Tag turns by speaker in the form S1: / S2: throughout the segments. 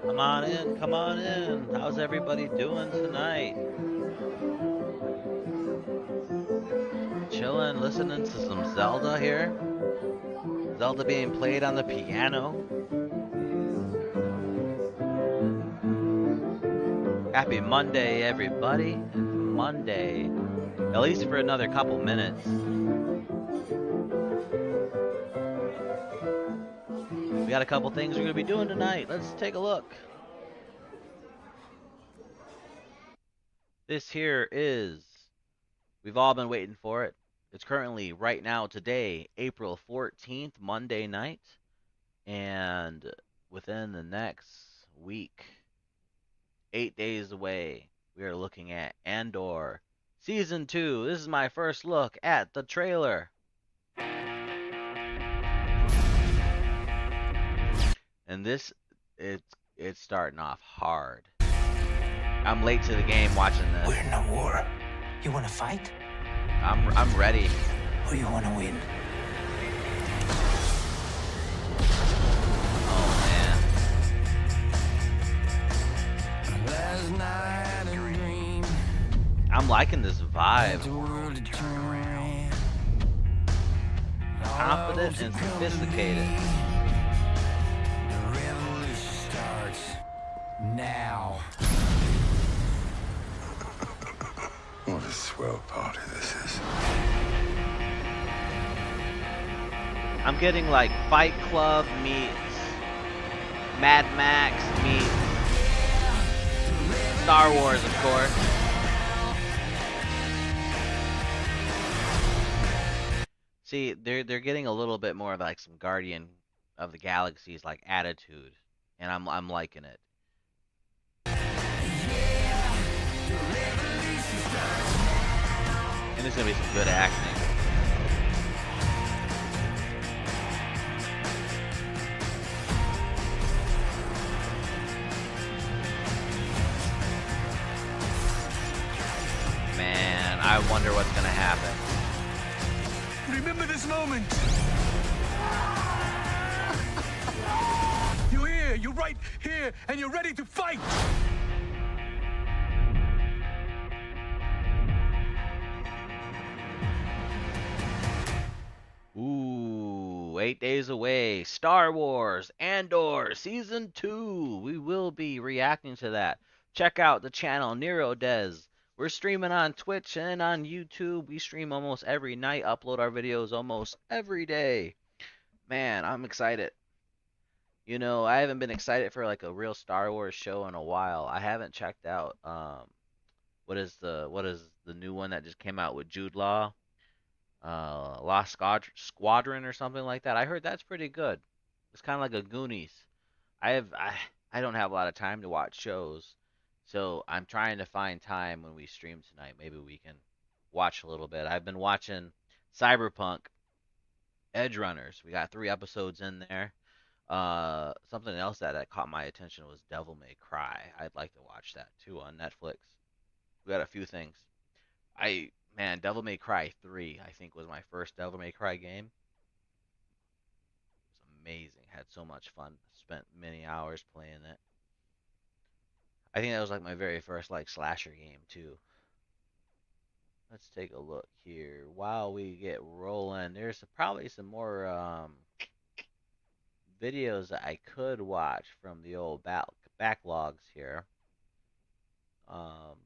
S1: Come on in, come on in. How's everybody doing tonight? Chilling, listening to some Zelda here. Zelda being played on the piano. Happy Monday, everybody. It's Monday. At least for another couple minutes. We got a couple things we're going to be doing tonight. Let's take a look. This here is, we've all been waiting for it. It's currently, right now, today, April 14th, Monday night. And within the next week, 8 days away, we are looking at Andor Season 2. This is my first look at the trailer. And it's starting off hard. I'm late to the game watching this.
S2: We're in a war. You want to fight?
S1: I'm ready.
S2: Or you want to win?
S1: Oh man.
S2: Last night a dream.
S1: I'm liking this vibe. Confident and sophisticated.
S2: The revolution starts now.
S3: What a swell party this is.
S1: I'm getting like Fight Club meets Mad Max meets Star Wars, of course. See, they're getting a little bit more of like some Guardian of the Galaxies like attitude, and I'm liking it. And there's gonna be some good acting. Man, I wonder what's gonna happen.
S2: Remember this moment. You're here. You're right here, and you're ready to fight.
S1: Ooh, 8 days away. Star Wars Andor Season 2. We will be reacting to that. Check out the channel Neuro. We're streaming on Twitch and on YouTube. We stream almost every night, upload our videos almost every day. Man, I'm excited. You know, I haven't been excited for like a real Star Wars show in a while. I haven't checked out what is the new one that just came out with Jude Law? Lost Squadron or something like that. I heard that's pretty good. It's kind of like a Goonies. I don't have a lot of time to watch shows, so I'm trying to find time when we stream tonight. Maybe we can watch a little bit. I've been watching Cyberpunk Edge Runners. We got 3 episodes in there. Something else that caught my attention was Devil May Cry. I'd like to watch that too on Netflix. We got a few things. Devil May Cry 3, I think was my first Devil May Cry game. It was amazing. Had so much fun. Spent many hours playing it. I think that was like my very first like slasher game too. Let's take a look here. While we get rolling, there's probably some more videos that I could watch from the old backlogs here. Um,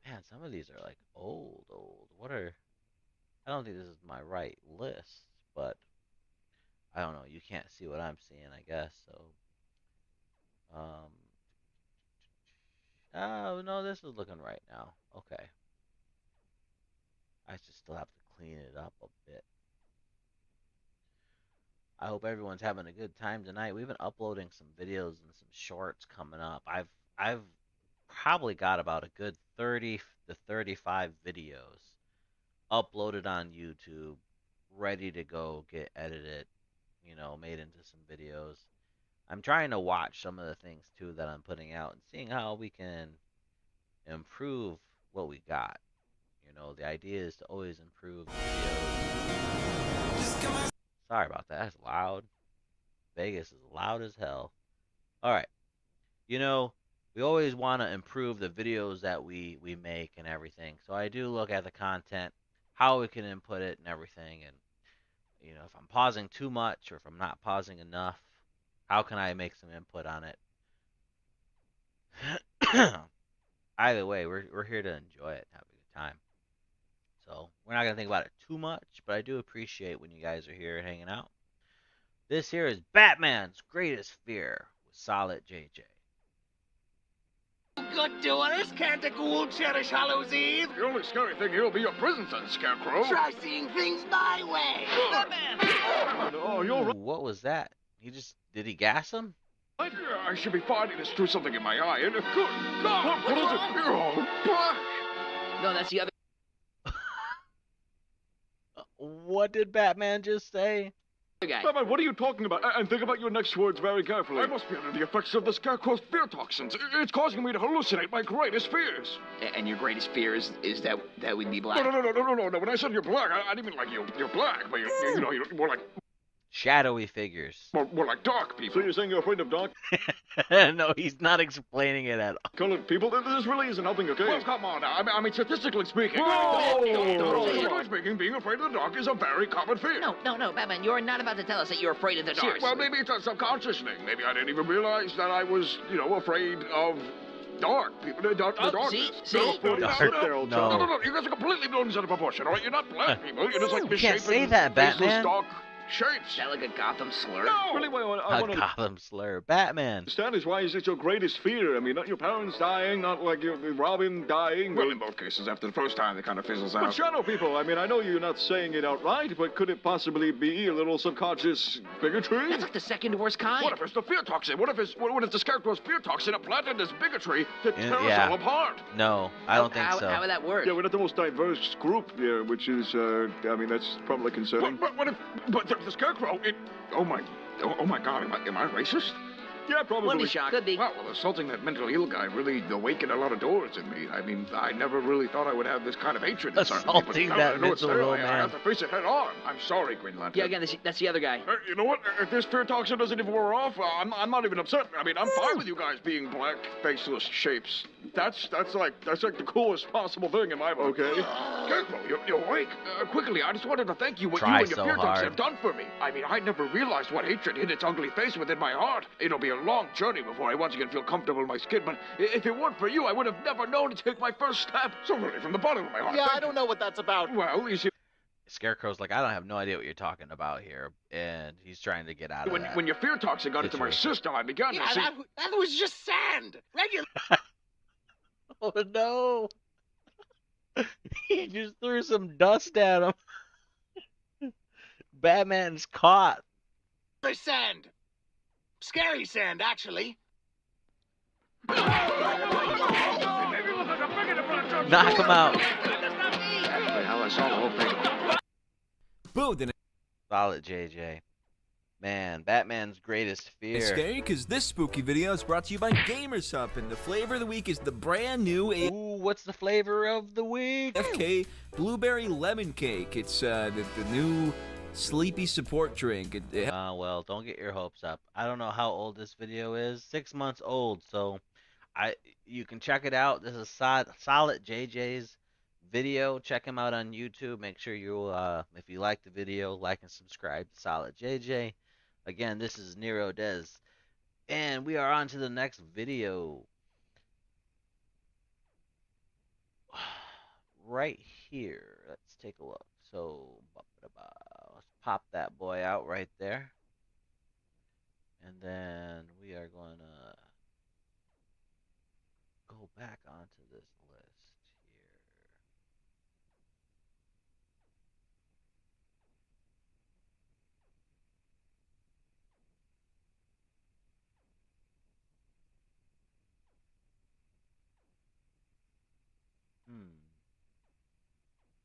S1: Man, some of these are like old. I don't think this is my right list, but I don't know. You can't see what I'm seeing, I guess. So, um, oh no, this is looking right now. Okay, I just still have to clean it up a bit. I hope everyone's having a good time tonight. We've been uploading some videos and some shorts coming up. I've probably got about a good 30 to 35 videos uploaded on YouTube, ready to go get edited, made into some videos. I'm trying to watch some of the things too that I'm putting out and seeing how we can improve what we got. The idea is to always improve the videos. Sorry about that. That's loud. Vegas is loud as hell. All right. You know, we always want to improve the videos that we make and everything. So I do look at the content, how we can input it and everything, and if I'm pausing too much or if I'm not pausing enough, how can I make some input on it? Either way, we're here to enjoy it, have a good time. So we're not gonna think about it too much, but I do appreciate when you guys are here hanging out. This here is Batman's greatest fear with Solid JJ.
S4: Good doers can't a ghoul cherish Hallows Eve?
S5: The only scary thing here will be your prison sentence, Scarecrow.
S4: Try seeing things my way. Batman!
S5: Oh, you're right.
S1: What was that? Did he gas him?
S5: I should be fine. It is through something in my eye. And good God, what is it? Oh, black.
S4: No, that's the other
S1: What did Batman just say?
S4: guy.
S5: Batman, what are you talking about? And think about your next words very carefully. I must be under the effects of the Scarecrow's fear toxins. It's causing me to hallucinate my greatest fears.
S4: And your greatest fear is that we'd be black?
S5: No. When I said you're black, I didn't mean like you're black, but you're more like
S1: Shadowy figures.
S5: more like dark people. So you're saying you're afraid of dark
S1: No, he's not explaining it at all.
S5: colored people? This really isn't helping, okay? Well, come on now. I mean, statistically speaking.
S4: Whoa!
S5: Statistically speaking, being afraid of the dark is a very common fear.
S4: No, Batman, you're not about to tell us that you're afraid of the dark.
S5: Well, maybe it's a subconscious thing. Maybe I didn't even realize that I was, afraid of dark people. The darkness.
S4: See?
S1: No.
S5: You guys are completely blown out of proportion, all right? You're not black people. You're just like
S1: You can't
S5: misshapen,
S1: say that,
S5: faceless,
S1: Batman.
S5: dark shapes.
S4: Is that like a Gotham slur?
S5: No! Really, I
S1: A
S5: want to
S1: Gotham slur. Batman.
S5: understand is why is it your greatest fear? I mean, not your parents dying, not like your Robin dying. Well, in both cases, after the first time, it kind of fizzles out. But shadow people, I mean, I know you're not saying it outright, but could it possibly be a little subconscious bigotry?
S4: That's like the second worst kind.
S5: What if it's the fear toxin? What if the Scarecrow's fear toxin implanted this bigotry to tear us
S1: Yeah.
S5: all apart?
S1: No, I don't think so.
S4: How would that work?
S5: Yeah, we're not the most diverse group here, which is, I mean, that's probably concerning. But the Scarecrow, oh my God, am I racist? Yeah, probably.
S4: Wouldn't be shocked. Could be.
S5: Well, assaulting that mentally ill guy really awakened a lot of doors in me. I mean, I never really thought I would have this kind of hatred inside me.
S1: Assaulting that mental ill
S5: I
S1: man.
S5: have to face it head on. I'm sorry, Green Lantern.
S4: Yeah, again, that's the other guy.
S5: You know what? If this fear toxin doesn't even wear off, I'm not even upset. I mean, I'm fine with you guys being black, faceless shapes. That's like the coolest possible thing in my book. Okay. Scarecrow, you're awake. Quickly, I just wanted to thank you what
S1: Try
S5: you and your
S1: so
S5: fear toxin
S1: hard.
S5: have done for me. I mean, I never realized what hatred hid its ugly face within my heart. It'll be a long journey before I once again feel comfortable in my skin, but if it weren't for you, I would have never known to take my first step. So really, from the bottom of my heart.
S6: Yeah,
S5: thank
S6: I don't know what that's about.
S5: you. Well, you see,
S1: Scarecrow's like, I don't have no idea what you're talking about here, and he's trying to get out of that.
S5: when your fear toxin got into my
S1: situation.
S5: system, I began
S6: Yeah,
S5: to see...
S6: that was just sand. Regular.
S1: Oh no! He just threw some dust at him. Batman's caught.
S6: Sand. Scary sand, actually.
S1: Knock him out.
S5: Hell, I saw the whole thing.
S7: Boo, then
S1: Solid JJ. Man, Batman's greatest fear.
S7: it's scary because this spooky video is brought to you by GamersUp, and the flavor of the week is the brand new
S1: Ooh, what's the flavor of the week?
S7: AFK Blueberry Lemon Cake. It's the new sleepy support drink.
S1: Well, don't get your hopes up. I don't know how old this video is. 6 months old, so you can check it out. This is Solid JJ's video. Check him out on YouTube. Make sure you, if you like the video, like and subscribe to Solid JJ. Again, this is Neuro Des, and we are on to the next video. Right here. Let's take a look. So, let's pop that boy out right there. And then we are going to go back onto this list here.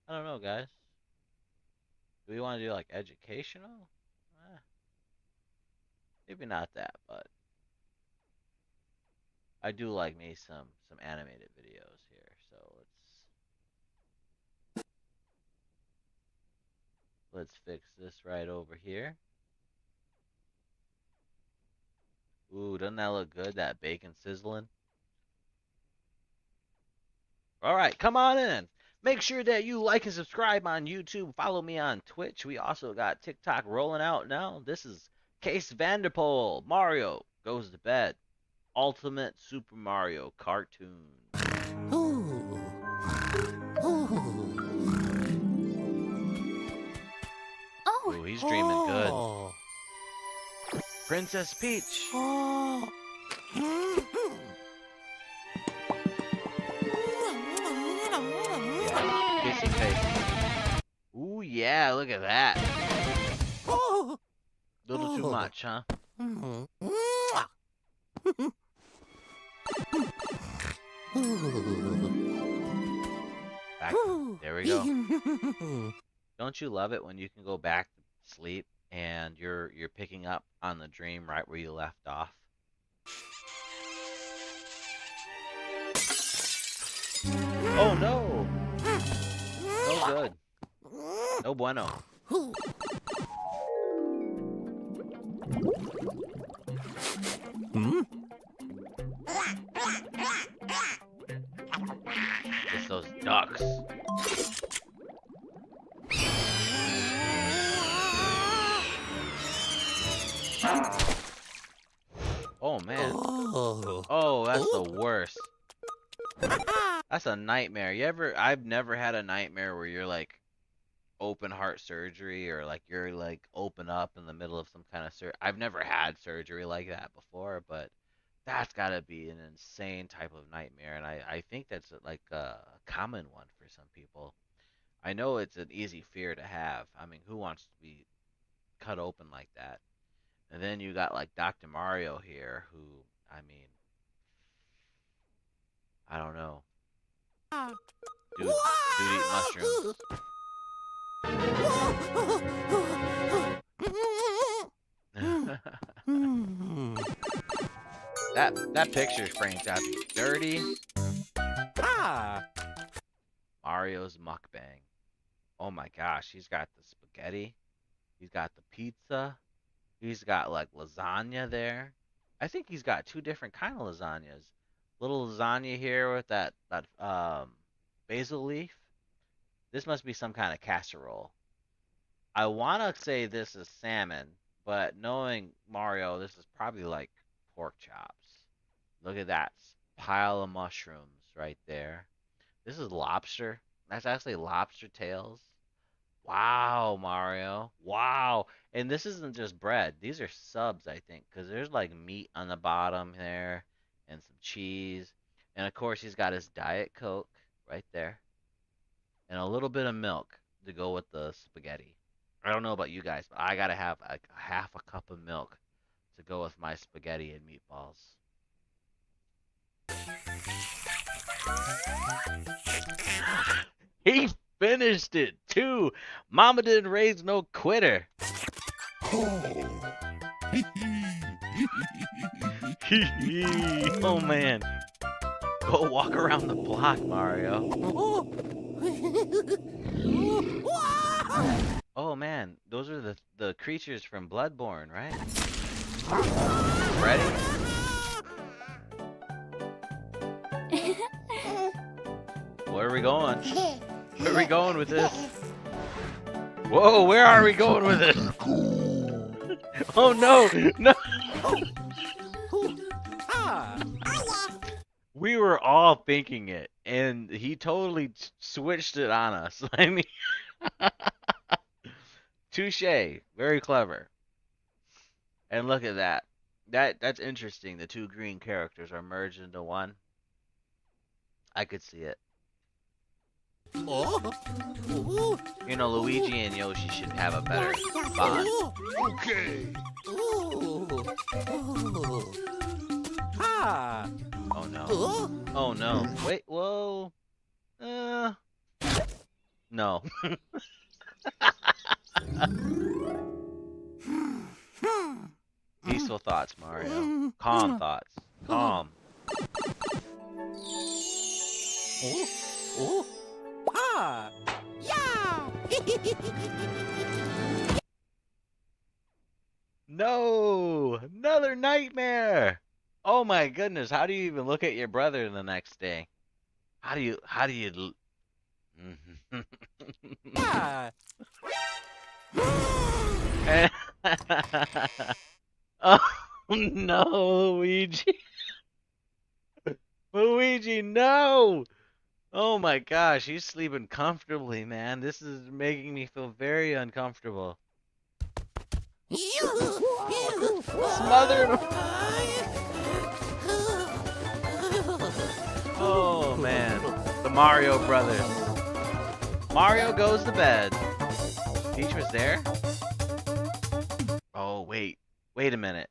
S1: I don't know, guys. Do we want to do like educational? Eh, maybe not that, but I do like me some animated videos here. So let's fix this right over here. Ooh, doesn't that look good? That bacon sizzling. All right, come on in. Make sure that you like and subscribe on YouTube. Follow me on Twitch. We also got TikTok rolling out now. This is Case Vanderpool. Mario goes to bed. Ultimate Super Mario cartoon.
S4: Ooh. Ooh. Oh.
S1: Ooh, he's dreaming good.
S4: Oh.
S1: Princess Peach.
S4: Oh.
S1: Yeah, kissy face. Ooh, yeah, look at that.
S4: Oh.
S1: Little too much, huh? Back. There we go. Don't you love it when you can go back to sleep and you're picking up on the dream right where you left off? Oh no! No good. No bueno. It's those ducks. Oh man. Oh, that's the worst. That's a nightmare. I've never had a nightmare where you're like open heart surgery or like you're like open up in the middle of some kind of surgery. I've never had surgery like that before, but that's gotta be an insane type of nightmare. And I think that's like a common one for some people. I know it's an easy fear to have. I mean, who wants to be cut open like that? And then you got like Dr. Mario here, who, I mean, I don't know. Dude eat mushrooms. that picture frame's out to be dirty. Mario's mukbang. Oh my gosh, he's got the spaghetti. He's got the pizza. He's got like lasagna there. I think he's got two different kind of lasagnas. Little lasagna here with that basil leaf. This must be some kind of casserole. I want to say this is salmon, but knowing Mario, this is probably like pork chops. Look at that pile of mushrooms right there. This is lobster. That's actually lobster tails. Wow, Mario. Wow. And this isn't just bread. These are subs, I think, because there's like meat on the bottom there and some cheese. And of course, he's got his Diet Coke right there and a little bit of milk to go with the spaghetti. I don't know about you guys, but I gotta have like half a cup of milk to go with my spaghetti and meatballs. He finished it too. Mama didn't raise no quitter. Oh man. Go walk around the block, Mario. Oh man, those are the creatures from Bloodborne, right? Ready? Where are we going? Where are we going with this? Whoa, where are we going with this? Oh no, no! We were all thinking it, and he totally switched it on us. I mean, touche, very clever. And look at that. That's interesting. The two green characters are merged into one. I could see it. You know, Luigi and Yoshi should have a better bond.
S2: Okay.
S1: Oh no. Oh no. Wait, whoa. No. Peaceful thoughts, Mario. Calm thoughts. Calm.
S8: Oh, oh, ah, yeah.
S1: No! Another nightmare! Oh my goodness, how do you even look at your brother the next day? How do you
S8: Yeah.
S1: Oh no, Luigi. Luigi, no! Oh my gosh, he's sleeping comfortably, man. This is making me feel very uncomfortable. Smothered him. Oh man, the Mario brothers. Mario goes to bed. Peach was there? Oh wait a minute.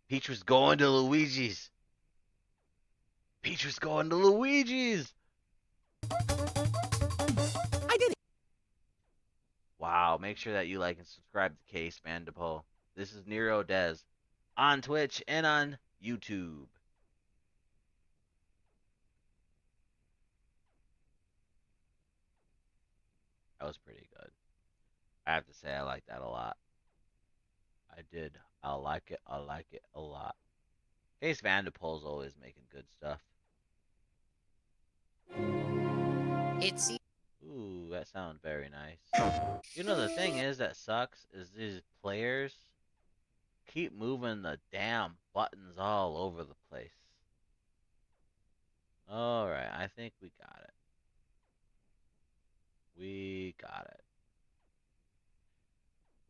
S1: Peach was going to Luigi's. Peach was going to Luigi's.
S8: I did it.
S1: Wow, make sure that you like and subscribe to Case Mandible. This is Nero Des on Twitch and on YouTube. That was pretty good. I have to say I like that a lot. I did. I like it. I like it a lot. Case Vandepol's always making good stuff.
S4: It's
S1: Ooh, that sounds very nice. You know, the thing is that sucks is these players keep moving the damn buttons all over the place. Alright, I think we got it. We got it.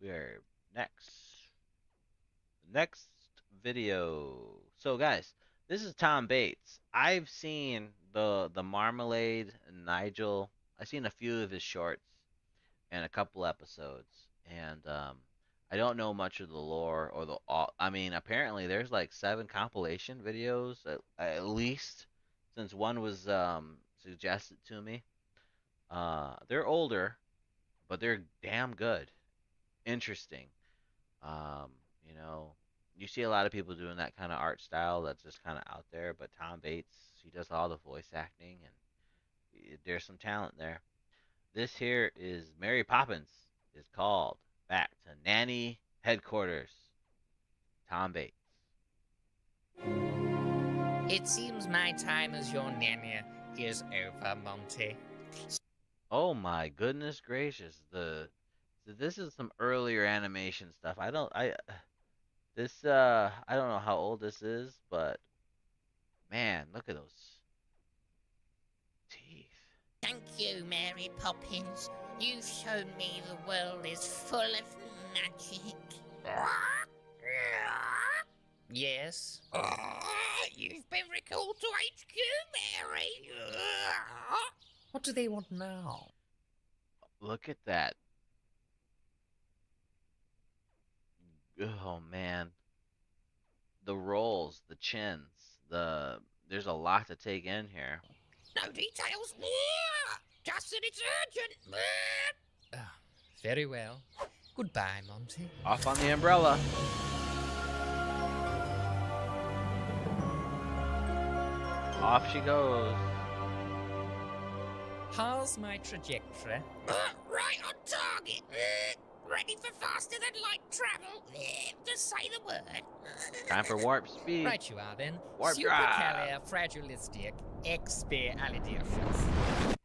S1: We are next. Next video. So guys, this is Tom Bates. I've seen the Marmalade and Nigel. I've seen a few of his shorts and a couple episodes, and I don't know much of the lore or the. I mean, apparently there's like 7 compilation videos at least, since one was suggested to me. They're older, but they're damn good, interesting. Um, you know, you see a lot of people doing that kind of art style that's just kind of out there, but Tom Bates, he does all the voice acting, and there's some talent there. This here is Mary Poppins is called back to Nanny Headquarters. Tom Bates.
S4: It seems my time as your nanny is over, Monty.
S1: Oh my goodness gracious. This is some earlier animation stuff. I don't know how old this is, but man, look at those teeth.
S4: Thank you, Mary Poppins. You've shown me the world is full of magic. Yes? You've been recalled to HQ, Mary. What do they want now?
S1: Look at that. Oh man. The rolls, the chins, there's a lot to take in here.
S4: No details. Just that it's urgent. Very well. Goodbye, Monty.
S1: Off on the umbrella. Off she goes.
S4: How's my trajectory? Right on target. Ready for faster than light travel. Just say the word.
S1: Time for warp speed.
S4: Right you are then.
S1: Warp drive.
S4: Supercalifragilistic expialidocious.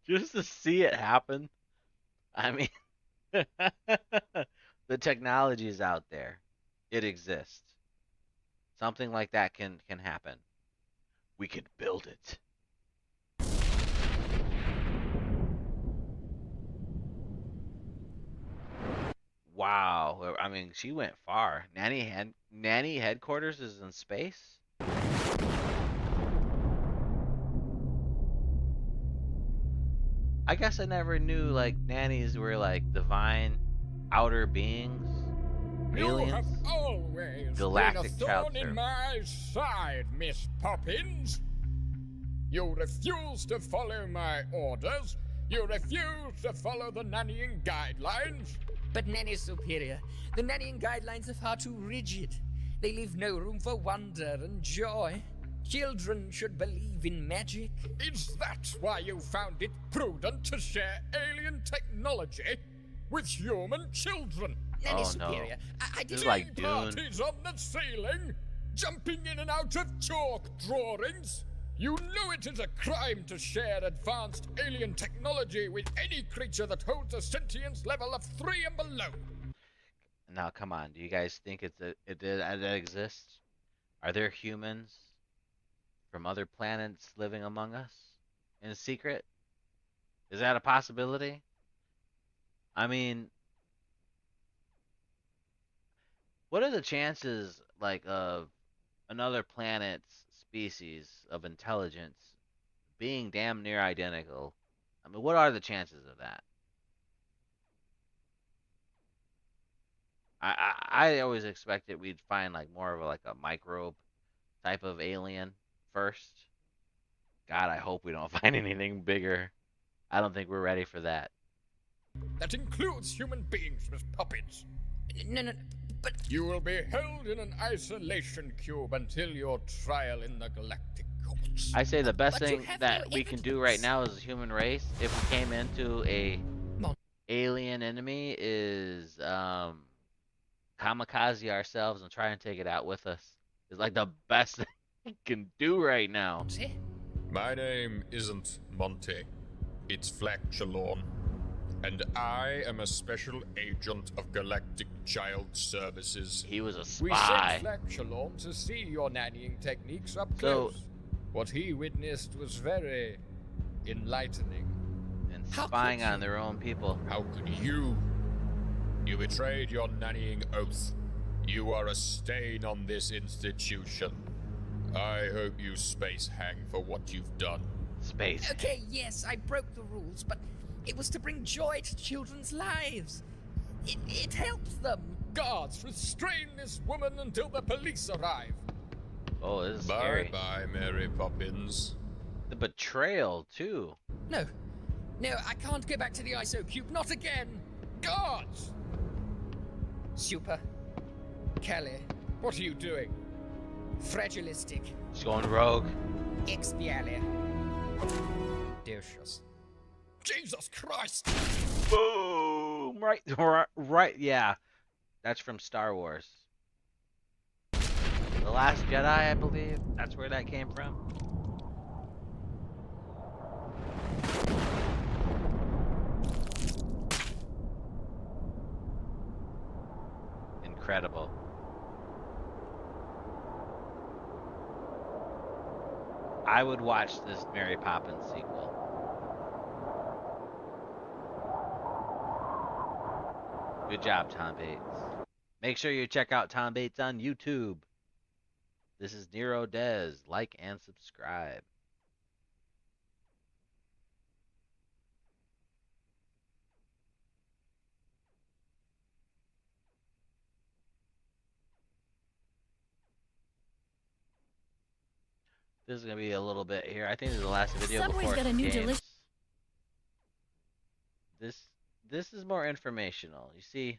S1: Just to see it happen. I mean, the technology is out there. It exists. Something like that can happen. We could build it. Wow. I mean, she went far. Nanny headquarters is in space? I guess I never knew like nannies were like divine outer beings, aliens.
S9: You have always
S1: Galactic
S9: been a
S1: child
S9: thorn in
S1: servant.
S9: my side, Miss Poppins. You refuse to follow my orders. You refuse to follow the nannying guidelines.
S4: But Nanny Superior, the nannying guidelines are far too rigid. They leave no room for wonder and joy. Children should believe in magic.
S9: Is that why you found it prudent to share alien technology with human children?
S4: Nanny
S1: Oh
S4: Superior,
S1: no.
S4: I
S1: This is
S4: didn't.
S1: like Dune.
S9: Parties on the ceiling, jumping in and out of chalk drawings. You know it is a crime to share advanced alien technology with any creature that holds a sentience level of 3 and below.
S1: Now, come on. Do you guys think it exists? Are there humans from other planets living among us in secret? Is that a possibility? I mean, what are the chances, like, of another planet's species of intelligence being damn near identical? I mean, what are the chances of that? I always expected we'd find like more of a, like a microbe type of alien first. God, I hope we don't find anything bigger. I don't think we're ready for that.
S9: That includes human beings, Miss Puppets.
S4: No, but
S9: You will be held in an isolation cube until your trial in the galactic courts.
S1: I say the best
S4: But you
S1: thing
S4: have
S1: that
S4: no
S1: we can do right
S4: evidence.
S1: now as a human race, if we came into a
S4: Mon-
S1: alien enemy, is kamikaze ourselves and try and take it out with us. It's like the best thing we can do right now.
S4: Monty?
S9: My name isn't Monty. It's Flaxalorn. And I am a special agent of Galactic Child Services.
S1: He was a
S9: We
S1: spy.
S9: sent Flaxalorn to see your nannying techniques up
S1: So-
S9: close. What he witnessed was very enlightening.
S1: And
S4: How
S1: spying
S4: could
S1: on
S4: you?
S1: their own people.
S9: How could you? You betrayed your nannying oath. You are a stain on this institution. I hope you space hang for what you've done.
S1: Space.
S4: Okay, yes, I broke the rules, but it was to bring joy to children's lives. It helps them.
S9: Guards, restrain this woman until the police arrive.
S1: Oh, this is
S9: Bye
S1: scary.
S9: bye, Mary Poppins.
S1: The betrayal too.
S4: No, I can't go back to the ISO cube, not again.
S9: Guards!
S4: Super. Kelly.
S9: What are you doing?
S4: Fragilistic.
S1: Just going rogue.
S4: Expialia. Docious.
S9: Jesus Christ!
S1: Boom! Right. Yeah, that's from Star Wars. The Last Jedi, I believe. That's where that came from. Incredible. I would watch this Mary Poppins sequel. Good job, Tom Bates. Make sure you check out Tom Bates on YouTube. This is Nero Dez. Like and subscribe. This is gonna be a little bit here. I think this is the last video
S10: Subway's
S1: before
S10: got a
S1: some
S10: new
S1: games.
S10: delicious.
S1: This is more informational. You see,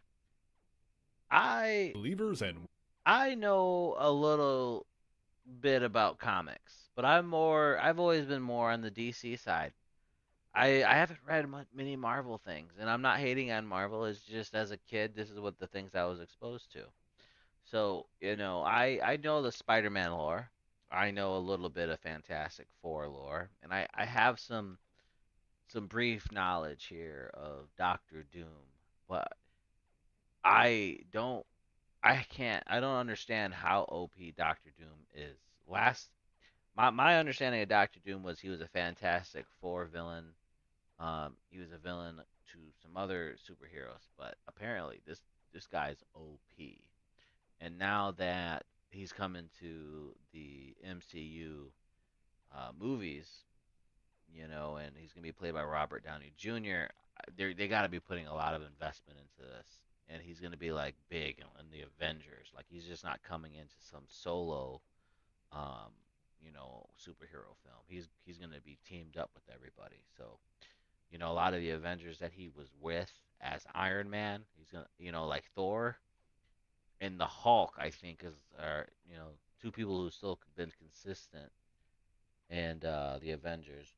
S1: I
S2: Believers and
S1: I know a little bit about comics, but I've always been more on the DC side. I haven't read many Marvel things, and I'm not hating on Marvel. It's just as a kid, this is what the things I was exposed to. So, I know the Spider-Man lore. I know a little bit of Fantastic Four lore, and I have some brief knowledge here of Doctor Doom, but I don't understand how OP Doctor Doom is. My understanding of Doctor Doom was he was a Fantastic Four villain. He was a villain to some other superheroes, but apparently this guy's OP. And now that he's coming to the MCU movies, and he's gonna be played by Robert Downey Jr., they got to be putting a lot of investment into this, and he's gonna be like big in the Avengers. Like he's just not coming into some solo, um, superhero film. He's gonna be teamed up with everybody. So, a lot of the Avengers that he was with as Iron Man, he's gonna, like Thor and the Hulk, I think are, two people who still been consistent, and the Avengers.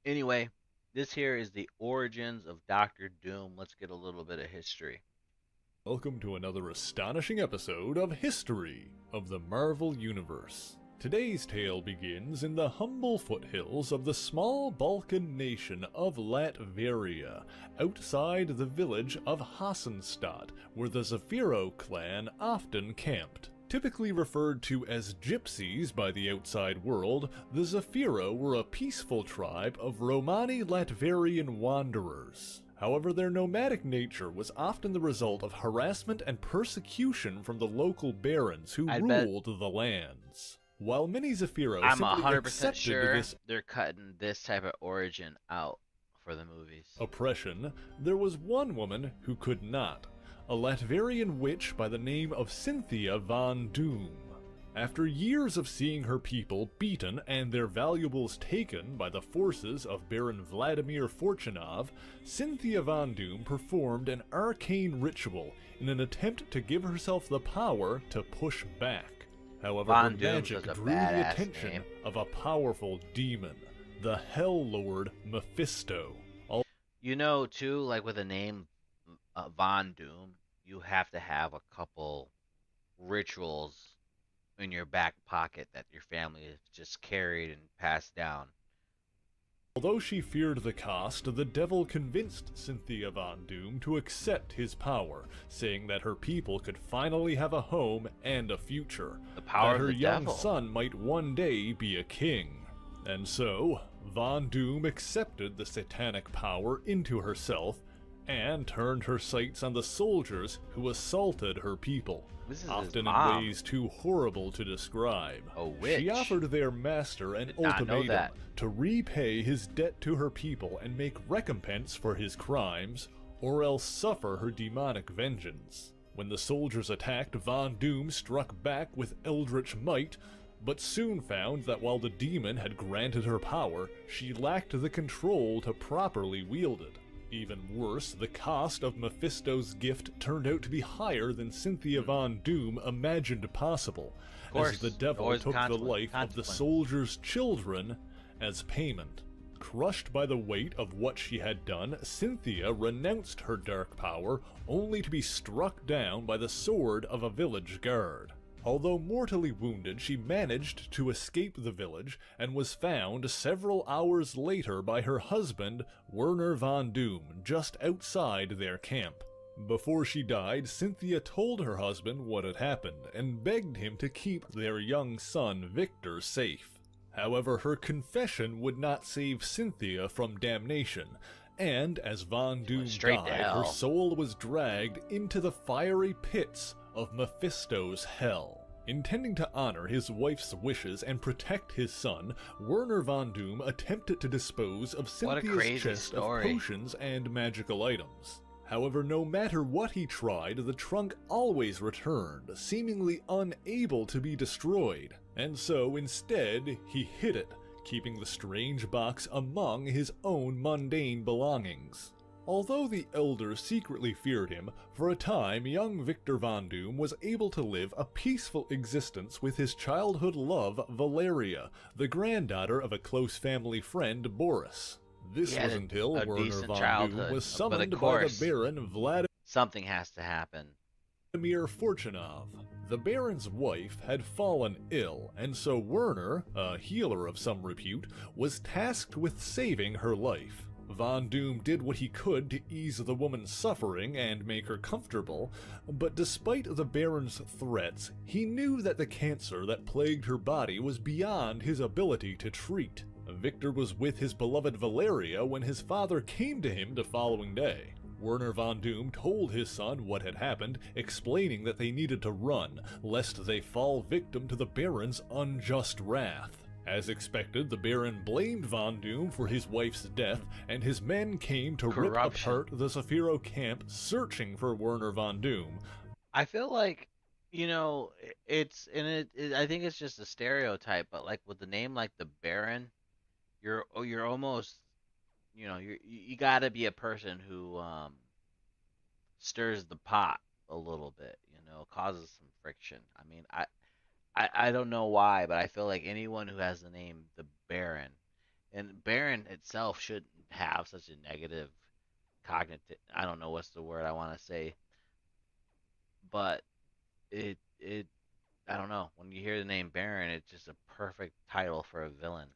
S1: Anyway, this here is the origins of Doctor Doom. Let's get a little bit of history.
S10: Welcome to another astonishing episode of History of the Marvel Universe. Today's tale begins in the humble foothills of the small Balkan nation of Latveria, outside the village of Hassenstadt, where the Zafiro clan often camped. Typically referred to as gypsies by the outside world, the Zafiro were a peaceful tribe of Romani Latverian wanderers. However, their nomadic nature was often the result of harassment and persecution from the local barons who ruled the lands. While many Zafiros
S1: I'm
S10: simply
S1: 100%
S10: accepted
S1: sure
S10: this
S1: they're cutting this type of origin out for the movies.
S10: oppression, there was one woman who could not, a Latverian witch by the name of Cynthia von Doom. After years of seeing her people beaten and their valuables taken by the forces of Baron Vladimir Fortunov, Cynthia von Doom performed an arcane ritual in an attempt to give herself the power to push back. However, her magic drew the attention of a powerful demon, the Hell Lord Mephisto.
S1: Too, like with the name Von Doom, you have to have a couple rituals in your back pocket that your family has just carried and passed down.
S10: Although she feared the cost, the devil convinced Cynthia von Doom to accept his power, saying that her people could finally have a home and a future,
S1: The power
S10: that her
S1: of the
S10: young
S1: devil.
S10: son might one day be a king. And so, Von Doom accepted the satanic power into herself and turned her sights on the soldiers who assaulted her people,
S1: This is his
S10: often in
S1: mom.
S10: ways too horrible to describe.
S1: A witch.
S10: She offered their master an
S1: Did not know
S10: ultimatum
S1: that.
S10: to repay his debt to her people and make recompense for his crimes, or else suffer her demonic vengeance. When the soldiers attacked, Von Doom struck back with eldritch might, but soon found that while the demon had granted her power, she lacked the control to properly wield it. Even worse, the cost of Mephisto's gift turned out to be higher than Cynthia Von Doom imagined possible,
S1: course,
S10: as the devil
S1: always
S10: took the
S1: consequence-
S10: life of the
S1: consequence.
S10: soldiers' children as payment. Crushed by the weight of what she had done, Cynthia renounced her dark power, only to be struck down by the sword of a village guard. Although mortally wounded, she managed to escape the village and was found several hours later by her husband, Werner von Doom, just outside their camp. Before she died, Cynthia told her husband what had happened and begged him to keep their young son, Victor, safe. However, her confession would not save Cynthia from damnation, and as Von Doom
S1: straight to
S10: died,
S1: hell.
S10: her soul was dragged into the fiery pits of Mephisto's hell. Intending to honor his wife's wishes and protect his son, Werner von Doom attempted to dispose of
S1: What a
S10: Cynthia's
S1: crazy
S10: chest
S1: story.
S10: of potions and magical items. However, no matter what he tried, the trunk always returned, seemingly unable to be destroyed, and so instead he hid it, keeping the strange box among his own mundane belongings. Although the elders secretly feared him, for a time young Victor Von Doom was able to live a peaceful existence with his childhood love Valeria, the granddaughter of a close family friend Boris. This
S1: He had
S10: was until
S1: a
S10: Werner
S1: decent
S10: Von
S1: childhood,
S10: Doom was
S1: but of
S10: summoned by the
S1: course,
S10: Baron Vladimir
S1: something has to happen.
S10: Fortunov. The Baron's wife had fallen ill, and so Werner, a healer of some repute, was tasked with saving her life. Von Doom did what he could to ease the woman's suffering and make her comfortable, but despite the Baron's threats, he knew that the cancer that plagued her body was beyond his ability to treat. Victor was with his beloved Valeria when his father came to him the following day. Werner Von Doom told his son what had happened, explaining that they needed to run, lest they fall victim to the Baron's unjust wrath. As expected, the Baron blamed Von Doom for his wife's death, and his men came to rip
S1: Corruption.
S10: apart the Zafiro camp searching for Werner Von Doom.
S1: I feel like, it's I think it's just a stereotype, but like with the name like the Baron, you're almost, you got to be a person who stirs the pot a little bit, causes some friction. I mean, I don't know why, but I feel like anyone who has the name the Baron, and Baron itself shouldn't have such a negative cognitive, I don't know what's the word I want to say, but it I don't know. When you hear the name Baron, it's just a perfect title for a villain.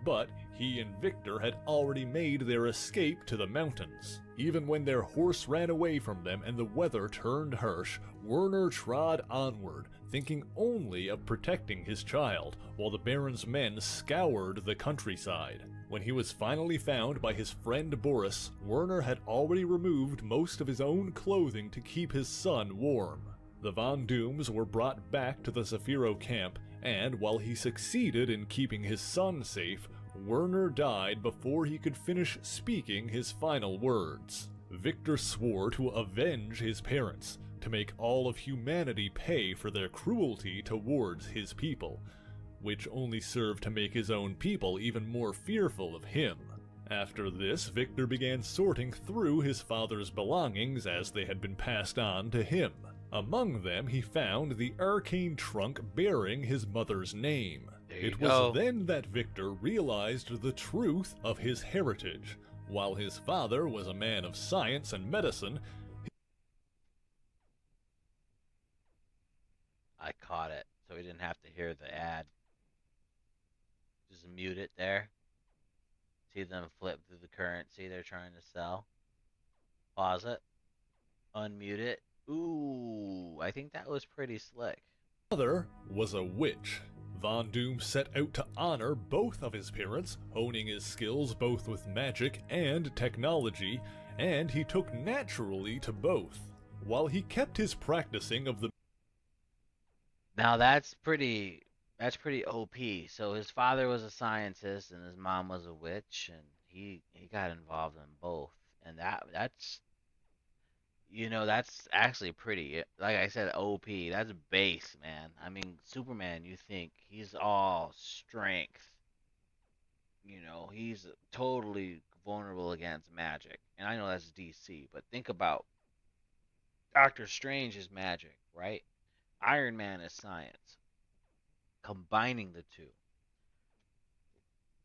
S10: But he and Victor had already made their escape to the mountains. Even when their horse ran away from them and the weather turned harsh, Werner trod onward, thinking only of protecting his child, while the Baron's men scoured the countryside. When he was finally found by his friend Boris, Werner had already removed most of his own clothing to keep his son warm. The Von Dooms were brought back to the Zafiro camp, and while he succeeded in keeping his son safe, Werner died before he could finish speaking his final words. Victor swore to avenge his parents, to make all of humanity pay for their cruelty towards his people, which only served to make his own people even more fearful of him. After this, Victor began sorting through his father's belongings as they had been passed on to him. Among them, he found the arcane trunk bearing his mother's name. It was then that Victor realized the truth of his heritage. While his father was a man of science and medicine,
S1: I caught it, so we didn't have to hear the ad. Just mute it there. See them flip through the currency they're trying to sell. Pause it. Unmute it. Ooh, I think that was pretty slick.
S10: mother was a witch. Von Doom set out to honor both of his parents, honing his skills both with magic and technology, and he took naturally to both. While he kept his practicing of the
S1: Now that's pretty OP. So his father was a scientist and his mom was a witch, and he got involved in both. And that's actually pretty, like I said, OP. That's base, man. I mean, Superman, you think he's all strength. He's totally vulnerable against magic. And I know that's DC, but think about Doctor Strange is magic, right? Iron Man is science. Combining the two.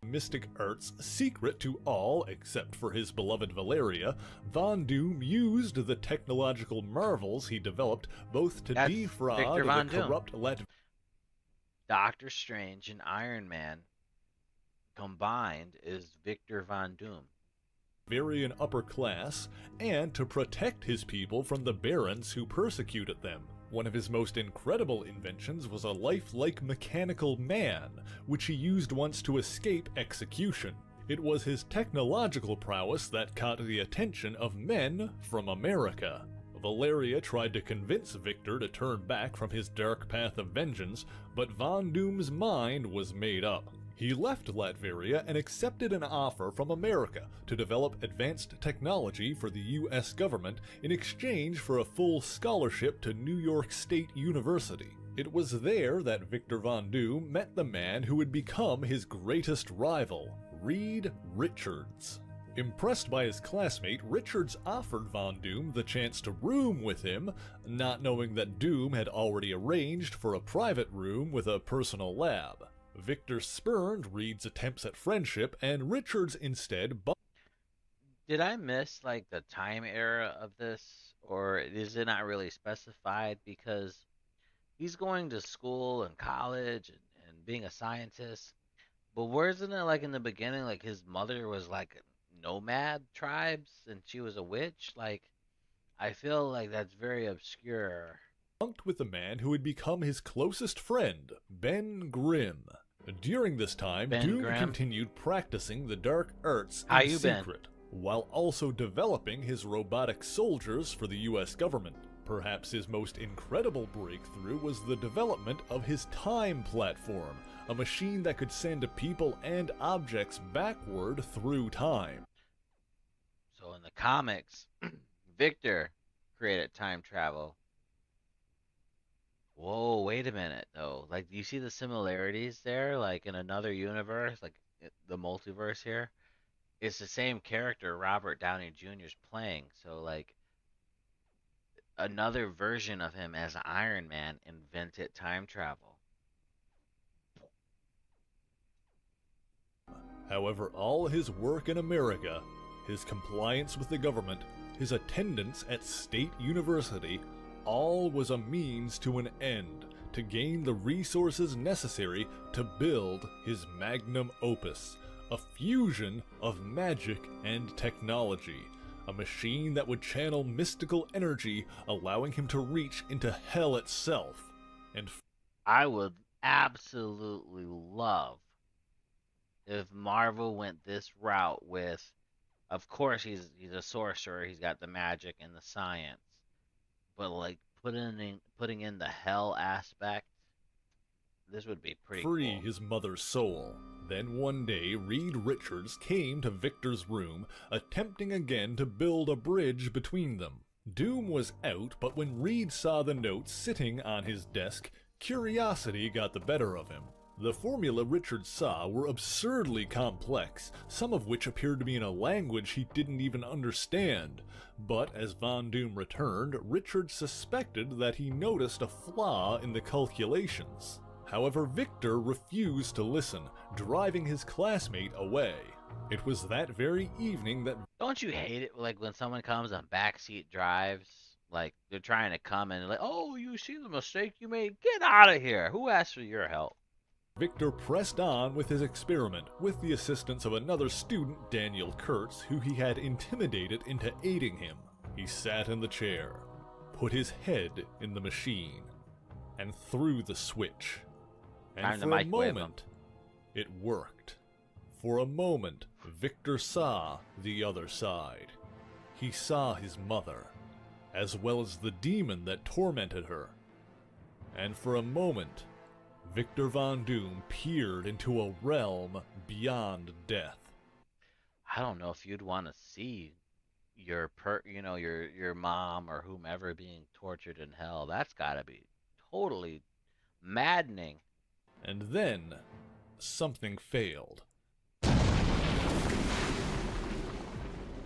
S10: mystic arts secret to all except for his beloved Valeria, Von Doom used the technological marvels he developed both to
S1: That's
S10: defraud
S1: Victor Von
S10: the
S1: Doom.
S10: corrupt
S1: Doctor Strange and Iron Man combined is Victor Von Doom.
S10: Latverian upper class, and to protect his people from the barons who persecuted them. One of his most incredible inventions was a lifelike mechanical man, which he used once to escape execution. It was his technological prowess that caught the attention of men from America. Valeria tried to convince Victor to turn back from his dark path of vengeance, but Von Doom's mind was made up. He left Latveria and accepted an offer from America to develop advanced technology for the US government in exchange for a full scholarship to New York State University. It was there that Victor Von Doom met the man who would become his greatest rival, Reed Richards. Impressed by his classmate, Richards offered Von Doom the chance to room with him, not knowing that Doom had already arranged for a private room with a personal lab. Victor spurned Reed's attempts at friendship, and Richards instead
S1: Did I miss like the time era of this, or is it not really specified? Because he's going to school and college and being a scientist, but wasn't it like in the beginning, like his mother was like nomad tribes and she was a witch? Like, I feel like that's very obscure.
S10: bunked with the man who would become his closest friend, Ben Grimm. During this time,
S1: Ben
S10: Doom
S1: Grimm?
S10: continued practicing the dark arts
S1: How
S10: in
S1: you been?
S10: secret, while also developing his robotic soldiers for the US government. Perhaps his most incredible breakthrough was the development of his time platform, a machine that could send people and objects backward through time.
S1: So in the comics, Victor created time travel, Whoa, wait a minute though. Like, do you see the similarities there? Like in another universe, like the multiverse here, it's the same character Robert Downey Jr. is playing. So like another version of him as Iron Man invented time travel.
S10: However, all his work in America, his compliance with the government, his attendance at State University, all was a means to an end to gain the resources necessary to build his magnum opus, a fusion of magic and technology, a machine that would channel mystical energy, allowing him to reach into hell itself. And
S1: I would absolutely love if Marvel went this route with, of course he's a sorcerer, he's got the magic and the science, but like putting in the hell aspect, this would be pretty
S10: free
S1: cool.
S10: his mother's soul. Then one day, Reed Richards came to Victor's room, attempting again to build a bridge between them. Doom was out, but when Reed saw the notes sitting on his desk, curiosity got the better of him. The formula Richards saw were absurdly complex, some of which appeared to be in a language he didn't even understand. But as Von Doom returned, Richards suspected that he noticed a flaw in the calculations. However, Victor refused to listen, driving his classmate away. It was that very evening that
S1: Don't you hate it like when someone comes on backseat drives? Like they're trying to come in, like, oh, you see the mistake you made? Get out of here. Who asked for your help?
S10: Victor pressed on with his experiment, with the assistance of another student, Daniel Kurtz, who he had intimidated into aiding him. He sat in the chair, put his head in the machine, and threw the switch. And
S1: Time to
S10: for a
S1: microwave 'em.
S10: moment, it worked. For a moment, Victor saw the other side. He saw his mother, as well as the demon that tormented her. And for a moment, Victor Von Doom peered into a realm beyond death.
S1: I don't know if you'd want to see your mom or whomever being tortured in hell. That's got to be totally maddening.
S10: And then, something failed.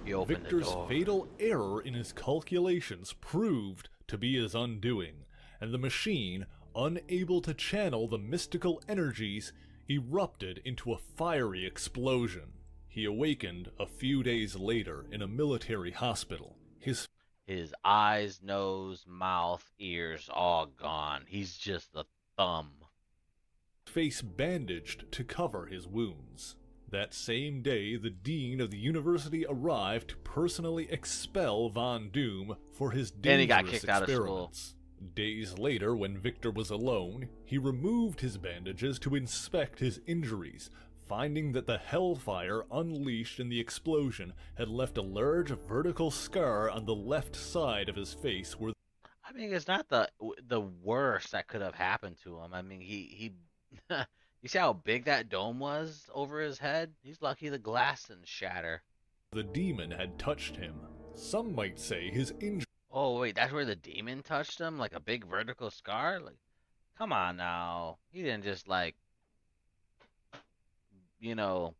S1: He opened the
S10: Victor's
S1: door.
S10: fatal error in his calculations proved to be his undoing, and the machine, unable to channel the mystical energies, erupted into a fiery explosion. He awakened a few days later in a military hospital.
S1: His eyes, nose, mouth, ears all gone. He's just the thumb.
S10: Face bandaged to cover his wounds. That same day, the dean of the university arrived to personally expel Von Doom for his
S1: And he got
S10: dangerous
S1: kicked out of school.
S10: experiments. Days later, when Victor was alone, he removed his bandages to inspect his injuries, finding that the hellfire unleashed in the explosion had left a large vertical scar on the left side of his face where
S1: I mean, it's not the worst that could have happened to him. I mean, he you see how big that dome was over his head? He's lucky the glass didn't shatter.
S10: the demon had touched him. Some might say his injuries
S1: Oh wait, that's where the demon touched him, like a big vertical scar. Like, come on now, he didn't just like, you know,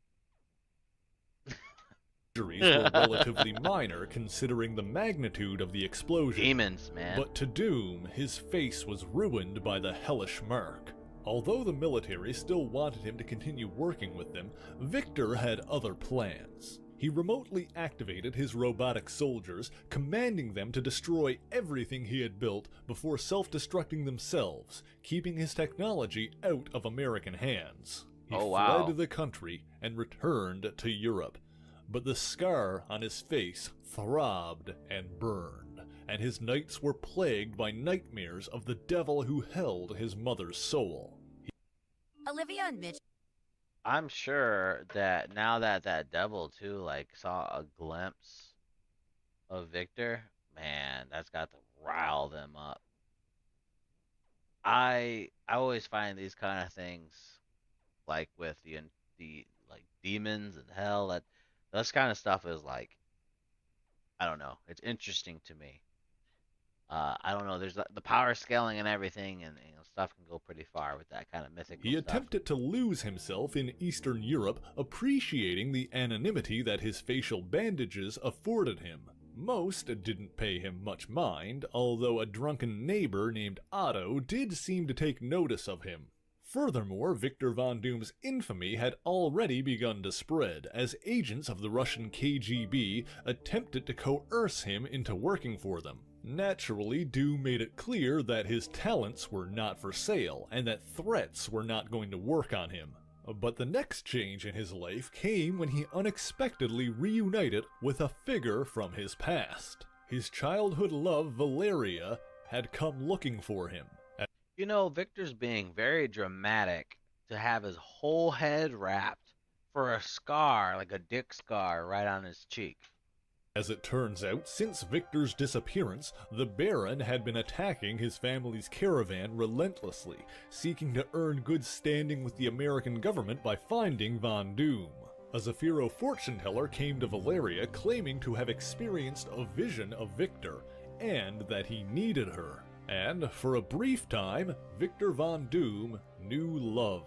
S10: were relatively minor considering the magnitude of the explosion.
S1: demons, man.
S10: But to Doom, his face was ruined by the hellish mark. Although the military still wanted him to continue working with them, Victor had other plans. He remotely activated his robotic soldiers, commanding them to destroy everything he had built before self-destructing themselves, keeping his technology out of American hands. He
S1: Oh, wow.
S10: fled the country and returned to Europe. But the scar on his face throbbed and burned, and his nights were plagued by nightmares of the devil who held his mother's soul.
S11: Olivia and Mitch.
S1: I'm sure that now that that devil too like saw a glimpse of Victor, man, that's got to rile them up. I always find these kind of things like with the like demons and hell, that this kind of stuff is like, I don't know, it's interesting to me. I don't know. There's the power scaling and everything, and stuff can go pretty far with that kind of mythical
S10: He
S1: stuff.
S10: attempted to lose himself in Eastern Europe, appreciating the anonymity that his facial bandages afforded him. Most didn't pay him much mind, although a drunken neighbor named Otto did seem to take notice of him. Furthermore, Victor Von Doom's infamy had already begun to spread, as agents of the Russian KGB attempted to coerce him into working for them. Naturally, Doom made it clear that his talents were not for sale, and that threats were not going to work on him. But the next change in his life came when he unexpectedly reunited with a figure from his past. His childhood love, Valeria, had come looking for him.
S1: You know, Victor's being very dramatic to have his whole head wrapped for a scar, like a dick scar, right on his cheek.
S10: As it turns out, since Victor's disappearance, the Baron had been attacking his family's caravan relentlessly, seeking to earn good standing with the American government by finding Von Doom. A Zafiro fortune teller came to Valeria claiming to have experienced a vision of Victor, and that he needed her. And, for a brief time, Victor Von Doom knew love.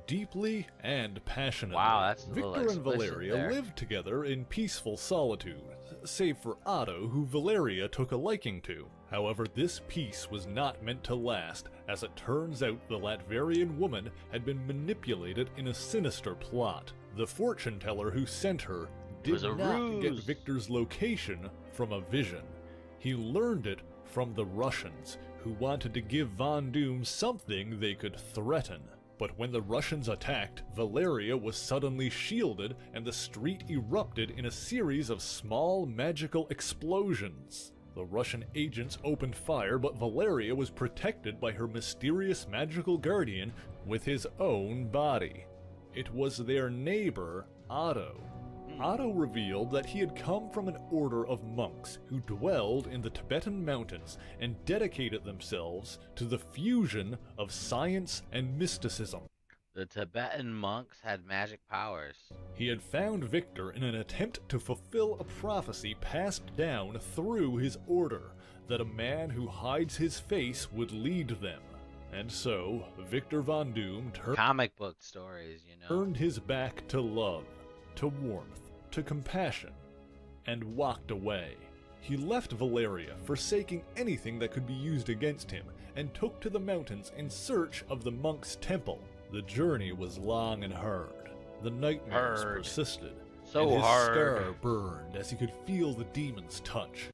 S10: Deeply and passionately.
S1: Wow, that's a little
S10: Victor and
S1: explicit
S10: Valeria
S1: there.
S10: lived together in peaceful solitude, save for Otto, who Valeria took a liking to. However, this peace was not meant to last, as it turns out the Latverian woman had been manipulated in a sinister plot. The fortune teller who sent her did
S1: was a
S10: not get
S1: ruse.
S10: Victor's location from a vision. He learned it from the Russians, who wanted to give Von Doom something they could threaten. But when the Russians attacked, Valeria was suddenly shielded and the street erupted in a series of small magical explosions. The Russian agents opened fire, but Valeria was protected by her mysterious magical guardian with his own body. It was their neighbor, Otto. Otto revealed that he had come from an order of monks who dwelled in the Tibetan mountains and dedicated themselves to the fusion of science and mysticism.
S1: The Tibetan monks had magic powers.
S10: He had found Victor in an attempt to fulfill a prophecy passed down through his order, that a man who hides his face would lead them. And so, Victor Von Doom
S1: Comic book stories, you know.
S10: turned his back to love, to warmth, to compassion, and walked away. He left Valeria, forsaking anything that could be used against him, and took to the mountains in search of the monk's temple. The journey was long and hard. The nightmares persisted, and his scar burned as he could feel the demon's touch.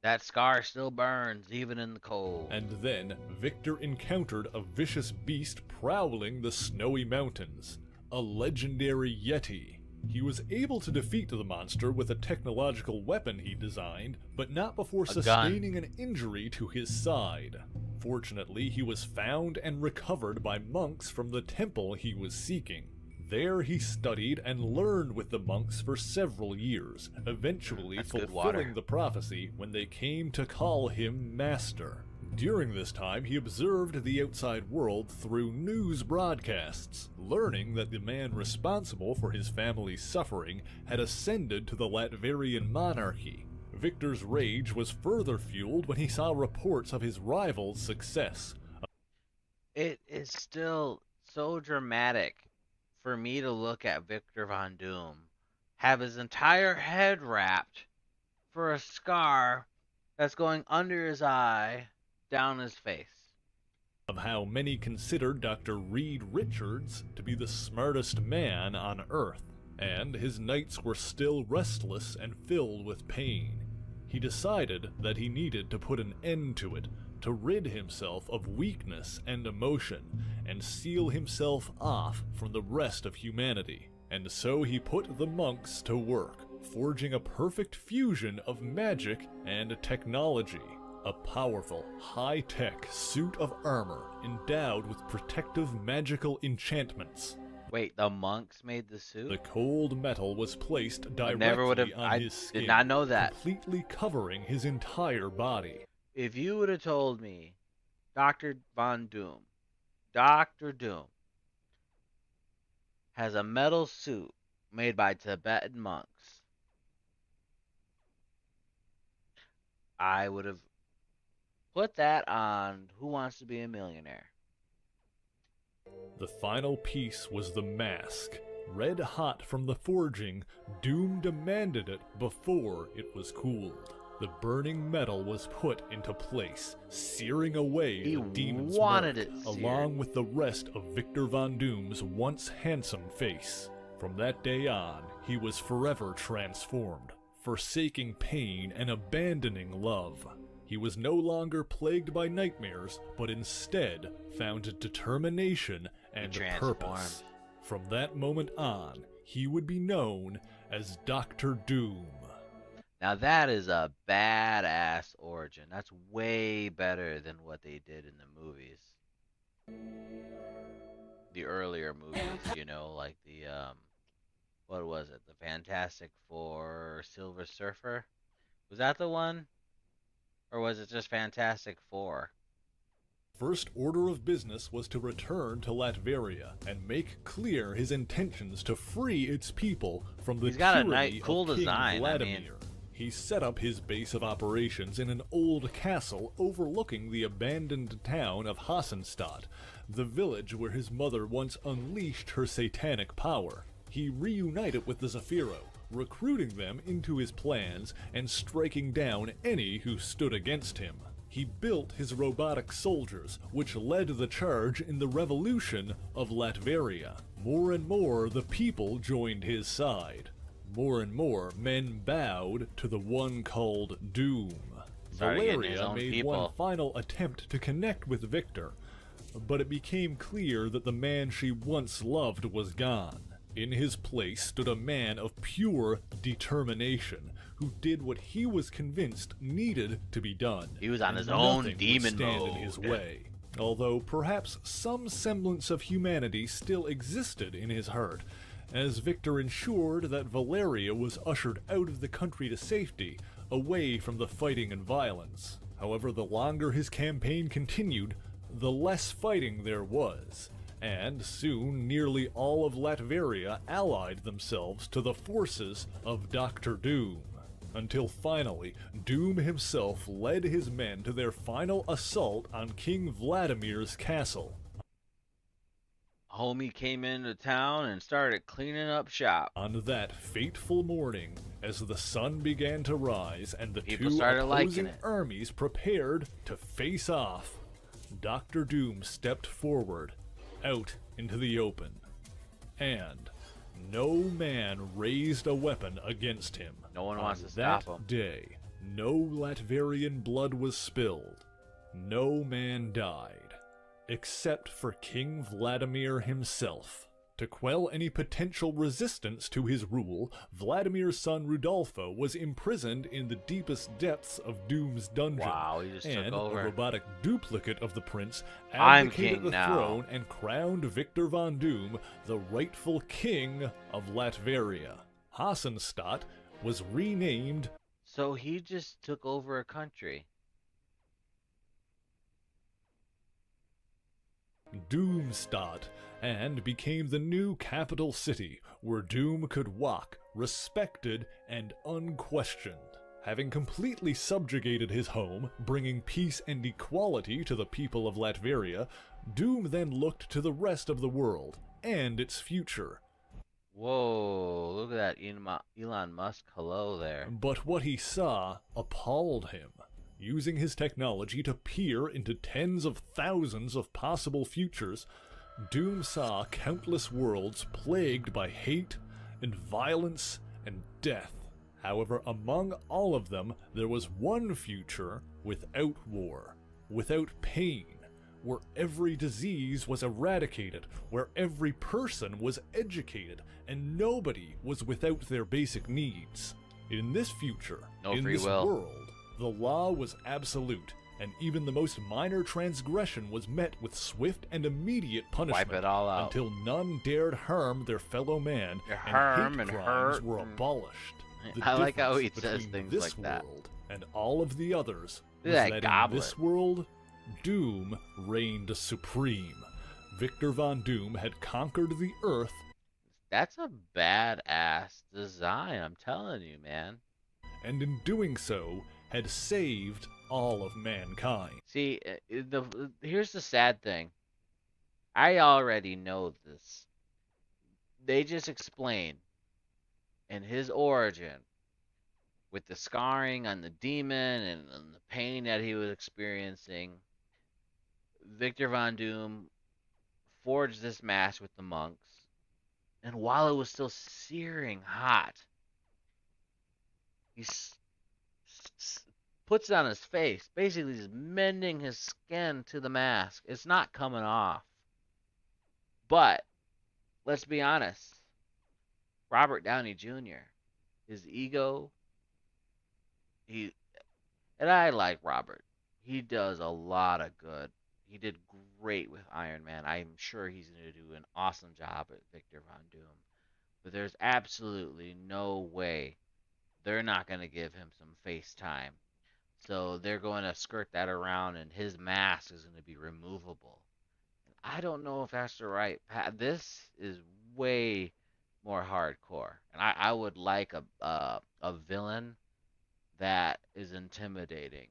S1: That scar still burns, even in the cold.
S10: And then, Victor encountered a vicious beast prowling the snowy mountains, a legendary Yeti. He was able to defeat the monster with a technological weapon he designed, but not before sustaining an injury to his side. Fortunately, he was found and recovered by monks from the temple he was seeking. There he studied and learned with the monks for several years, eventually fulfilling the prophecy when they came to call him Master. During this time, he observed the outside world through news broadcasts, learning that the man responsible for his family's suffering had ascended to the Latverian monarchy. Victor's rage was further fueled when he saw reports of his rival's success.
S1: It is still so dramatic for me to look at Victor Von Doom have his entire head wrapped for a scar that's going under his eye, down his face.
S10: Of how many considered Dr. Reed Richards to be the smartest man on Earth, and his nights were still restless and filled with pain. He decided that he needed to put an end to it, to rid himself of weakness and emotion, and seal himself off from the rest of humanity. And so he put the monks to work, forging a perfect fusion of magic and technology. A powerful, high-tech suit of armor endowed with protective magical enchantments.
S1: Wait, the monks made the suit?
S10: The cold metal was placed
S1: I
S10: on his skin,
S1: did not know that.
S10: completely covering his entire body.
S1: If you would have told me Dr. Doom has a metal suit made by Tibetan monks, I would have Put that on Who Wants to Be a Millionaire.
S10: The final piece was the mask. Red hot from the forging, Doom demanded it before it was cooled. The burning metal was put into place, searing away
S1: He
S10: the demon's
S1: wanted
S10: mark,
S1: it seared.
S10: along with the rest of Victor Von Doom's once handsome face. From that day on, he was forever transformed, forsaking pain and abandoning love. He was no longer plagued by nightmares, but instead found determination and purpose. From that moment on, he would be known as Dr. Doom.
S1: Now that is a badass origin. That's way better than what they did in the movies. The earlier movies, you know, like the what was it? The Fantastic Four, Silver Surfer? Was that the one? Or was it just Fantastic Four?
S10: First order of business was to return to Latveria and make clear his intentions to free its people from the
S1: He's got a
S10: tyranny
S1: cool
S10: of King
S1: design,
S10: Vladimir. He set up his base of operations in an old castle overlooking the abandoned town of Hassenstadt, the village where his mother once unleashed her satanic power. He reunited with the Zafiro, recruiting them into his plans and striking down any who stood against him. He built his robotic soldiers, which led the charge in the revolution of Latveria. More and more, the people joined his side. More and more, men bowed to the one called Doom.
S1: Started getting his
S10: Valeria
S1: own
S10: made
S1: people.
S10: one final attempt to connect with Victor, but it became clear that the man she once loved was gone. In his place stood a man of pure determination, who did what he was convinced needed to be done.
S1: He was on
S10: and
S1: his own
S10: nothing
S1: demon
S10: would stand
S1: mode.
S10: in his way. Although perhaps some semblance of humanity still existed in his heart, as Victor ensured that Valeria was ushered out of the country to safety, away from the fighting and violence. However, the longer his campaign continued, the less fighting there was, and soon nearly all of Latveria allied themselves to the forces of Dr. Doom, until finally Doom himself led his men to their final assault on King Vladimir's castle.
S1: Homie came into town and started cleaning up shop.
S10: On that fateful morning, as the sun began to rise and the
S1: People
S10: two
S1: started liking
S10: opposing
S1: it.
S10: armies prepared to face off, Dr. Doom stepped forward, out into the open, and no man raised a weapon against him.
S1: No one wants
S10: On
S1: to stop
S10: that
S1: him.
S10: day, no Latverian blood was spilled. No man died, except for King Vladimir himself. To quell any potential resistance to his rule, Vladimir's son Rudolfo was imprisoned in the deepest depths of Doom's dungeon.
S1: Wow, he just took
S10: and
S1: over.
S10: a robotic duplicate of the prince
S1: I'm
S10: abdicated
S1: king
S10: the
S1: now.
S10: throne and crowned Victor Von Doom the rightful king of Latveria. Hassenstadt was renamed.
S1: So he just took over a country.
S10: Doomstadt, and became the new capital city where Doom could walk, respected and unquestioned. Having completely subjugated his home, bringing peace and equality to the people of Latveria, Doom then looked to the rest of the world and its future.
S1: Whoa, look at that Elon Musk hello there.
S10: But what he saw appalled him. Using his technology to peer into tens of thousands of possible futures, Doom saw countless worlds plagued by hate and violence and death. However, among all of them, there was one future without war, without pain, where every disease was eradicated, where every person was educated, and nobody was without their basic needs. In this future,
S1: No
S10: in
S1: free
S10: this
S1: will.
S10: world, the law was absolute, and even the most minor transgression was met with swift and immediate punishment
S1: Wipe it all out.
S10: until none dared harm their fellow man,
S1: Their
S10: and
S1: harm
S10: hate
S1: and
S10: crimes
S1: hurt
S10: were
S1: and-
S10: abolished. The
S1: I like how he
S10: difference
S1: says
S10: between
S1: things
S10: this
S1: like that.
S10: world and all of the others
S1: Look
S10: was
S1: at
S10: that
S1: that goblin.
S10: in this world, Doom reigned supreme. Victor Von Doom had conquered the Earth,
S1: That's a badass design, I'm telling you, man.
S10: and in doing so, had saved all of mankind.
S1: See, here's the sad thing. I already know this. They just explained in his origin with the scarring on the demon and the pain that he was experiencing. Victor Von Doom forged this mask with the monks, and while it was still searing hot, he puts it on his face, basically just mending his skin to the mask. It's not coming off. But let's be honest, Robert Downey Jr., his ego, and I like Robert. He does a lot of good. He did great with Iron Man. I'm sure he's going to do an awesome job at Victor Von Doom. But there's absolutely no way they're not going to give him some face time. So they're going to skirt that around, and his mask is going to be removable. I don't know if that's the right path. This is way more hardcore, and I would like a villain that is intimidating.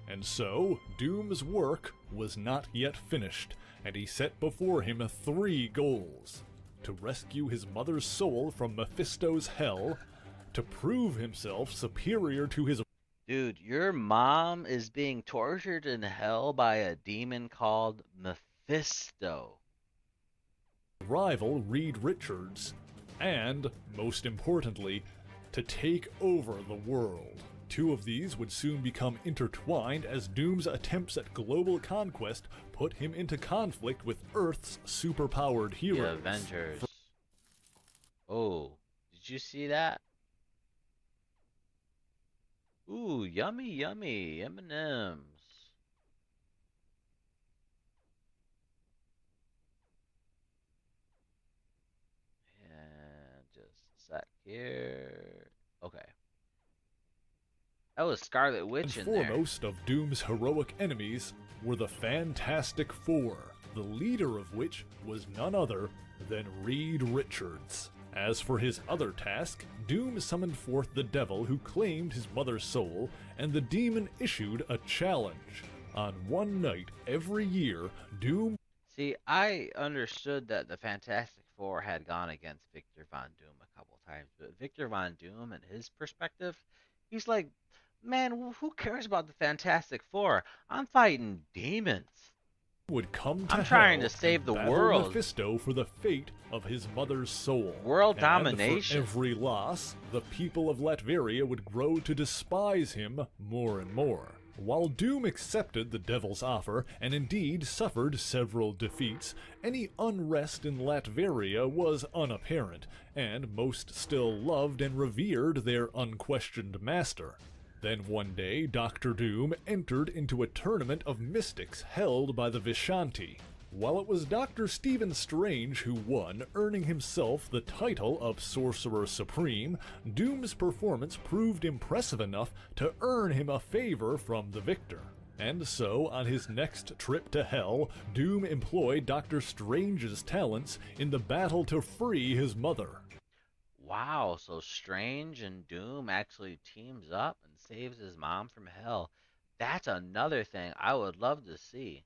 S10: And so, Doom's work was not yet finished, and he set before him 3 goals: to rescue his mother's soul from Mephisto's hell, to prove himself superior to his...
S1: Dude, your mom is being tortured in hell by a demon called Mephisto.
S10: rival, Reed Richards, and, most importantly, to take over the world. 2 of these would soon become intertwined as Doom's attempts at global conquest put him into conflict with Earth's superpowered heroes.
S1: The Avengers. Oh, did you see that? Ooh, yummy, yummy M&Ms. And just a sec here. Okay. That was Scarlet Witch in there.
S10: Foremost of Doom's heroic enemies were the Fantastic Four, the leader of which was none other than Reed Richards. As for his other task, Doom summoned forth the devil who claimed his mother's soul, and the demon issued a challenge. On one night every year, Doom...
S1: See, I understood that the Fantastic Four had gone against Victor Von Doom a couple times, but Victor Von Doom and his perspective, he's like, man, who cares about the Fantastic Four? I'm fighting demons.
S10: Would come to
S1: I'm trying
S10: hell
S1: to save the
S10: and battle
S1: world.
S10: Mephisto for the fate of his mother's soul.
S1: World
S10: and
S1: domination.
S10: For every loss, the people of Latveria would grow to despise him more and more. While Doom accepted the devil's offer, and indeed suffered several defeats, any unrest in Latveria was unapparent, and most still loved and revered their unquestioned master. Then one day, Dr. Doom entered into a tournament of mystics held by the Vishanti. While it was Dr. Stephen Strange who won, earning himself the title of Sorcerer Supreme, Doom's performance proved impressive enough to earn him a favor from the victor. And so, on his next trip to Hell, Doom employed Dr. Strange's talents in the battle to free his mother.
S1: Wow, so Strange and Doom actually teams up and saves his mom from hell. That's another thing I would love to see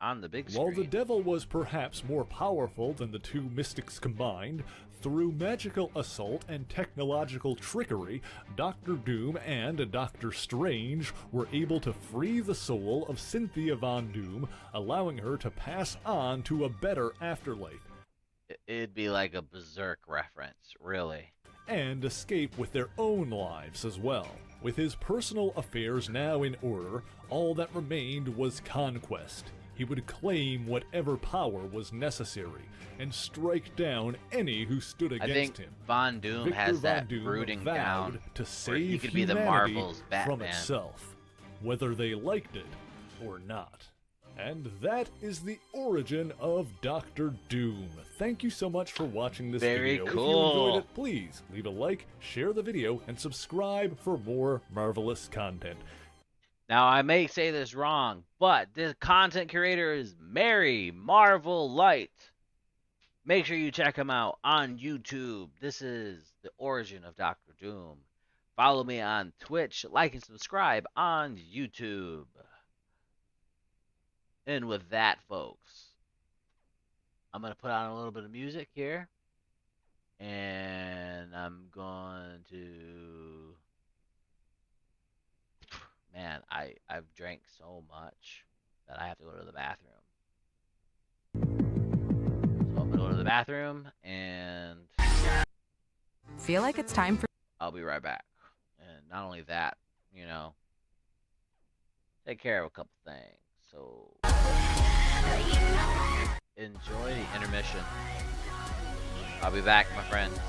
S1: on the big screen.
S10: While the devil was perhaps more powerful than the 2 mystics combined, through magical assault and technological trickery, Dr. Doom and Dr. Strange were able to free the soul of Cynthia Von Doom, allowing her to pass on to a better afterlife.
S1: It'd be like a Berserk reference, really.
S10: And escape with their own lives as well. With his personal affairs now in order, all that remained was conquest. He would claim whatever power was necessary, and strike down any who stood against him.
S1: Von Doom
S10: Victor
S1: has
S10: Von
S1: that
S10: Doom
S1: brooding
S10: vowed
S1: down
S10: to
S1: where
S10: save
S1: he could be the
S10: humanity
S1: Marvel's
S10: from
S1: Batman.
S10: itself, whether they liked it or not. And that is the origin of Dr. Doom. Thank you so much for watching this
S1: Very
S10: video.
S1: cool.
S10: If you enjoyed it, please leave a like, share the video, and subscribe for more marvelous content.
S1: Now, I may say this wrong, but this content creator is Mary Marvel Light. Make sure you check him out on YouTube. This is the origin of Dr. Doom. Follow me on Twitch, like and subscribe on YouTube. And with that, folks, I'm going to put on a little bit of music here. And I'm going to. Man, I've drank so much that I have to go to the bathroom. So I'm going to go to the bathroom and.
S11: Feel like it's time for.
S1: I'll be right back. And not only that, take care of a couple things. So enjoy the intermission. I'll be back, my friends.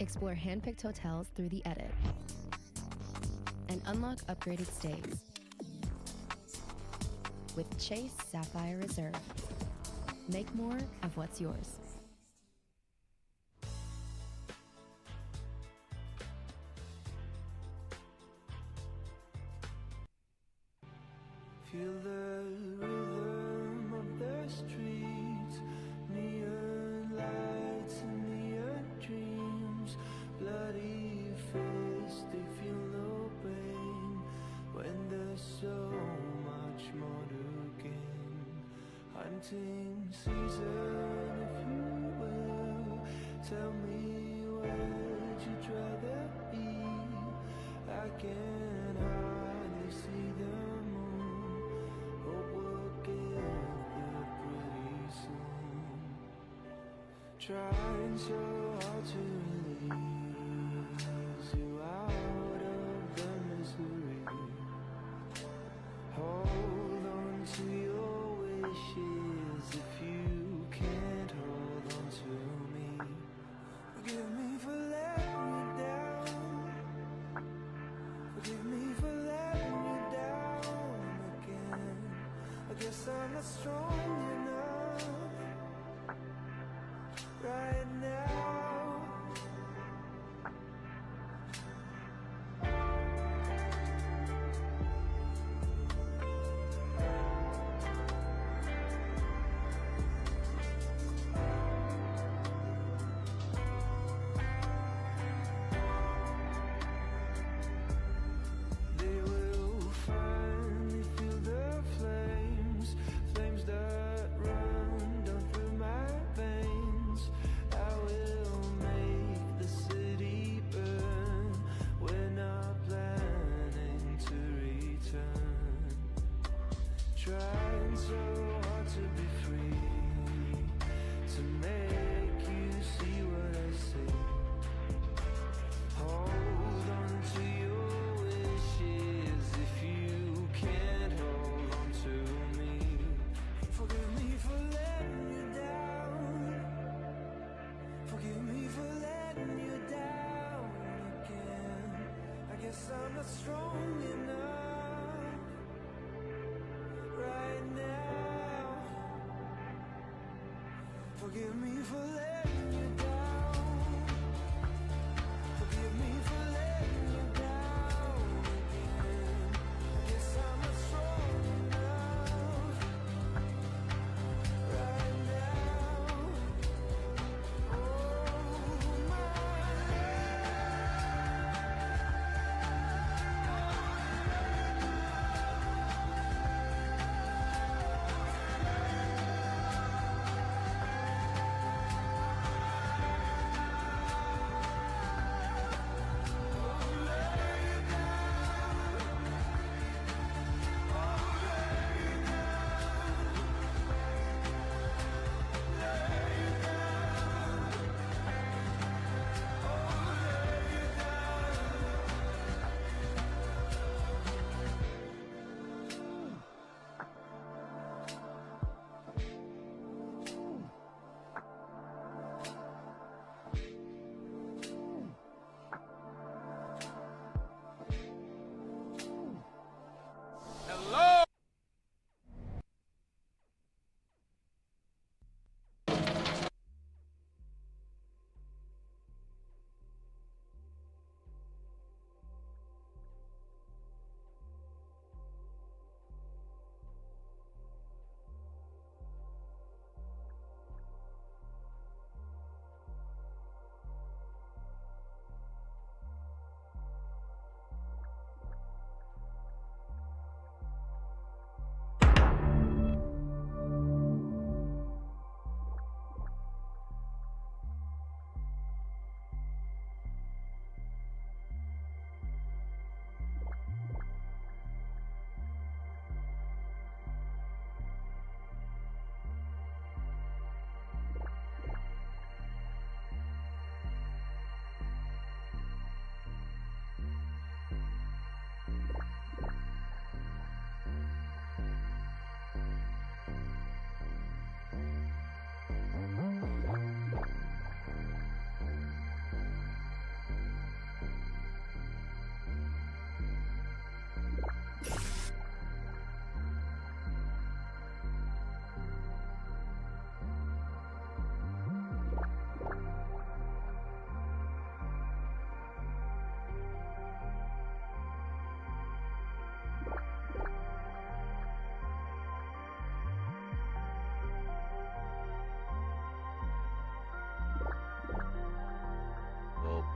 S12: Explore handpicked hotels through the edit. and unlock upgraded stays. With Chase Sapphire Reserve. Make more of what's yours.
S13: Feel the rhythm of the streets, neon lights and neon dreams, bloody fists, they feel no pain when there's so much more to gain. Hunting season, if you will, tell me where'd you rather be? I can hardly see the moon. Hope we'll get there pretty soon. Trying so hard to release you out of the misery. Hold on to your wishes if you can't hold on to me. Forgive me for letting you down. Forgive me for letting you down again. I guess I'm not strong enough right now. They will finally feel the flames, flames that run down through my veins. I will make the city burn. We're not planning to return. Trying so hard to be free, to make you see what I see. Hold on to your wishes if you can't hold on to me. Forgive me for letting you down. Forgive me for letting you down again. I guess I'm not strong enough right now. Forgive me for letting you down. Forgive me for letting you down again. I guess I'm not strong enough right now. Oh, my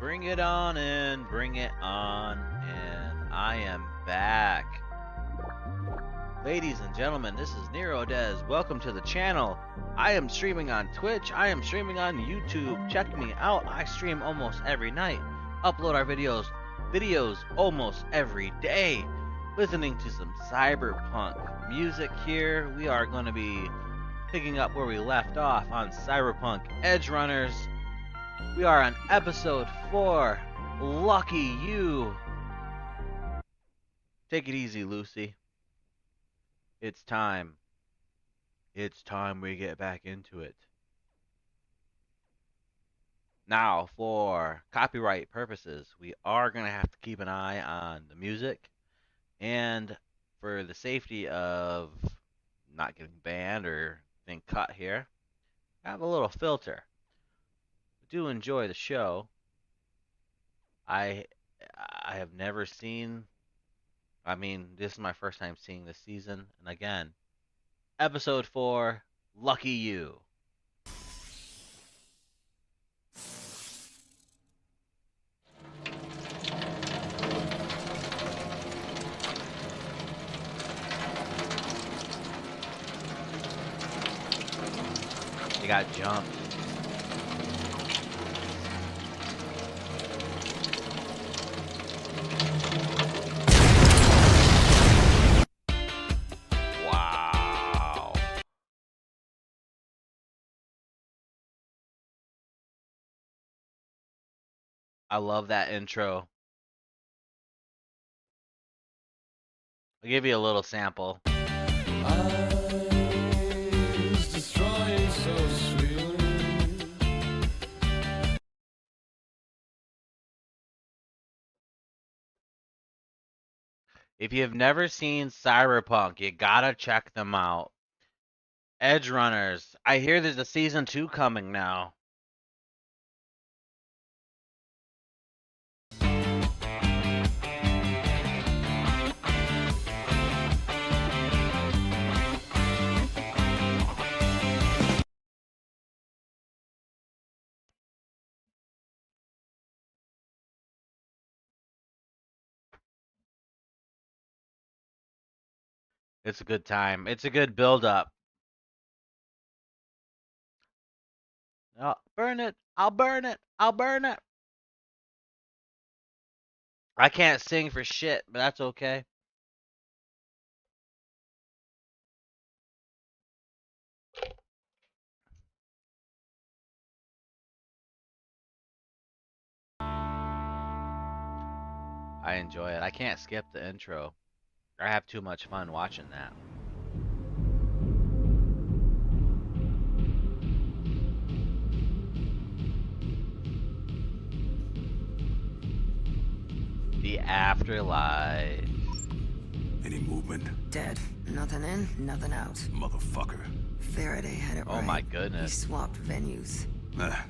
S1: Bring it on in, bring it on in. I am back. Ladies and gentlemen, this is Neuro Des. Welcome to the channel. I am streaming on Twitch. I am streaming on YouTube. Check me out. I stream almost every night. Upload our videos almost every day. Listening to some cyberpunk music here. We are going to be picking up where we left off on Cyberpunk Edge Runners. We are on episode 4. Lucky you. Take it easy, Lucy. It's time. It's time we get back into it. Now, for copyright purposes, we are going to have to keep an eye on the music. And for the safety of not getting banned or being cut here, I have a little filter. Do enjoy the show. I have never seen, this is my first time seeing this season. And again, episode 4, Lucky You. They got jumped. Wow. I love that intro. I'll give you a little sample. If you've never seen Cyberpunk, you gotta check them out. Edge Runners. I hear there's a season 2 coming now. It's a good time. It's a good build-up. Oh, burn it. I'll burn it. I'll burn it. I can't sing for shit, but that's okay. I enjoy it. I can't skip the intro. I have too much fun watching that. The afterlife.
S3: Any movement?
S14: Dead. Nothing in, nothing out.
S3: Motherfucker.
S14: Faraday had it right.
S1: Oh my
S14: He
S1: goodness.
S14: swapped venues.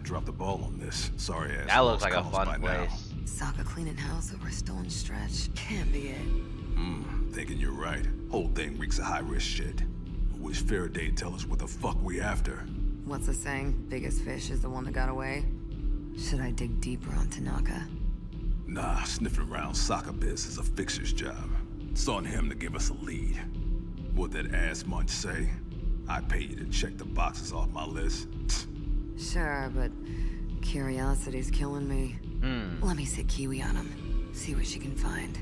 S3: Dropped the ball on this. Sorry ass.
S1: That looks like a
S3: lost
S1: fun
S3: cause by now.
S1: place.
S14: Sokka cleaning house over a stolen stretch. Can't be it.
S3: Thinking you're right. Whole thing reeks of high-risk shit. Wish Faraday'd tell us what the fuck we after.
S14: What's the saying? Biggest fish is the one that got away? Should I dig deeper on Tanaka?
S3: Nah, sniffing around soccer biz is a fixer's job. It's on him to give us a lead. What that ass munch say? I pay you to check the boxes off my list.
S14: Sure, but curiosity's killing me. Let me sit Kiwi on him. See what she can find.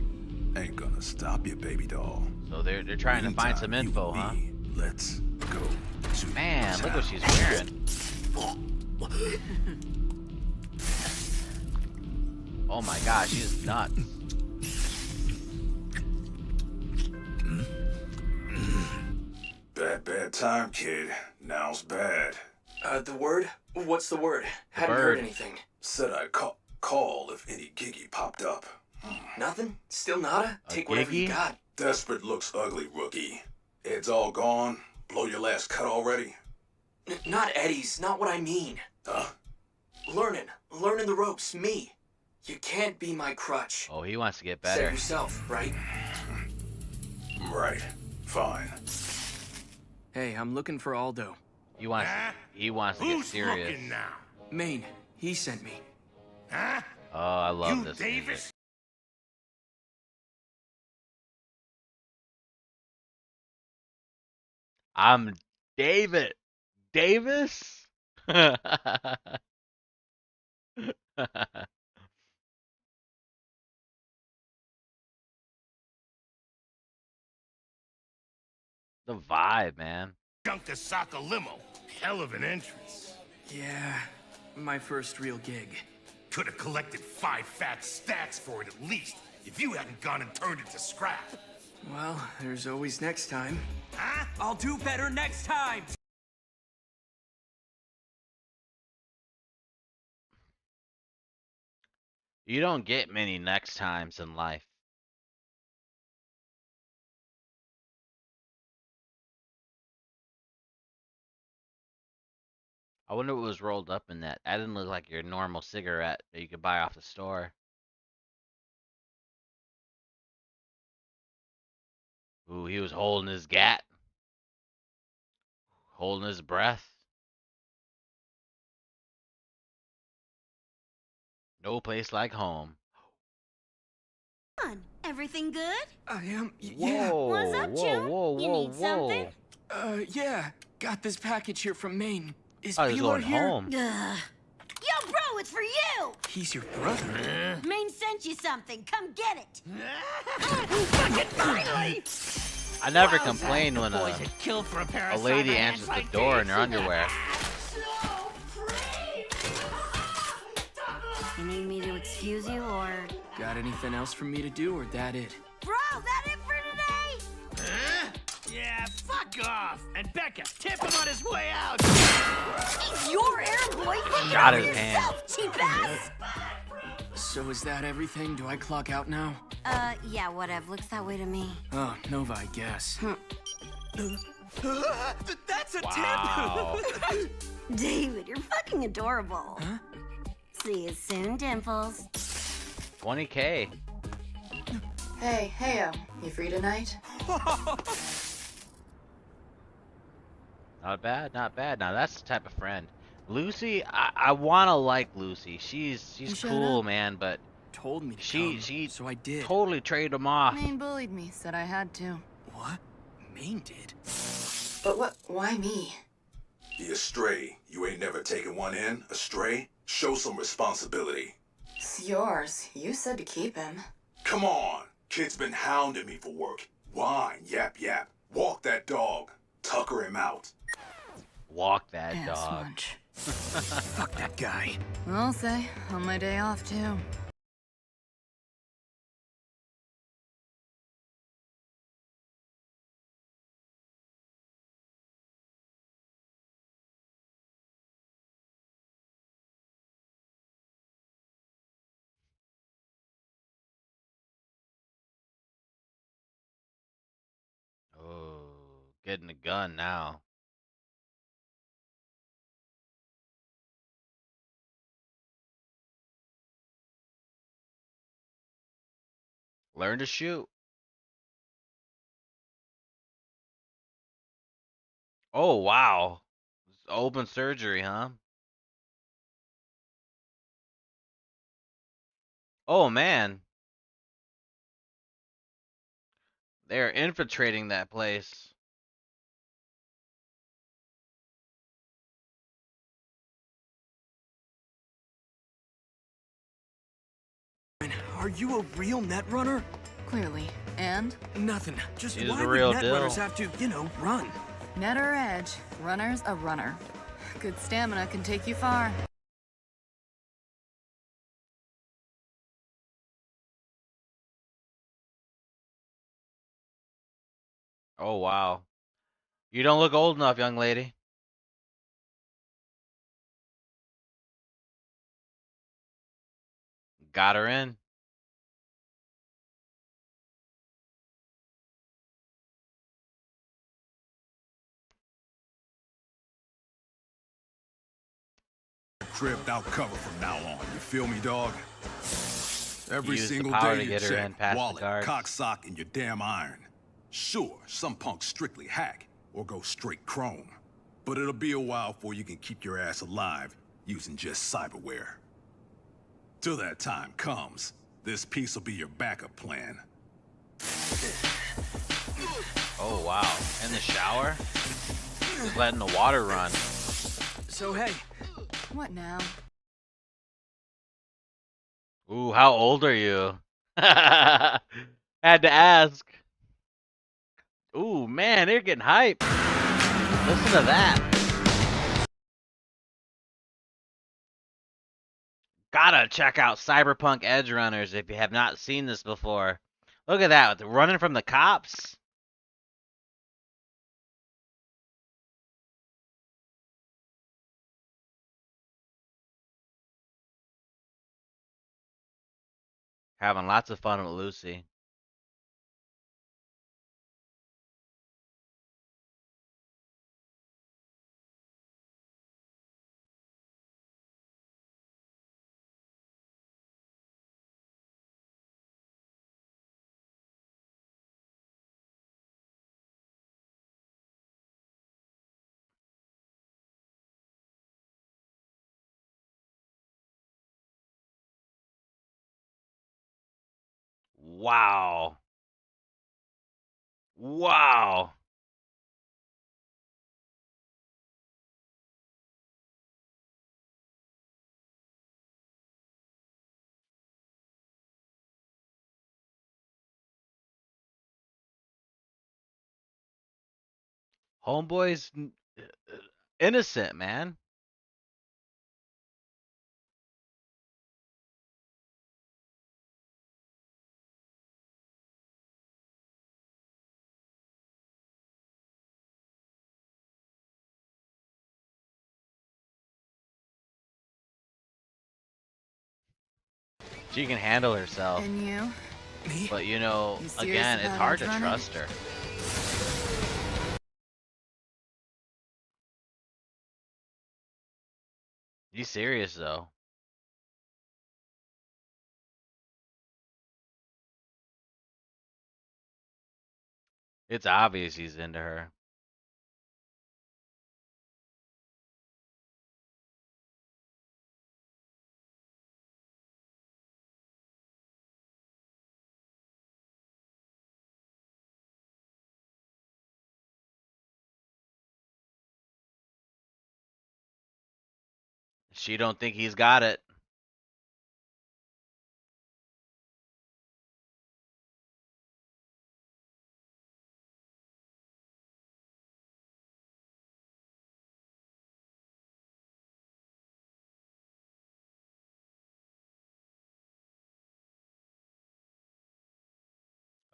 S3: Ain't gonna stop you, baby doll.
S1: So they're trying to find some
S3: Meantime,
S1: info,
S3: you
S1: huh?
S3: and me, let's go to
S1: Man, look what
S3: town.
S1: she's wearing. Oh my gosh, she's nuts.
S3: Bad time, kid. Now's bad.
S15: The word? What's the word? Hadn't heard anything.
S3: Said I'd call if any giggy popped up.
S15: Nothing? Still nada? Take whatever you
S1: giggy?
S15: got.
S3: Desperate looks ugly, rookie. Head's all gone? Blow your last cut already?
S15: Not Eddie's, not what I mean.
S3: Huh?
S15: Learning the ropes, me. You can't be my crutch.
S1: Oh, he wants to get
S15: Said
S1: better.
S15: yourself, right?
S3: Right. Fine.
S15: Hey, I'm looking for Aldo.
S1: He wants to get serious.
S15: Maine, he sent me.
S2: Huh?
S1: Oh, I love
S6: You
S1: this
S6: Davis?
S1: music. I'm David Davis. The vibe, man.
S6: Junked a sock a limo. Hell of an entrance.
S15: Yeah, my first real gig.
S6: Could have collected 5 fat stacks for it at least, if you hadn't gone and turned it to scrap.
S15: Well, there's always next time.
S6: Huh?
S8: I'll do better next time.
S1: You don't get many next times in life. I wonder what was rolled up in that. That didn't look like your normal cigarette that you could buy off the store. Ooh, he was holding his gat, holding his breath. No place like home.
S16: Everything good?
S15: I am,
S1: Whoa,
S15: yeah.
S16: What's up,
S1: whoa,
S16: June?
S1: whoa,
S16: You
S1: whoa,
S16: need something?
S1: whoa.
S15: Yeah. Got this package here from Maine. Is
S1: I was
S15: Pilar
S1: going
S15: here?
S1: home.
S16: Yo, bro, it's for you!
S15: He's your brother.
S16: Maine sent you something. Come get it.
S6: Finally!
S1: I never complained when
S6: Boys would kill for a pair
S1: a
S6: of
S1: lady
S6: cyber
S1: answers
S6: hands
S1: the
S6: like
S1: door in
S6: these.
S1: her underwear.
S16: You need me to excuse you, or...
S15: Got anything else for me to do, or that it?
S16: Bro, that it for today?
S6: Huh? Yeah, fuck off! And Becca, tip him on his way out!
S16: He's your air boy. Look
S1: Shot
S16: out
S1: his
S16: for
S1: hand.
S16: yourself, cheap ass!
S15: So is that everything? Do I clock out now?
S16: Yeah, whatever. Looks that way to me.
S15: Oh, Nova, I guess.
S8: That's a
S1: Wow.
S8: tip.
S16: David, you're fucking adorable.
S15: Huh?
S16: See you soon, Dimples.
S1: 20K.
S14: Hey, heyo, you free tonight?
S1: Not bad, not bad. Now that's the type of friend. Lucy, I wanna like Lucy. She's
S14: shut
S1: cool,
S14: up.
S1: man, but
S15: Told me to
S1: she
S15: come, so I did.
S1: totally traded him off.
S14: Maine bullied me, said I had to.
S15: What? Maine did?
S14: But what? Why me?
S3: You stray. You ain't never taken one in? A stray? Show some responsibility.
S14: It's yours. You said to keep him.
S3: Come on. Kid's been hounding me for work. Whine, yap, yap. Walk that dog. Tucker him out.
S1: Walk that
S14: Ass
S1: dog.
S14: munch.
S15: Fuck that guy.
S14: I'll say, on my day off, too.
S1: Oh, getting a gun now. Learn to shoot. Oh, wow. Open surgery, huh? Oh, man. They're infiltrating that place.
S15: Are you a real net runner?
S14: Clearly. And?
S15: Nothing. Just
S1: She's
S15: why
S1: the
S15: would
S1: real
S15: net
S1: deal.
S15: runners have to, run?
S14: Net or edge, runner's a runner. Good stamina can take you far.
S1: Oh, wow. You don't look old enough, young lady. Got her in.
S3: Tripped out cover from now on. You feel me, dog? Every
S1: Use the
S3: single
S1: power
S3: day
S1: to
S3: you
S1: get her
S3: check
S1: in past the
S3: wallet,
S1: guards.
S3: cock sock, and your damn iron. Sure, some punks strictly hack or go straight chrome. But it'll be a while before you can keep your ass alive using just cyberware. Till that time comes, this piece will be your backup plan.
S1: Oh, wow. In the shower? Just letting the water run.
S8: So, hey.
S14: What now?
S1: Ooh, how old are you? Had to ask. Ooh, man, they're getting hype. Listen to that. Gotta check out Cyberpunk Edge Runners if you have not seen this before. Look at that, running from the cops. Having lots of fun with Lucy. Wow. Wow. Homeboy's innocent, man. She can handle herself.
S14: And you?
S8: Me?
S1: But you know,
S14: You serious
S1: again, it's
S14: about
S1: hard to
S14: edge running?
S1: trust her. He's serious though. It's obvious he's into her. She don't think he's got it.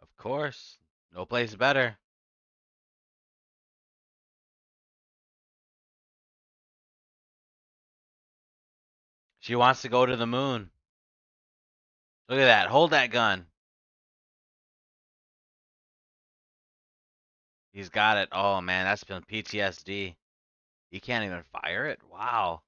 S1: Of course. No place better. She wants to go to the moon. Look at that. Hold that gun. He's got it. Oh man, that's been PTSD. He can't even fire it? Wow.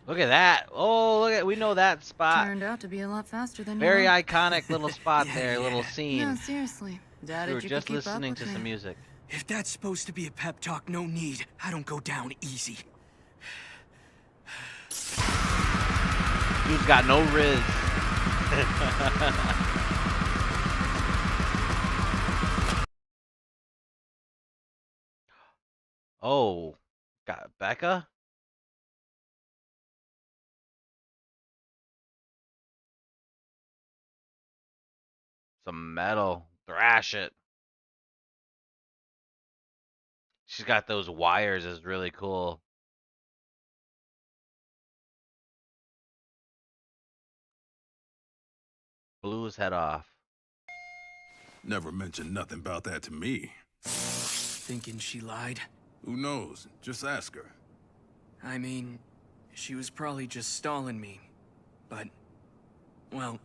S1: Look at that. Oh, look at, we know that spot.
S14: Turned out to be a lot faster than
S1: Very
S14: you
S1: iconic little spot there, little
S14: No,
S1: scene.
S14: seriously.
S1: We
S14: Doubted
S1: were
S14: you
S1: just
S14: could keep up
S1: listening
S14: with
S1: to
S14: me.
S1: some music.
S15: If that's supposed to be a pep talk, no need. I don't go down easy.
S1: Dude's got no riz. Oh, got Becca? Some metal. Thrash it. She's got those wires, is really cool. Blew his head off.
S3: Never mentioned nothing about that to me.
S15: Thinking she lied?
S3: Who knows? Just ask her.
S15: I mean, she was probably just stalling me. But, well,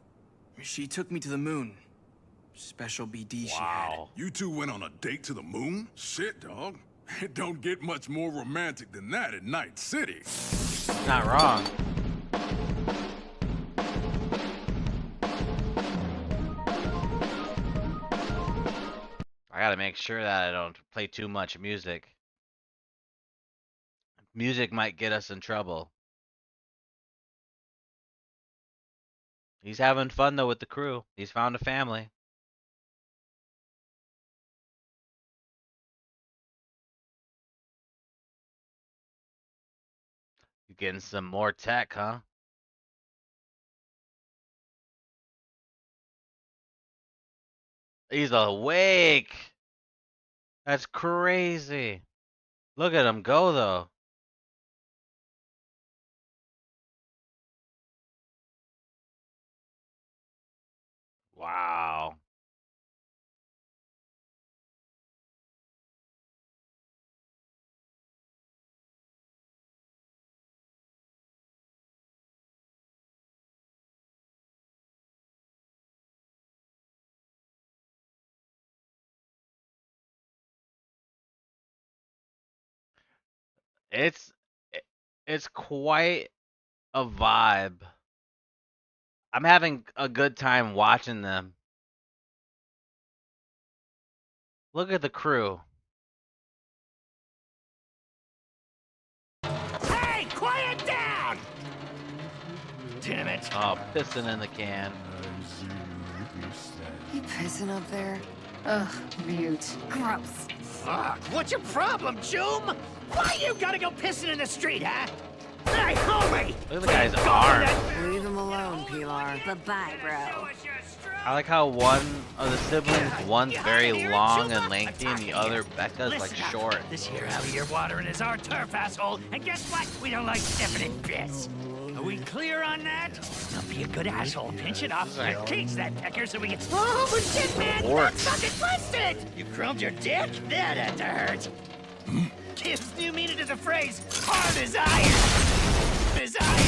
S15: she took me to the moon. Special BD she had.
S3: You two went on a date to the moon? Shit, dog. It don't get much more romantic than that in Night City.
S1: Not wrong. I gotta make sure that I don't play too much music. Music might get us in trouble. He's having fun though with the crew. He's found a family. You getting some more tech, huh? He's awake. That's crazy. Look at him go though. Wow. It's it's quite a vibe. I'm having a good time watching them. Look at the crew.
S17: Hey, quiet down! Damn it.
S1: Oh, pissing in the can.
S14: You pissing up there?
S11: Ugh, mute.
S16: Gross.
S17: Fuck, what's your problem, Joom? Why you gotta go pissing in the street, huh? Hey, homie!
S1: Look at the guy's arm.
S14: Leave him alone, Pilar.
S16: Bye-bye, bro.
S1: I like how one of the siblings, one's very long and lengthy, and the other, Becca's, like short.
S17: This here out here watering is our turf, asshole. And guess what? We don't like stepping in bits. Are we clear on that? Now be a good asshole. Pinch it off. And teach that pecker so we can. Oh, but shit, man! That's fucking twisted! You chromed your dick? That had to hurt. Gives new meaning to the phrase hard as iron. Desire.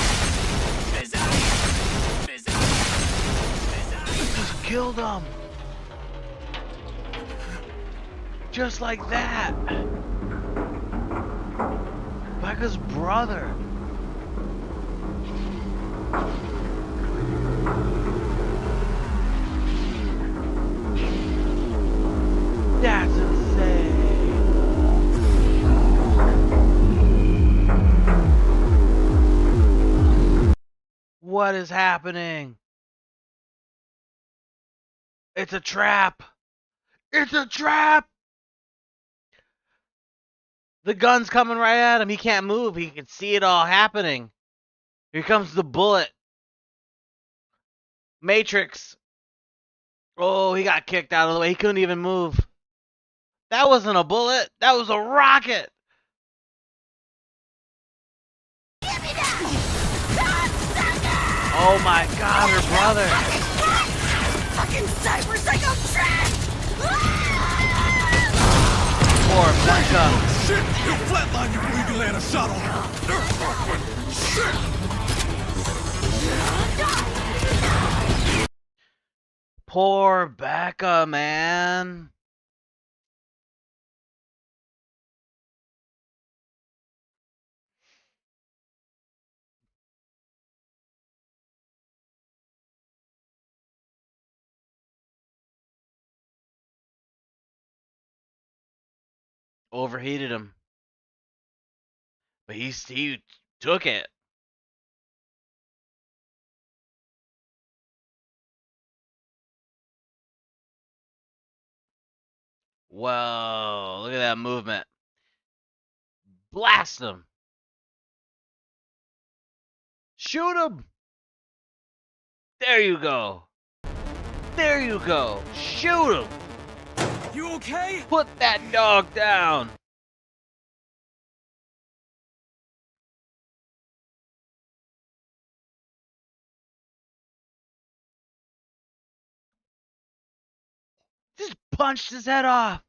S1: Just killed him. Just like that. Becca's brother. That's insane. What is happening? It's a trap. It's a trap. The gun's coming right at him. He can't move. He can see it all happening. Here comes the bullet. Matrix. Oh, he got kicked out of the way. He couldn't even move. That wasn't a bullet. That was a rocket. Oh my God, her brother.
S16: Fucking cyber psycho trash!
S1: Poor Becca.
S3: Shit! He'll flatline you before you can land a shot on him. Shit!
S1: Poor Becca, man. Overheated him. But he took it. Whoa, look at that movement. Blast him. Shoot him. There you go. There you go. Shoot him.
S8: You okay?
S1: Put that dog down. Just punched his head off.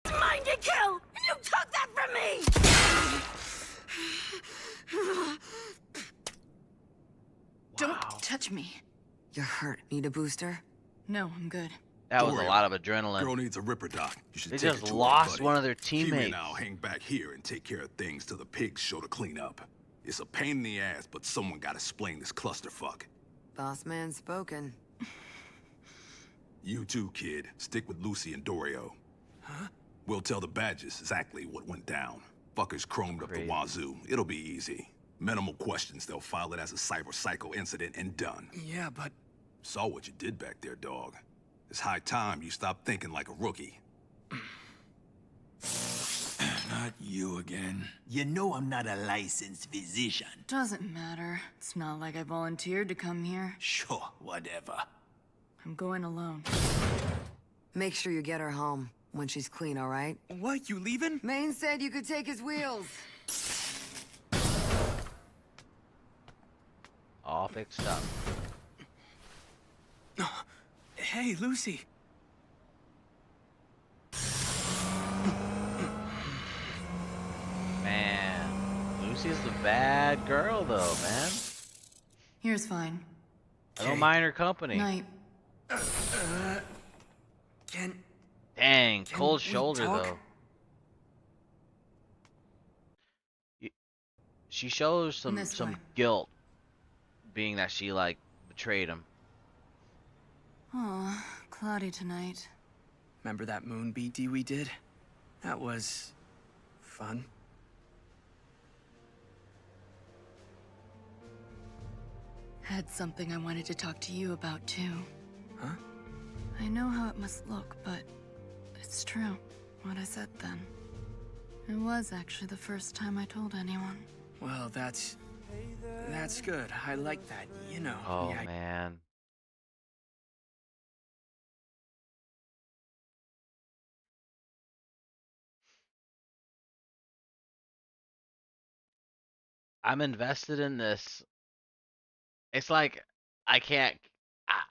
S16: It's mine to kill, and you took that from me!
S14: Don't touch me. You're hurt. Need a booster? No, I'm good.
S1: That was a lot of adrenaline.
S3: Girl needs a ripper doc. You should
S1: They
S3: take
S1: just
S3: her to
S1: lost
S3: her buddy.
S1: one of their
S3: Kiwi
S1: teammates.
S3: and I'll hang back here and take care of things till the pigs show to clean up. It's a pain in the ass, but someone gotta explain this clusterfuck.
S14: Boss man spoken.
S3: You too, kid. Stick with Lucy and Dorio.
S8: Huh?
S3: We'll tell the badges exactly what went down. Fuckers chromed up the wazoo. It'll be easy. Minimal questions, they'll file it as a cyber psycho incident and done.
S15: Yeah, but...
S3: Saw what you did back there, dog. It's high time you stop thinking like a rookie.
S2: Not you again. You know I'm not a licensed physician.
S14: Doesn't matter. It's not like I volunteered to come here.
S2: Sure, whatever.
S14: I'm going alone. Make sure you get her home when she's clean, all right?
S15: What, you leaving?
S14: Maine said you could take his wheels.
S1: All fixed up.
S15: Hey, Lucy.
S1: Man, Lucy's the bad girl though, man.
S14: Here's fine.
S1: I don't mind her company.
S14: Night.
S15: Can
S1: Dang, cold
S15: we
S1: shoulder
S15: talk?
S1: though. She shows some
S14: This way.
S1: guilt, being that she like betrayed him.
S14: Aw, cloudy tonight.
S15: Remember that moon BD we did? That was... fun.
S14: Had something I wanted to talk to you about, too.
S15: Huh?
S14: I know how it must look, but it's true, what I said then. It was actually the first time I told anyone.
S15: Well, that's good. I like that, you know.
S1: Oh
S15: yeah,
S1: man. I'm invested in this. It's like I can't.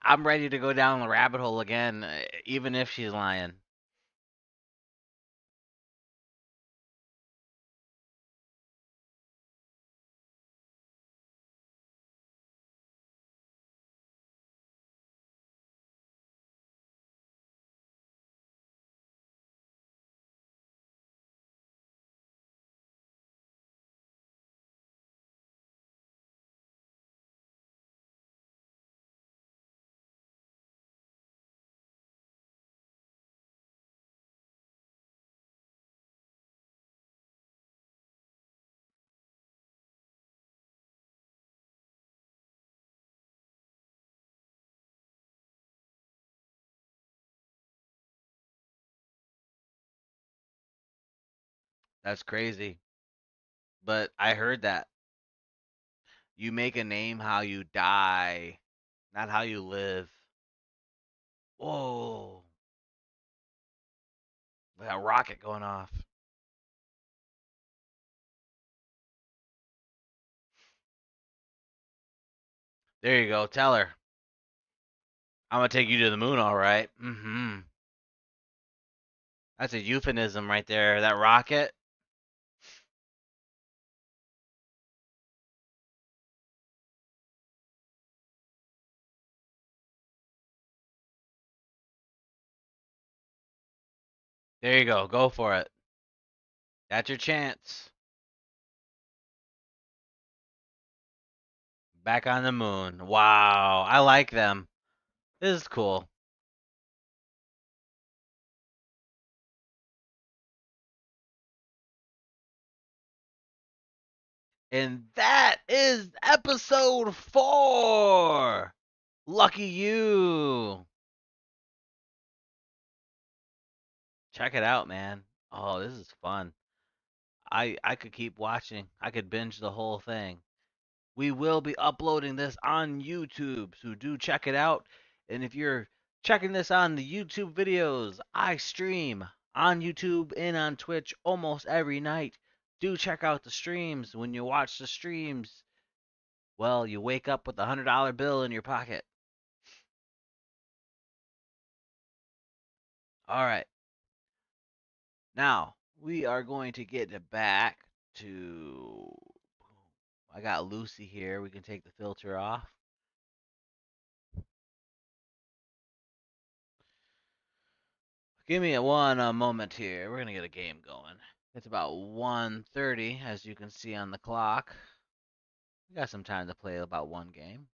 S1: I'm ready to go down the rabbit hole again, even if she's lying. That's crazy. But I heard that you make a name how you die, not how you live. Whoa. That rocket going off. There you go. Tell her. I'm gonna take you to the moon, all right. Mm-hmm. That's a euphemism right there. That rocket. There you go. Go for it. That's your chance. Back on the moon. Wow. I like them. This is cool. And that is episode 4. Lucky you. Check it out, man. Oh, this is fun. I could keep watching. I could binge the whole thing. We will be uploading this on YouTube, so do check it out. And if you're checking this on the YouTube videos, I stream on YouTube and on Twitch almost every night. Do check out the streams. When you watch the streams, well, you wake up with a $100 bill in your pocket. All right. Now, we are going to get back to. I got Lucy here. We can take the filter off. Give me a moment here. We're gonna get a game going. It's about 1:30, as you can see on the clock. We got some time to play about one game.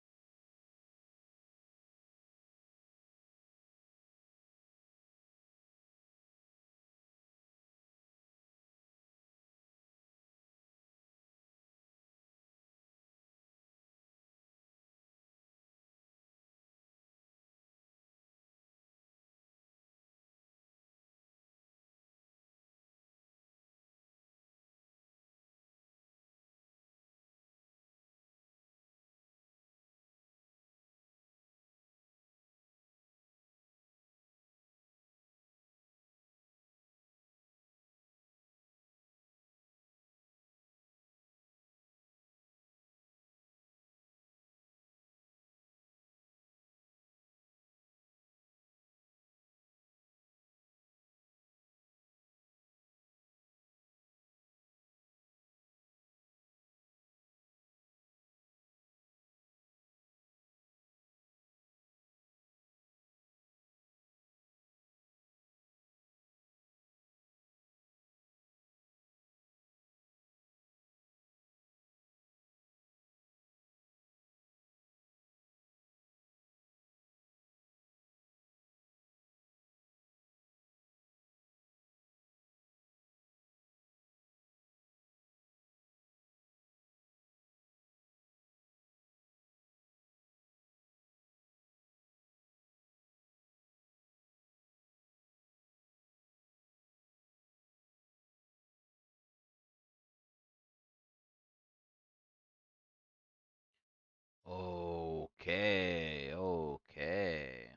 S1: Okay, okay.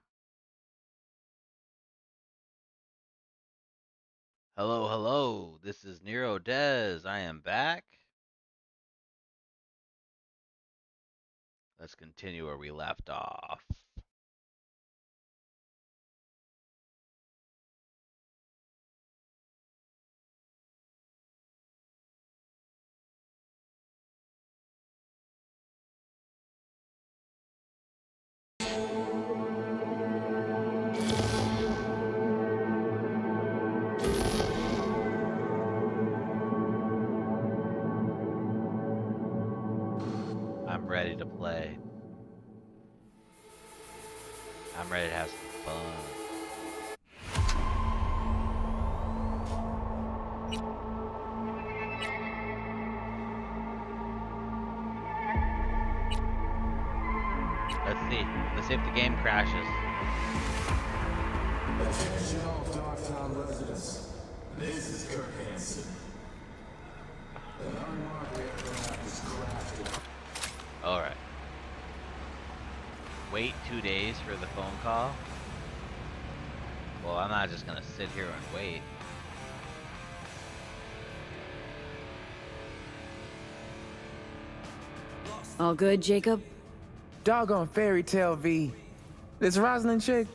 S1: Hello, hello. This is Nero Dez. I am back. Let's continue where we left off. I'm ready to play. I'm ready to have some fun. Let's see. Let's see if the game crashes.
S2: Attention all Darktown residents. This is Kirk Hansen. An unmarked aircraft is crashed.
S1: Alright. Wait 2 days for the phone call? Well, I'm not just gonna sit here and wait.
S11: All good, Jacob?
S18: Doggone fairy tale V. This Rosalind chick?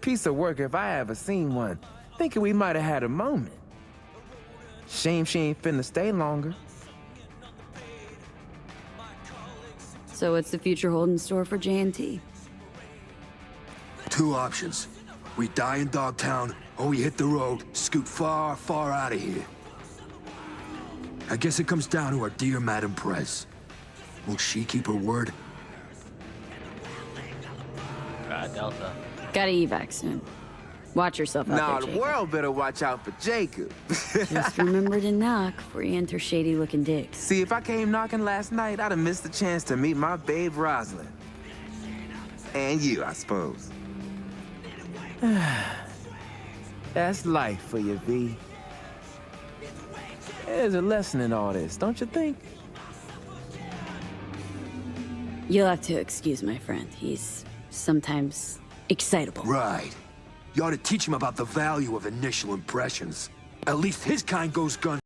S18: Piece of work if I ever seen one. Thinking we might have had a moment. Shame she ain't finna stay longer.
S11: So what's the future hold in store for J&T?
S2: Two options. We die in Dogtown, or we hit the road, scoot far, far out of here. I guess it comes down to our dear Madame Prez. Will she keep her word?
S1: Delta.
S11: Gotta evac soon. Watch yourself out
S18: Nah,
S11: there,
S18: the
S11: Jacob.
S18: world better watch out for Jacob.
S11: Just remember to knock before you enter shady-looking digs.
S18: See, if I came knocking last night, I'd have missed the chance to meet my babe Rosalind. And you, I suppose. That's life for you, V. There's a lesson in all this, don't you think?
S11: You'll have to excuse my friend. He's sometimes excitable.
S2: Right. You ought to teach him about the value of initial impressions. At least his kind goes gun.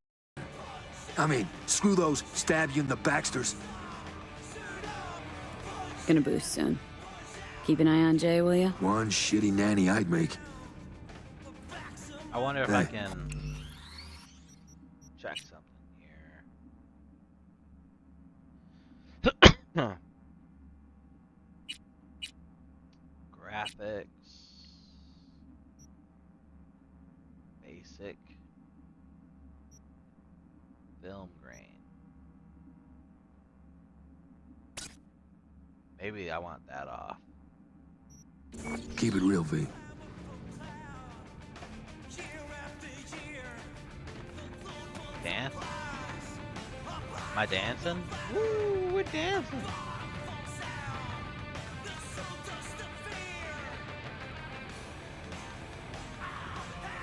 S2: I mean, screw those stab you in the Baxters.
S11: Gonna boost soon. Keep an eye on Jay, will ya?
S2: One shitty nanny I'd make.
S1: I wonder if I can check something here. Graphics. Basic. Film grain. Maybe I want that off.
S2: Keep it real, V.
S1: Dance? Am I dancing? Woo, we're dancing.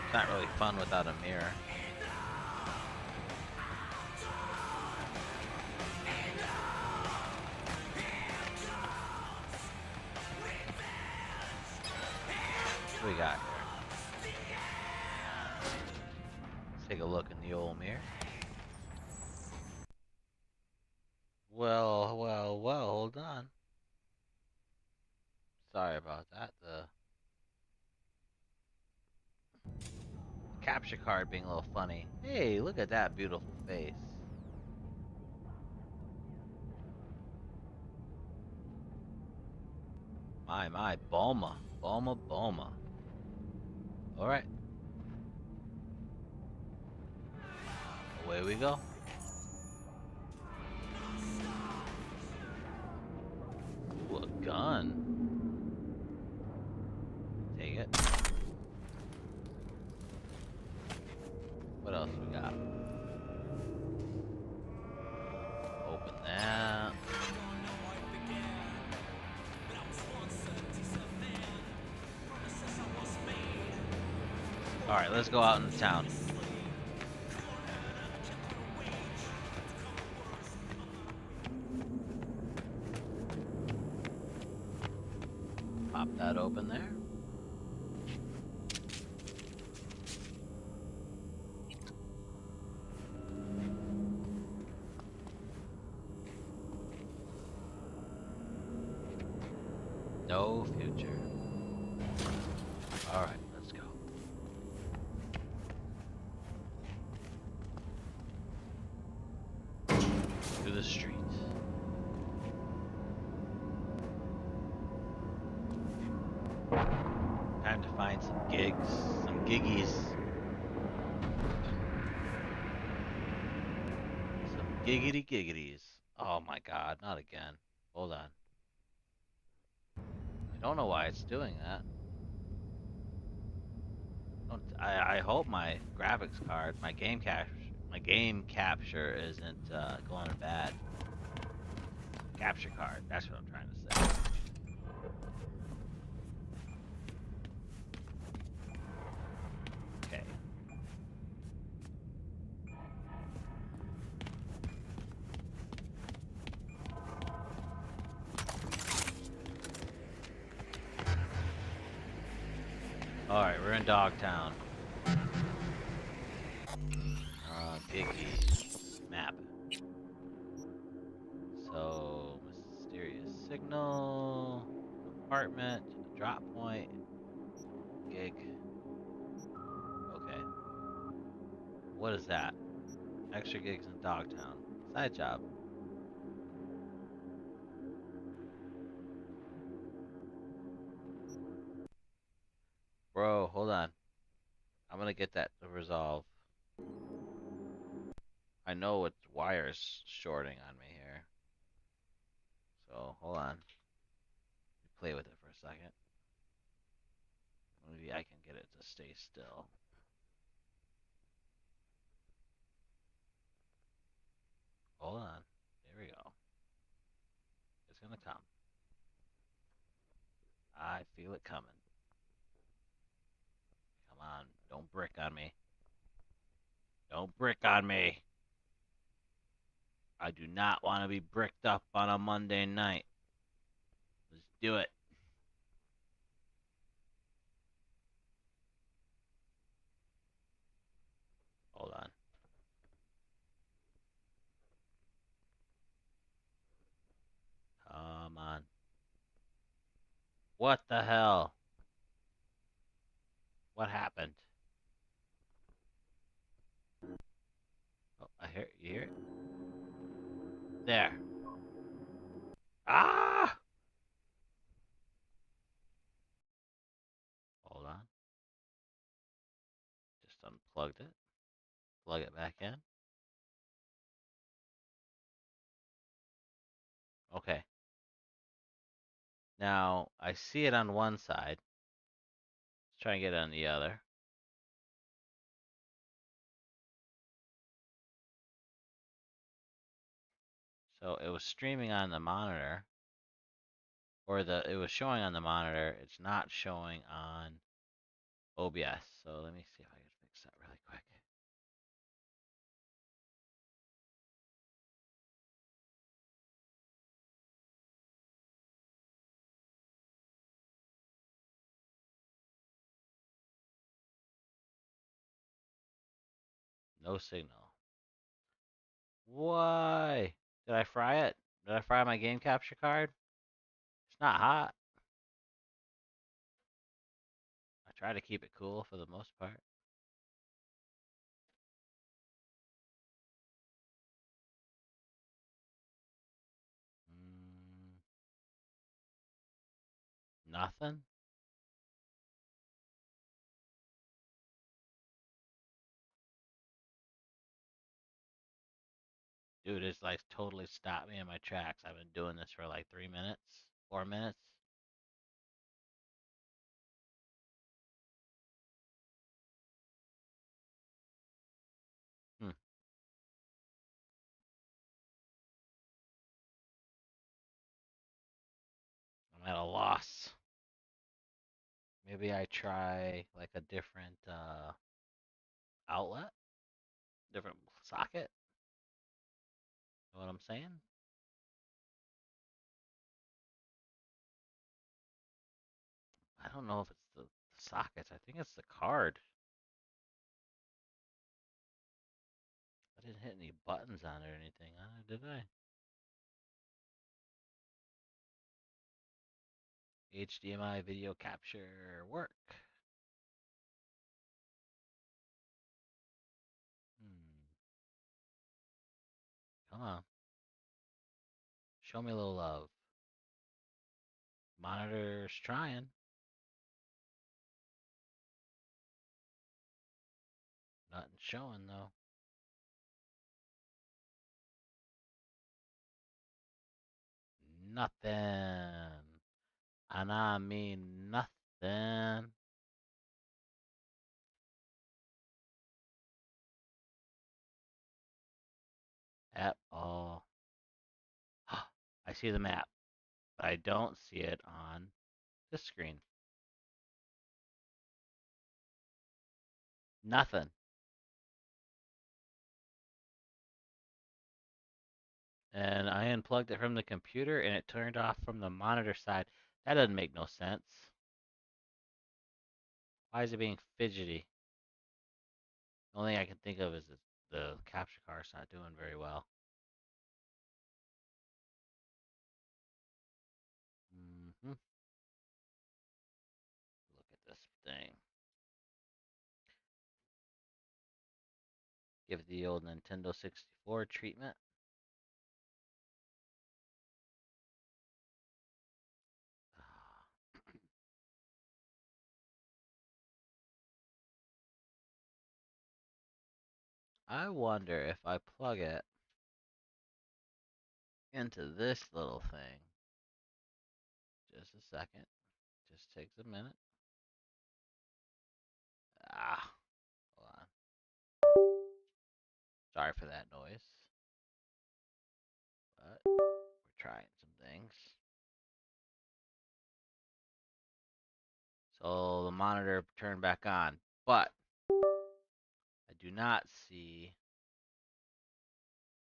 S1: It's not really fun without a mirror. What do we got here? Let's take a look in the old mirror. Well, hold on. Sorry about that. The capture card being a little funny. Hey, look at that beautiful face. My, Bulma. Bulma. Alright. Away we go. Ooh, a gun. Take it. What else we got? Open that. Alright, let's go out into town. Pop that open there. No future. Alright, let's go. To the streets. Time to find some gigs, some giggies. Some giggity giggities. Oh my god, not again. Hold on. I don't know why it's doing that. I hope my graphics card, my game capture isn't going bad. Capture card, that's what I'm trying to say. Okay. Alright, we're in Dogtown. Giggy map. So, mysterious signal, apartment, drop point, gig. Okay. What is that? Extra gigs in Dogtown. Side job. Bro, hold on. I'm gonna get that to resolve. I know it's wires shorting on me here. So, hold on. Play with it for a second. Maybe I can get it to stay still. Hold on. There we go. It's gonna come. I feel it coming. Come on. Don't brick on me. Don't brick on me. I do not want to be bricked up on a Monday night. Let's do it. Hold on. Come on. What the hell? What happened? Oh, I hear you hear it? There. Ah! Hold on. Just unplugged it. Plug it back in. Okay. Now, I see it on one side. Let's try and get it on the other. So it was streaming on the monitor, or it was showing on the monitor. It's not showing on OBS. So let me see if I can fix that really quick. No signal. Why? Did I fry it? Did I fry my game capture card? It's not hot. I try to keep it cool for the most part. Nothing? Dude, it's like totally stopped me in my tracks. I've been doing this for like 3 minutes, 4 minutes. Hmm. I'm at a loss. Maybe I try like a different outlet, different socket. Know what I'm saying? don't know if it's the sockets. I think it's the card. I didn't hit any buttons on it or anything, did I? HDMI video capture work. Hmm. Come on. Show me a little love. Monitor's trying. Nothing showing though. Nothing. And I mean nothing. At all. I see the map, but I don't see it on this screen. Nothing. And I unplugged it from the computer and it turned off from the monitor side. That doesn't make no sense. Why is it being fidgety? The only thing I can think of is the capture card's not doing very well. Look at this thing. Give it the old Nintendo 64 treatment. I wonder if I plug it into this little thing. Just a second. Just takes a minute. Hold on. Sorry for that noise. But we're trying some things. So the monitor turned back on. But I do not see.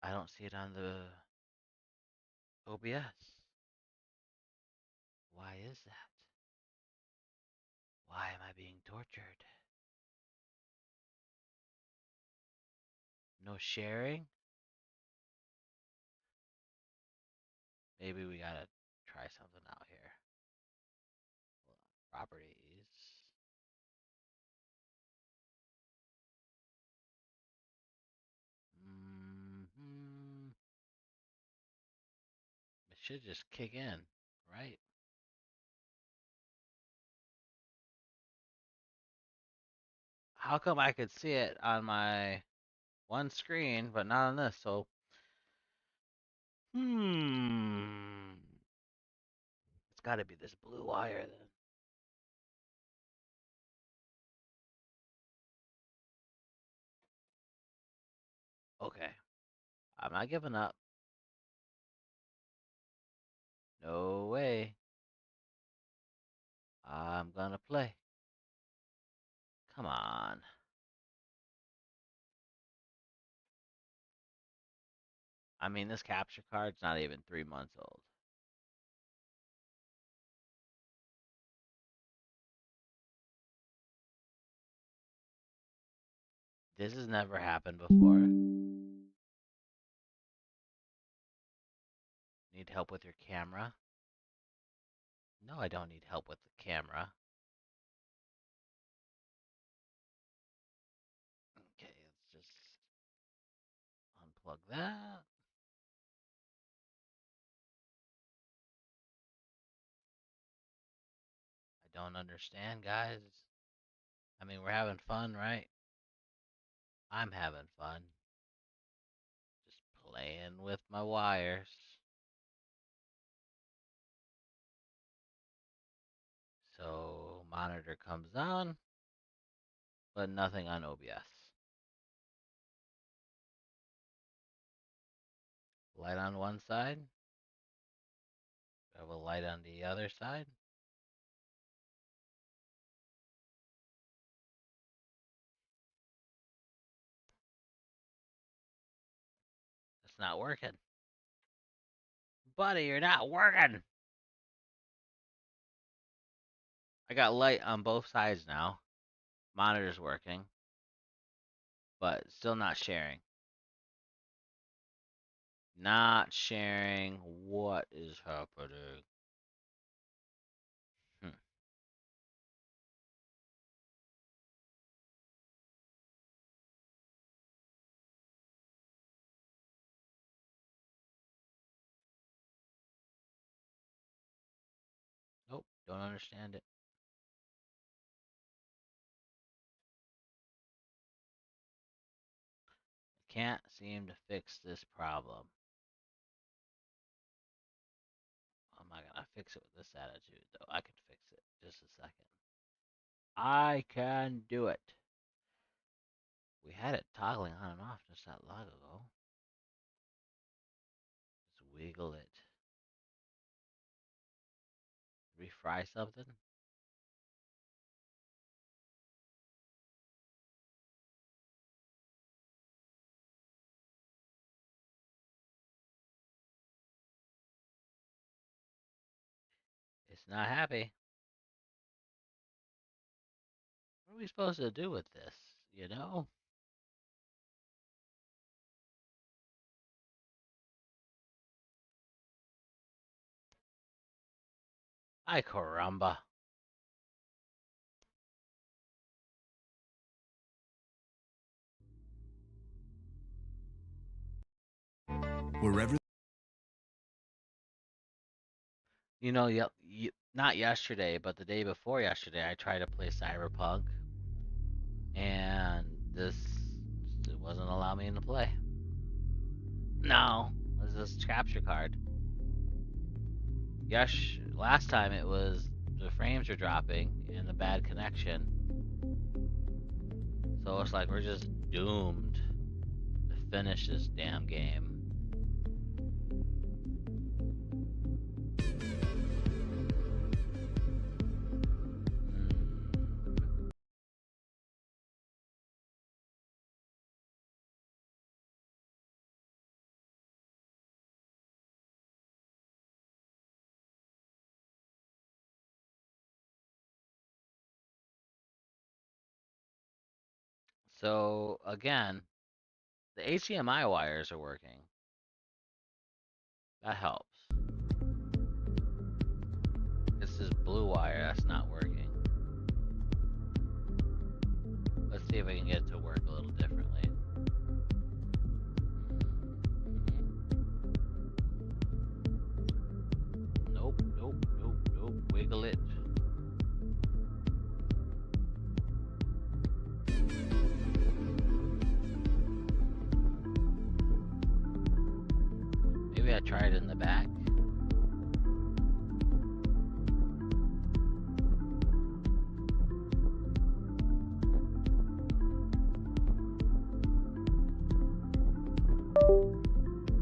S1: I don't see it on the OBS. Why is that? Why am I being tortured? No sharing? Maybe we gotta try something out here. Hold on. Properties. It should just kick in, right? How come I could see it on my one screen, but not on this? So, it's got to be this blue wire then. Okay, I'm not giving up. No way. I'm gonna play. Come on. I mean, this capture card's not even 3 months old. This has never happened before. Need help with your camera? No, I don't need help with the camera. Okay, let's just unplug that. I don't understand, guys. I mean, we're having fun, right? I'm having fun. Just playing with my wires. So, monitor comes on, but nothing on OBS. Light on one side. Have a light on the other side. It's not working. Buddy, you're not working. I got light on both sides now. Monitor's working, but still not sharing. Not sharing. What is happening? Hmm. Nope, don't understand it. Can't seem to fix this problem. I'm not gonna fix it with this attitude, though. I can fix it. Just a second. I can do it. We had it toggling on and off just that long ago. Just wiggle it. Refry something? It's not happy. What are we supposed to do with this? You know? Ay caramba.
S3: Wherever.
S1: You know, not yesterday, but the day before yesterday, I tried to play Cyberpunk, and this it wasn't allowing me to play. No, it was this capture card. Yes, last time it was the frames are dropping and a bad connection. So it's like we're just doomed to finish this damn game. So again, the HDMI wires are working. That helps. It's this blue wire that's not working. Let's see if I can get it to work a little differently. Nope, nope, nope, nope. Wiggle it. Maybe I try it in the back.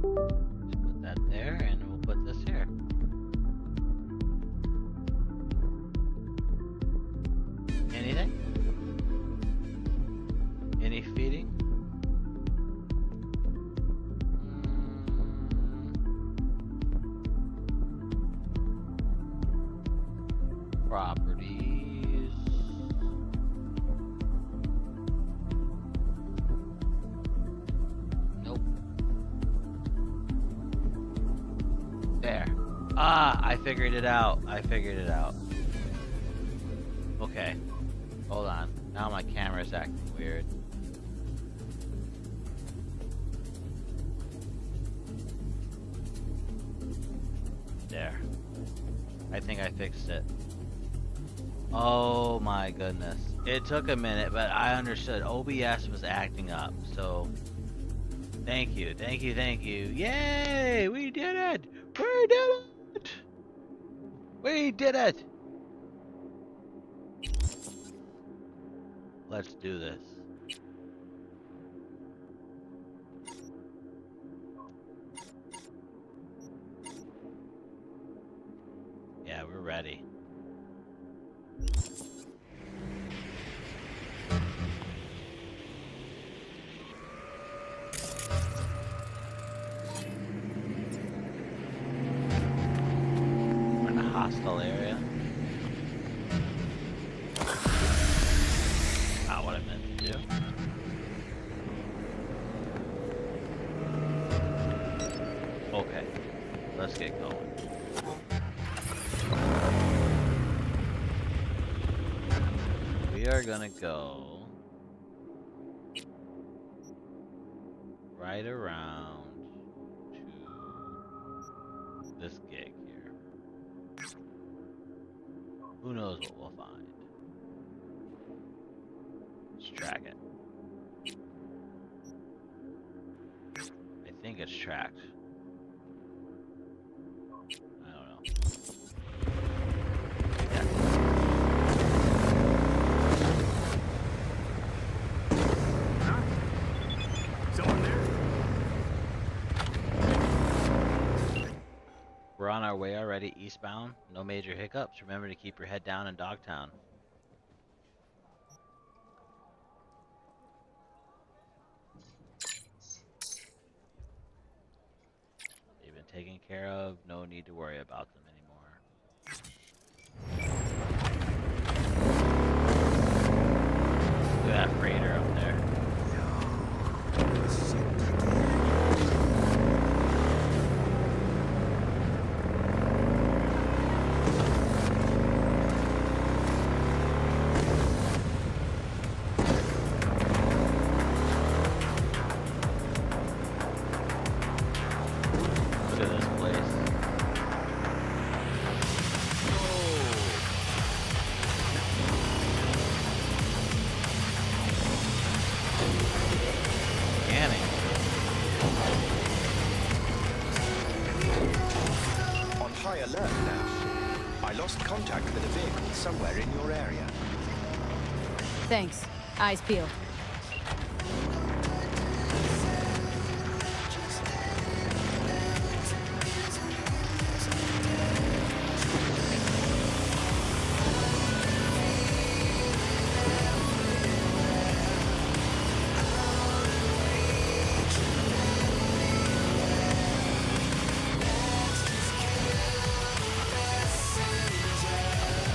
S1: Put that there, and we'll put this here. Anything? Any feeding? Properties. Nope. There. Ah, I figured it out. I figured it out. Okay. Hold on. Now my camera's acting weird. There. I think I fixed it. Oh my goodness. It took a minute, but I understood. OBS was acting up, so thank you, thank you, thank you. Yay! We did it! We did it! We did it! Let's do this. Yeah, we're ready. We're in a hostile area. let's get going. We are gonna go right around to this gig here. Who knows what we'll find? Let's track it. I think it's tracked. I don't know.
S3: Someone there?
S1: We're on our way already eastbound. No major hiccups. Remember to keep your head down in Dogtown. They've been taken care of. No need to worry about them anymore. Look at that freighter up there. Look at this place. Scanning.
S19: On high alert now. I lost contact with a vehicle somewhere in your area.
S11: Thanks. Eyes peeled.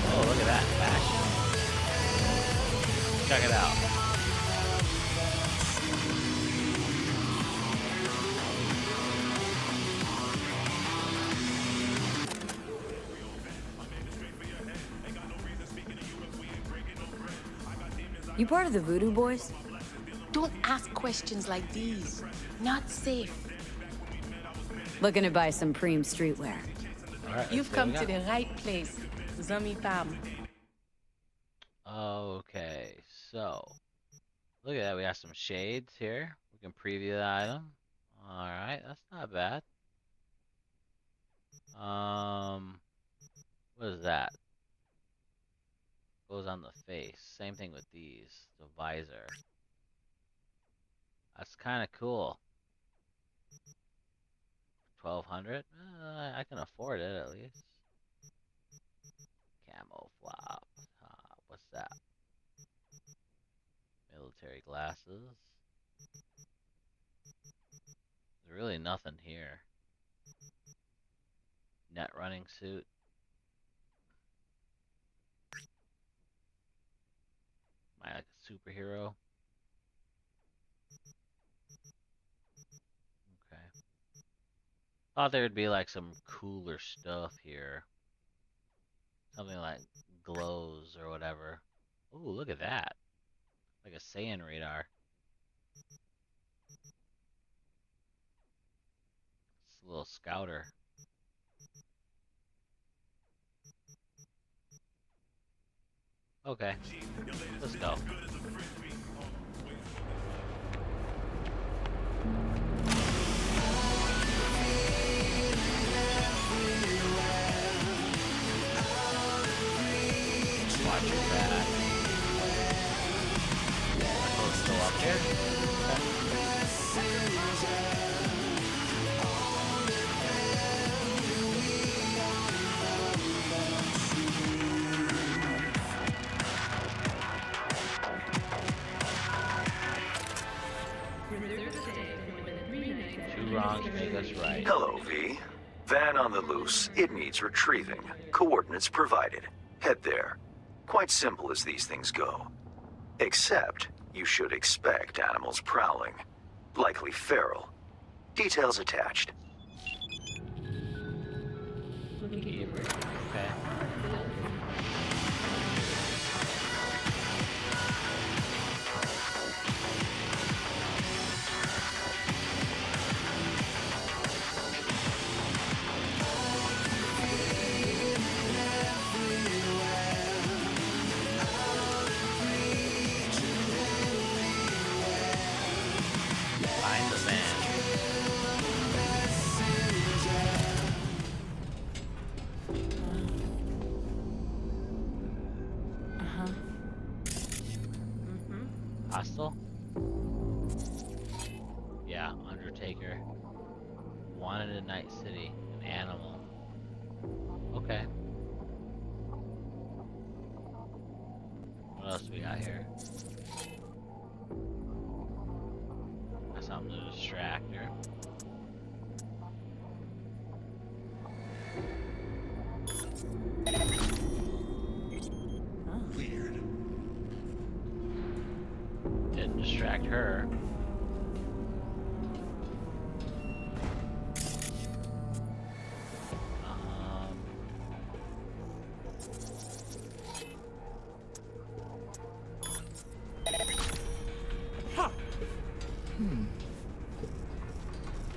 S1: Oh, look at that fashion. Check it out.
S11: You part of the Voodoo Boys?
S16: Don't ask questions like these. Not safe.
S11: Looking to buy some preem streetwear.
S1: Alright,
S16: You've come to the right place. Zami Pam.
S1: Okay, so look at that. We got some shades here. We can preview the item. Alright, that's not bad. What is that? Goes on the face. Same thing with these. The visor. That's kind of cool. 1,200? I can afford it at least. Camo flop. What's that? Military glasses. There's really nothing here. Net running suit. Am I like a superhero? Okay. Thought there would be like some cooler stuff here. Something like glows or whatever. Ooh, look at that. Like a Saiyan radar. It's a little scouter. Okay, let's go. Watch your back. Oh, it's still up here? Two wrongs make us right.
S19: Hello, V. Van on the loose. It needs retrieving. Coordinates provided. Head there. Quite simple as these things go. Except, you should expect animals prowling. Likely feral. Details attached.
S1: Avery. Okay. Find the van.
S11: Uh-huh.
S1: Hostile? Yeah, Undertaker. Wanted in Night City. An animal. Okay. What else we got here? Got something to distract her.
S6: Weird.
S1: Didn't distract her.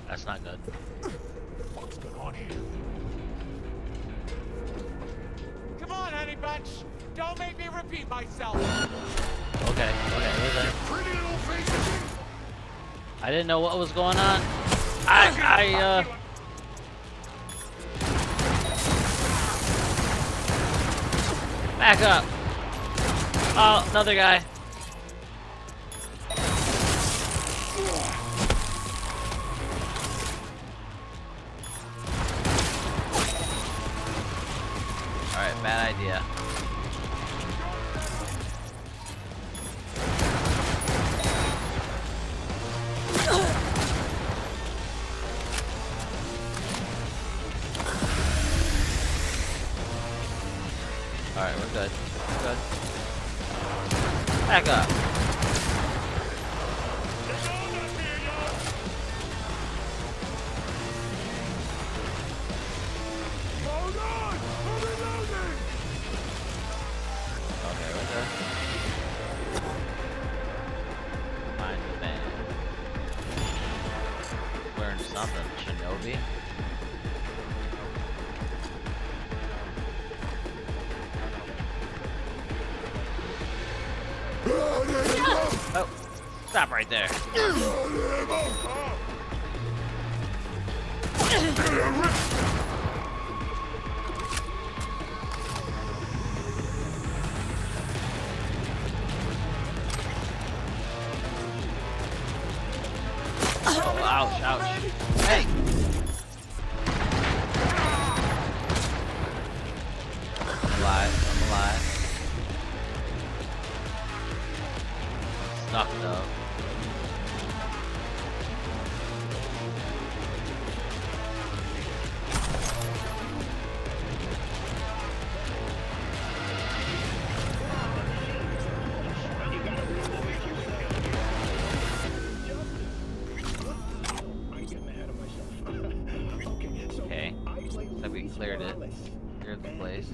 S1: That's not good.
S6: What's going on here?
S8: Come on, honey bunch. Don't make me repeat myself.
S1: Okay, listen.
S6: Pretty little faces.
S1: I didn't know what was going on. Back up. Oh, another guy. Alright, bad idea. Alright, we're good. We're good. Back up. Okay, we're good. Find the van. Learn something, Shinobi. Oh, stop right there. Oh, ouch, ouch. Hey! I'm alive, I'm alive. Stuck though. Okay, looks like we cleared it. Cleared the place.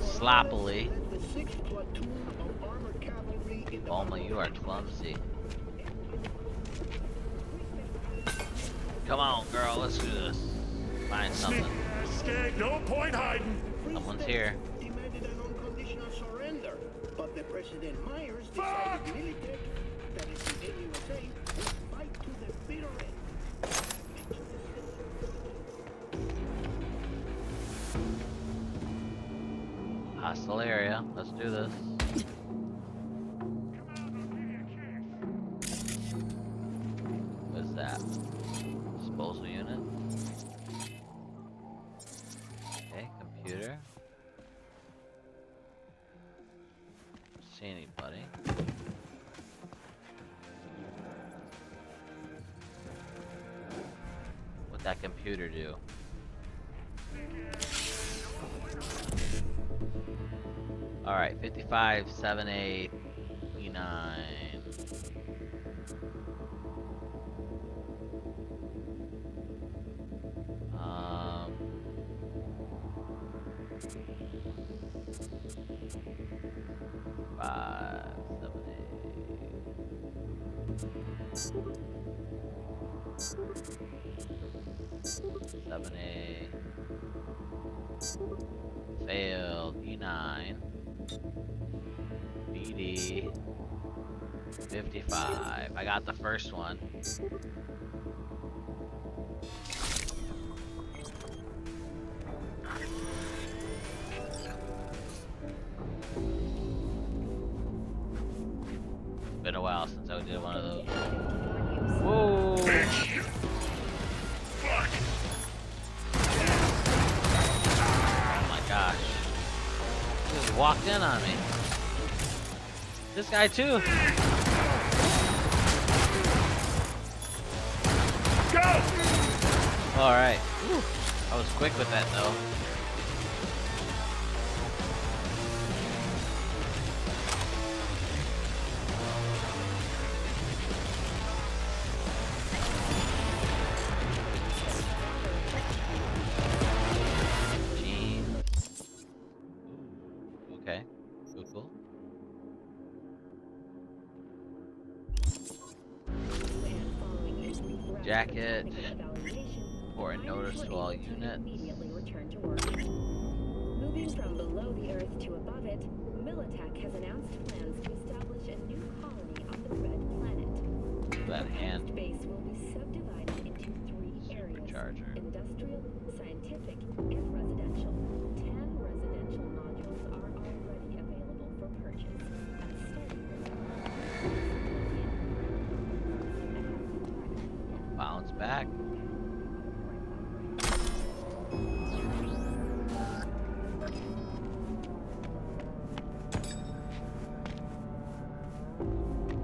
S1: Sloppily. Bulma, you are clumsy. Come on, girl, let's do this. Find something.
S6: Skag, no point hiding.
S1: Someone's here.
S20: Demanded an unconditional surrender, but the President Myers decided military that is the NUSA would fight to the bitter end.
S1: Hostile area. Let's do this. What is that? Disposal unit. Okay, computer. See anybody? What'd that computer do? Alright, 55, 7, 8, E9. 5, 7A. Failed. E9. BD. 55. I got the first one. Been a while since I did one of those. Whoa! Oh my gosh. He just walked in on me. This guy too.
S6: Go!
S1: Alright. I was quick with that though. Okay. Cool. Jacket. Important notice to all units.
S21: Moving from below the Earth to above it, Militech has announced plans to establish a new colony on the Red Planet.
S1: That hand.
S21: The base will be subdivided into 3 areas: industrial, scientific, and residential. 10 residential modules are already available for purchase.
S1: Bounce back.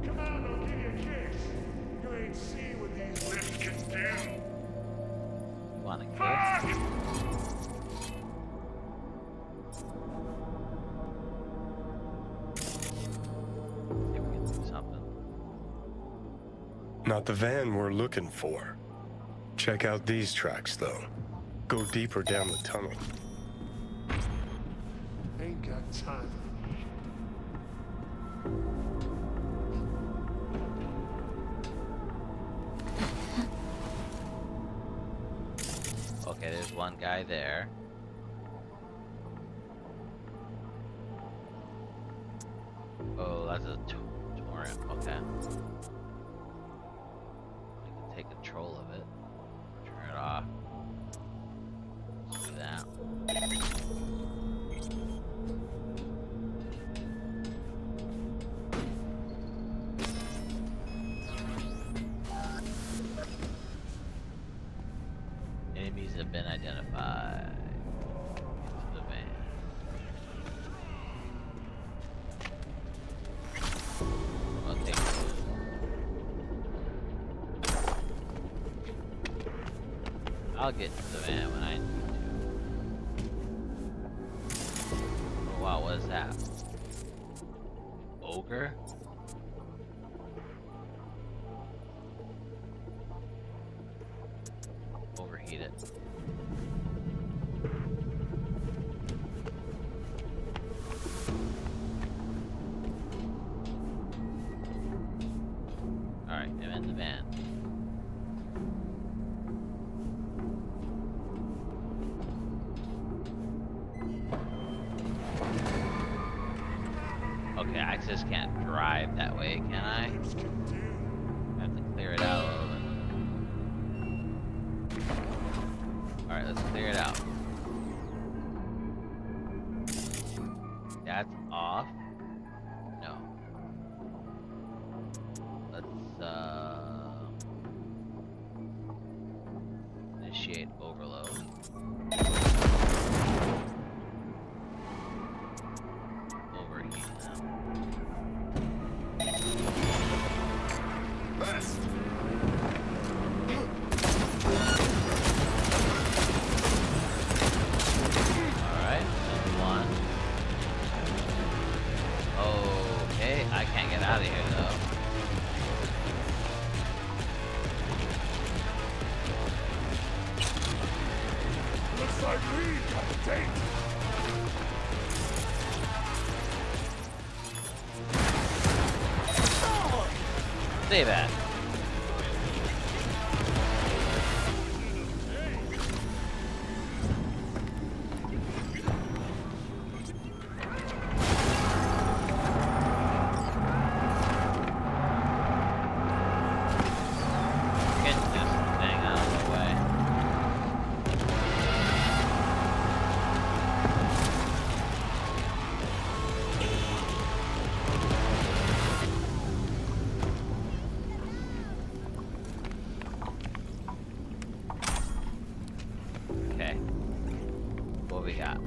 S6: Come on, I'll give you a kiss. You ain't see what these lips can do.
S1: You want a kiss? See if we can do something.
S22: Not the van we're looking for. Check out these tracks, though. Go deeper down the tunnel.
S6: Ain't got time.
S1: Okay, there's one guy there. Oh, that's a torrent. Okay. I can take control of it. Turn it off. Let's do that. Enemies have been identified. Into the van. I'll take it. I'll get to the van when I need to. Oh wow, what is that? Ogre? Overheat it. Alright, I'm in the van. Okay, I just can't drive that way, can I? I have to clear it out a little bit. Alright, let's clear it out. That's off. No. Let's initiate overload. Overheat them. Alright, that's one. Okay, I can't get out of here though.
S6: Looks like we got a date.
S1: Stay back. Get this thing out of the way. Okay. What we got?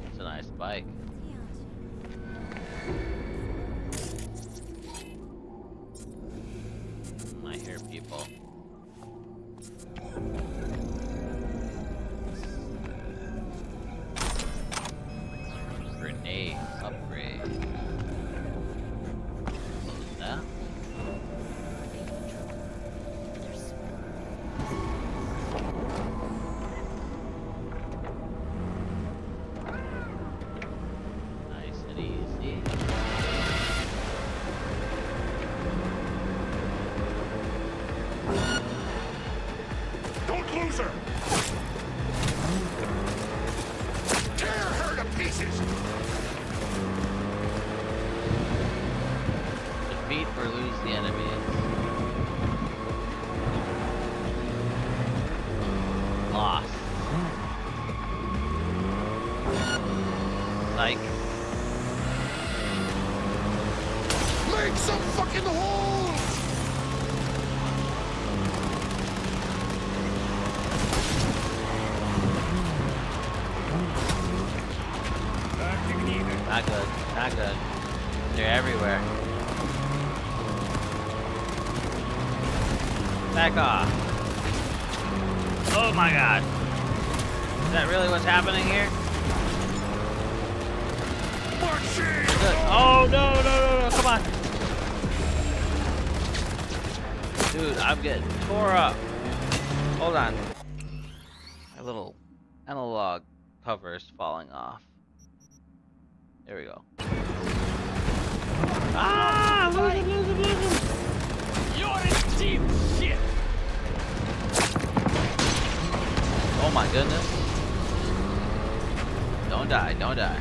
S1: It's a nice bike. I hear people. Grenade upgrade. What was that? Nice and easy.
S6: Don't lose her! Tear her to pieces!
S1: Defeat or lose the enemies. Lost. Psych.
S6: Make some fucking holes!
S1: Not good. Not good. They're everywhere. Back off. Oh my god. Is that really what's happening here? Good. Oh no, no, no, no, come on. Dude, I'm getting tore up. Hold on. My little analog cover is falling off. There we go. Ah! Lose him, lose him, lose him!
S8: You're in deep shit!
S1: Oh my goodness. Don't die, don't die.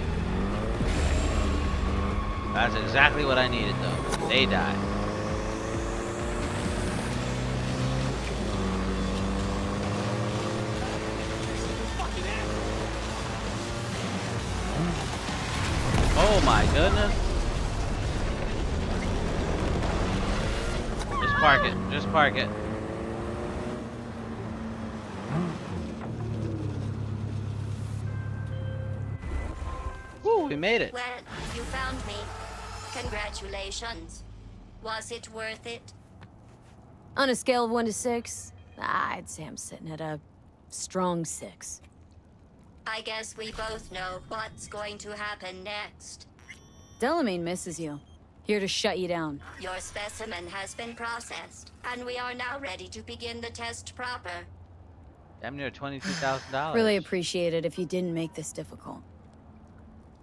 S1: That's exactly what I needed though. They die. Oh my goodness. Just park it. Just park it. Woo, we made it.
S5: Well, you found me. Congratulations. Was it worth it?
S11: On a scale of 1 to 6, I'd say I'm sitting at a strong 6.
S5: I guess we both know what's going to happen next.
S11: Delamain misses you. Here to shut you down.
S5: Your specimen has been processed, and we are now ready to begin the test proper.
S1: Damn near $22,000.
S11: Really appreciate it if you didn't make this difficult.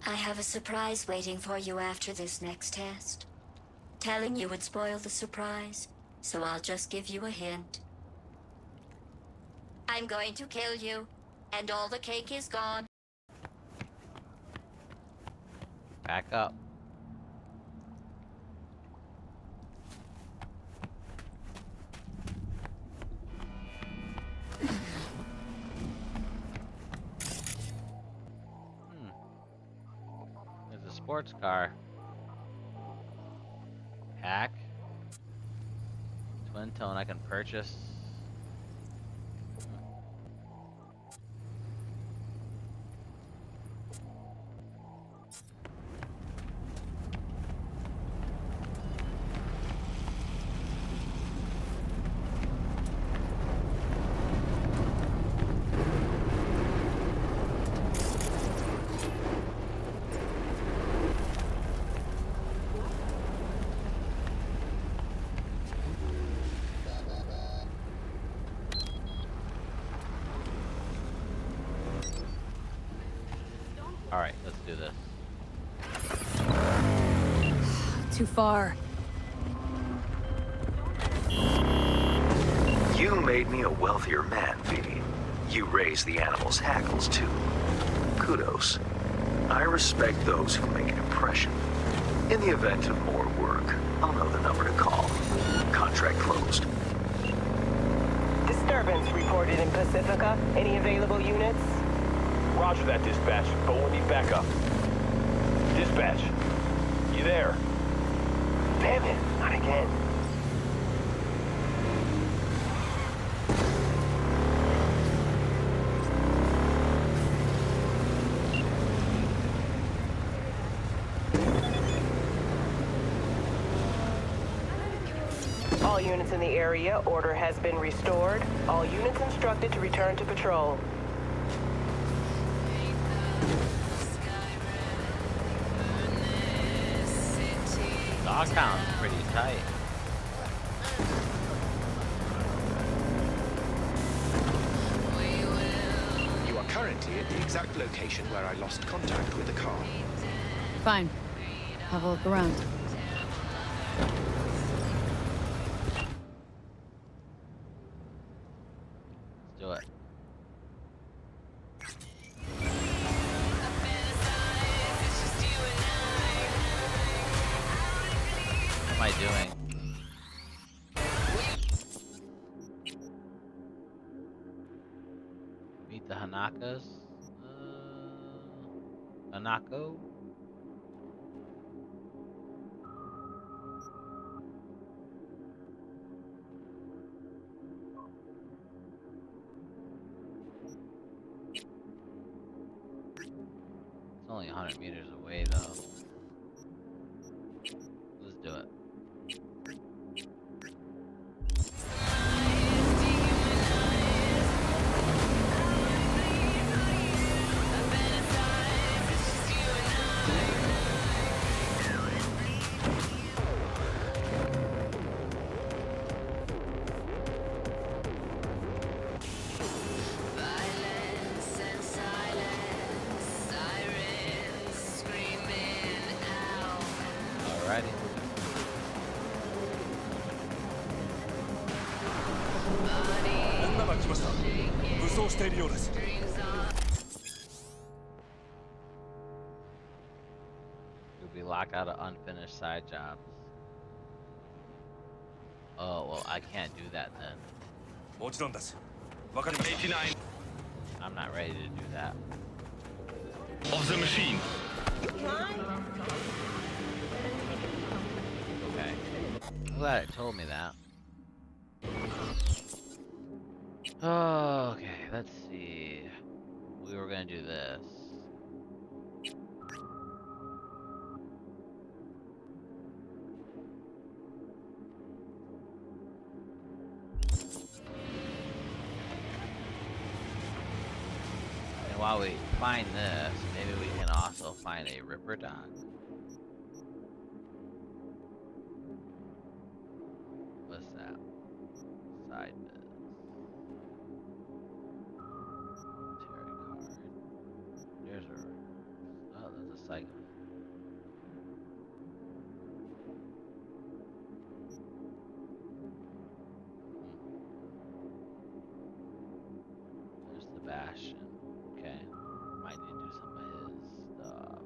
S5: I have a surprise waiting for you after this next test. Telling you would spoil the surprise, so I'll just give you a hint. I'm going to kill you, and all the cake is gone.
S1: Back up. There's a sports car. Hack. Twin tone I can purchase. Alright, let's do this.
S11: Too far.
S19: You made me a wealthier man, V. You raised the animals' hackles, too. Kudos. I respect those who make an impression. In the event of more work, I'll know the number to call. Contract closed.
S4: Disturbance reported in Pacifica. Any available units?
S7: Roger that, dispatch, but we'll need backup. Dispatch, you there? Damn it, not again.
S4: All units in the area, order has been restored. All units instructed to return to patrol.
S1: Dogtown's pretty tight.
S23: You are currently at the exact location where I lost contact with the car.
S11: Fine. Have a look around.
S1: Let's do it. What am I doing? Meet the Hanakas? Hanako? It's only 100 meters away, though. Let's do it. Alrighty.
S24: 女が来ました。武装しているようです。
S1: You'll be locked out of unfinished side jobs. Oh, well, I can't do that then.
S24: もちろんです。わかりました。
S1: I'm not ready to do that.
S7: Of the machine.
S1: Okay. I'm glad it told me that. Okay, let's see. We were gonna do this. And while we find this, maybe we can also find a Ripper Dock. What's that? Side biz. Terry card. There's a. Oh, there's a psycho. There's the Bastion. Okay. Might need to do some of his stuff.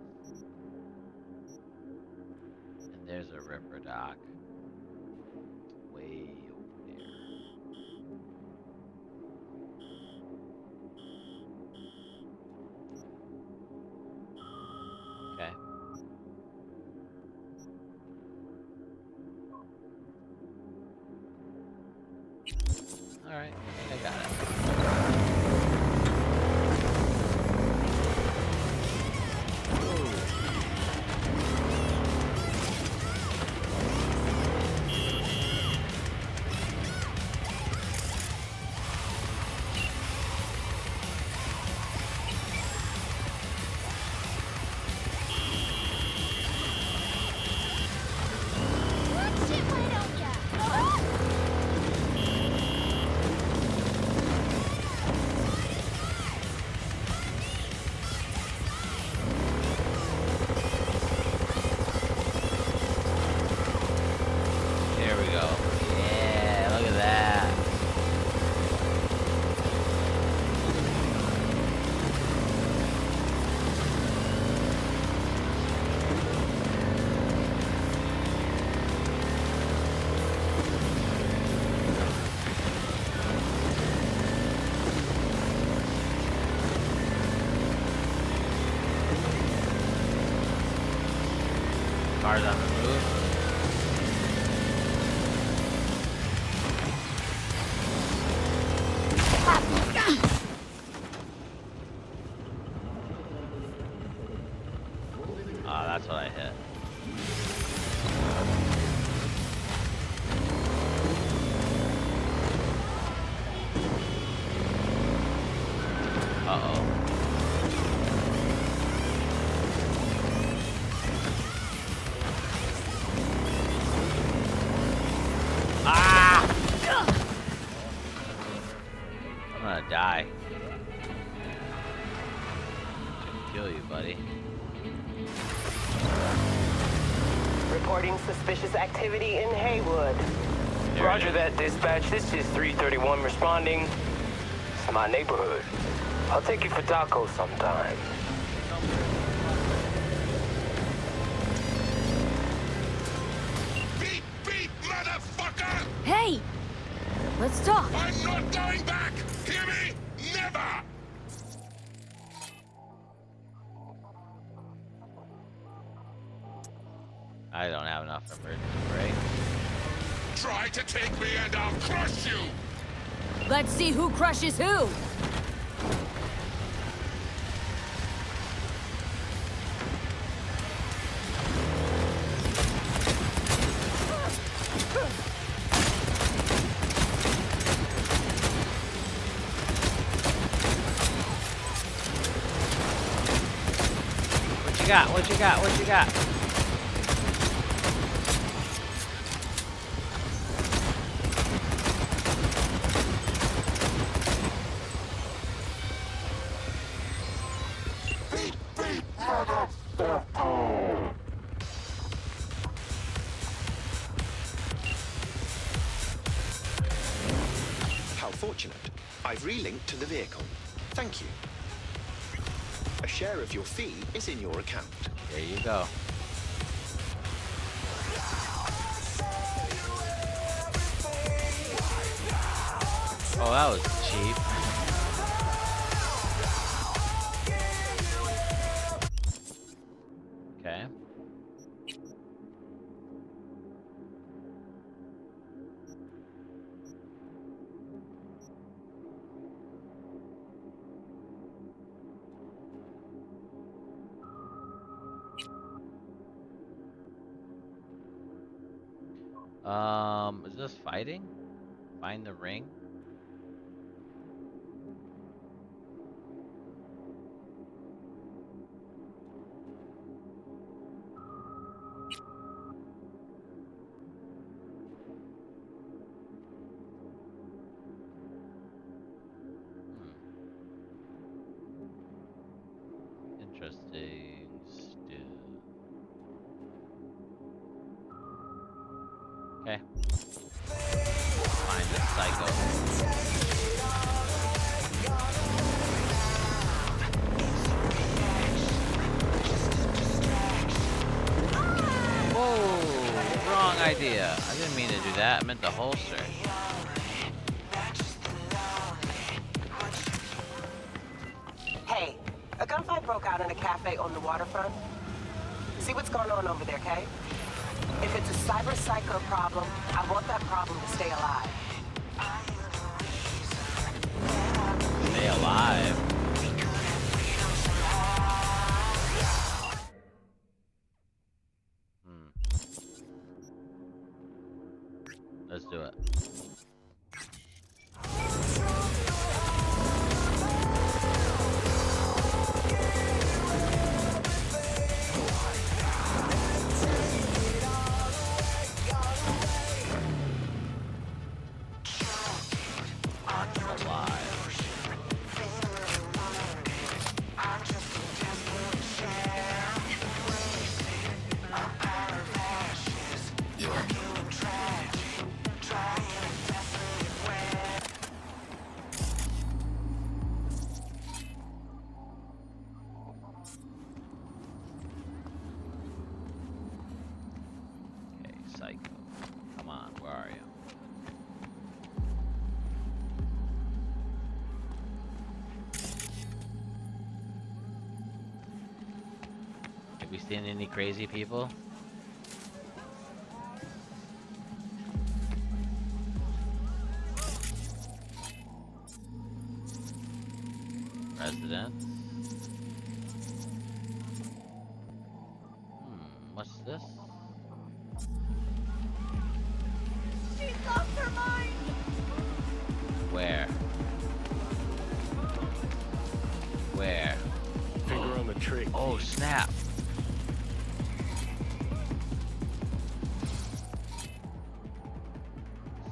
S1: And there's a Ripper Dock. Way over there. Okay. Alright, I got it. Cars on the roof. Oh, that's what I hit. Uh-oh. Ah! I'm gonna die. Kill you, buddy.
S4: Reporting suspicious activity in Haywood.
S7: Roger that, dispatch. This is 331 responding. It's my neighborhood. I'll take you for tacos sometime.
S6: Beep, beep, motherfucker!
S11: Hey! Let's talk!
S6: I'm not going back! Hear me? Never!
S1: I don't have enough emergency brakes.
S6: Try to take me and I'll crush you!
S11: Let's see who crushes who!
S1: What you got? What you got? What you got?
S23: How fortunate. I've relinked to the vehicle. Thank you. A share of your fee is in your account.
S1: There you go. Oh, that was cheap. Okay. Is this fighting? Find the ring? Interesting still. Okay. Find the psycho. Whoa! Wrong idea. I didn't mean to do that. I meant the holster.
S4: Hey, a gunfight broke out in a cafe on the waterfront. See what's going on over there, Kay? If it's a cyber psycho problem, I want that problem to stay alive.
S1: Stay alive. Let's do it. Psycho. Come on, where are you? Have we seen any crazy people? Residents. What's this?
S9: She's lost her mind!
S1: Where? Where?
S22: Finger on the trigger.
S1: Oh, snap.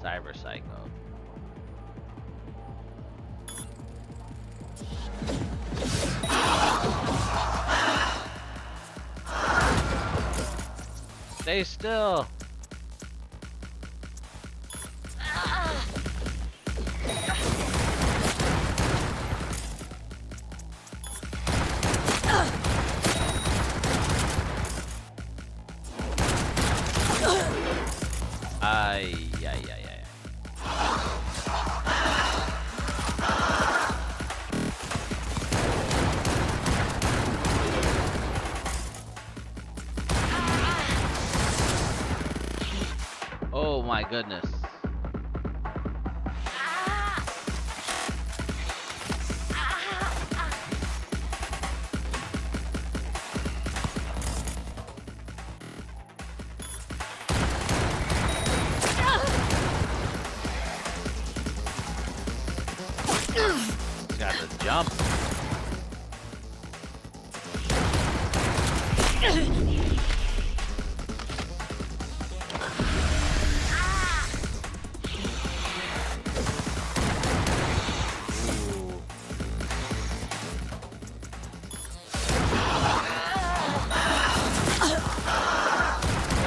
S1: Cyber Psycho. Stay still. Ay, ay, ay, ay. Oh my goodness. He's got the jump.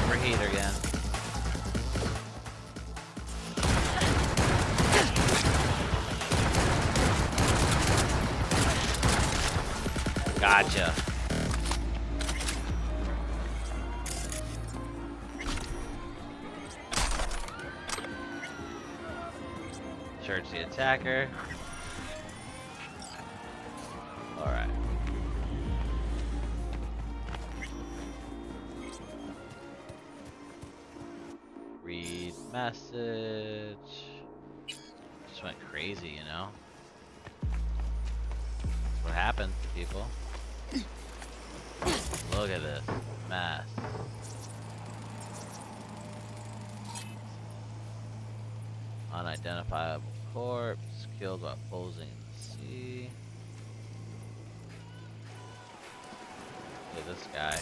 S1: Overheat again. Gotcha. Charge the attacker. Alright. Read message. Just went crazy, you know? That's what happens to people. Look at this mess. Unidentifiable corpse killed while posing in the sea. Look at this guy.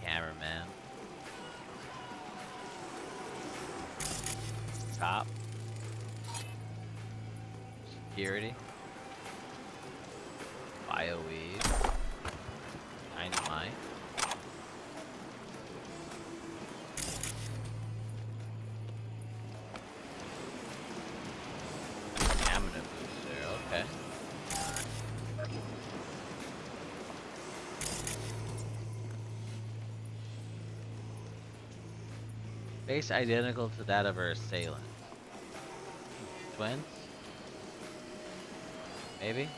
S1: Cameraman. Cop. Security. Bioweave. Dynamite. Stamina booster, okay. Face identical to that of her assailant. Twins? Maybe?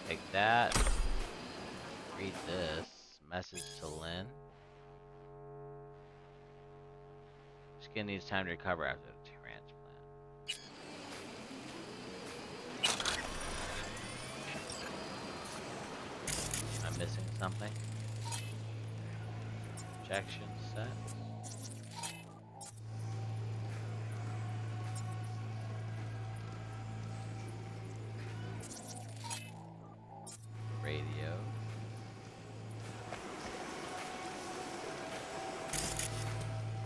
S1: Take that. Read this. Message to Lynn. Skin needs time to recover after the transplant. I'm missing something. Projection set. Radio.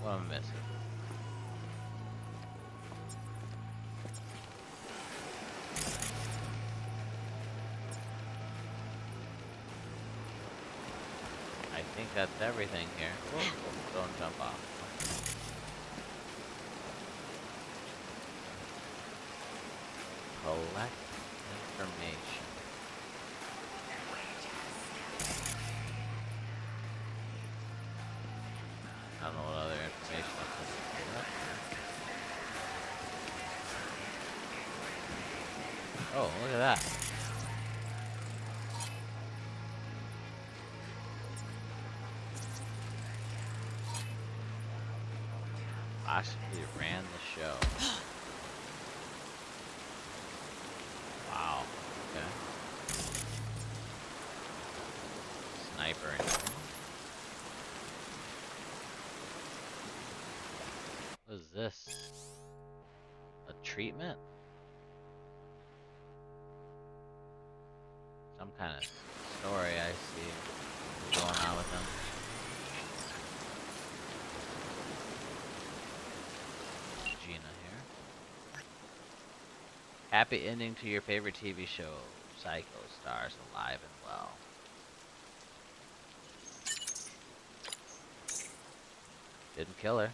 S1: What am I missing? I think that's everything here. Whoa, whoa, don't jump off. Collect information. I don't know what other information I can collect. Oh, look at that. possibly ran the show. Wow. Okay. Sniper in here. What is this? A treatment? Some kind of story I see going on with them. Gina here. Happy ending to your favorite TV show. Psycho stars alive and well. Didn't kill her.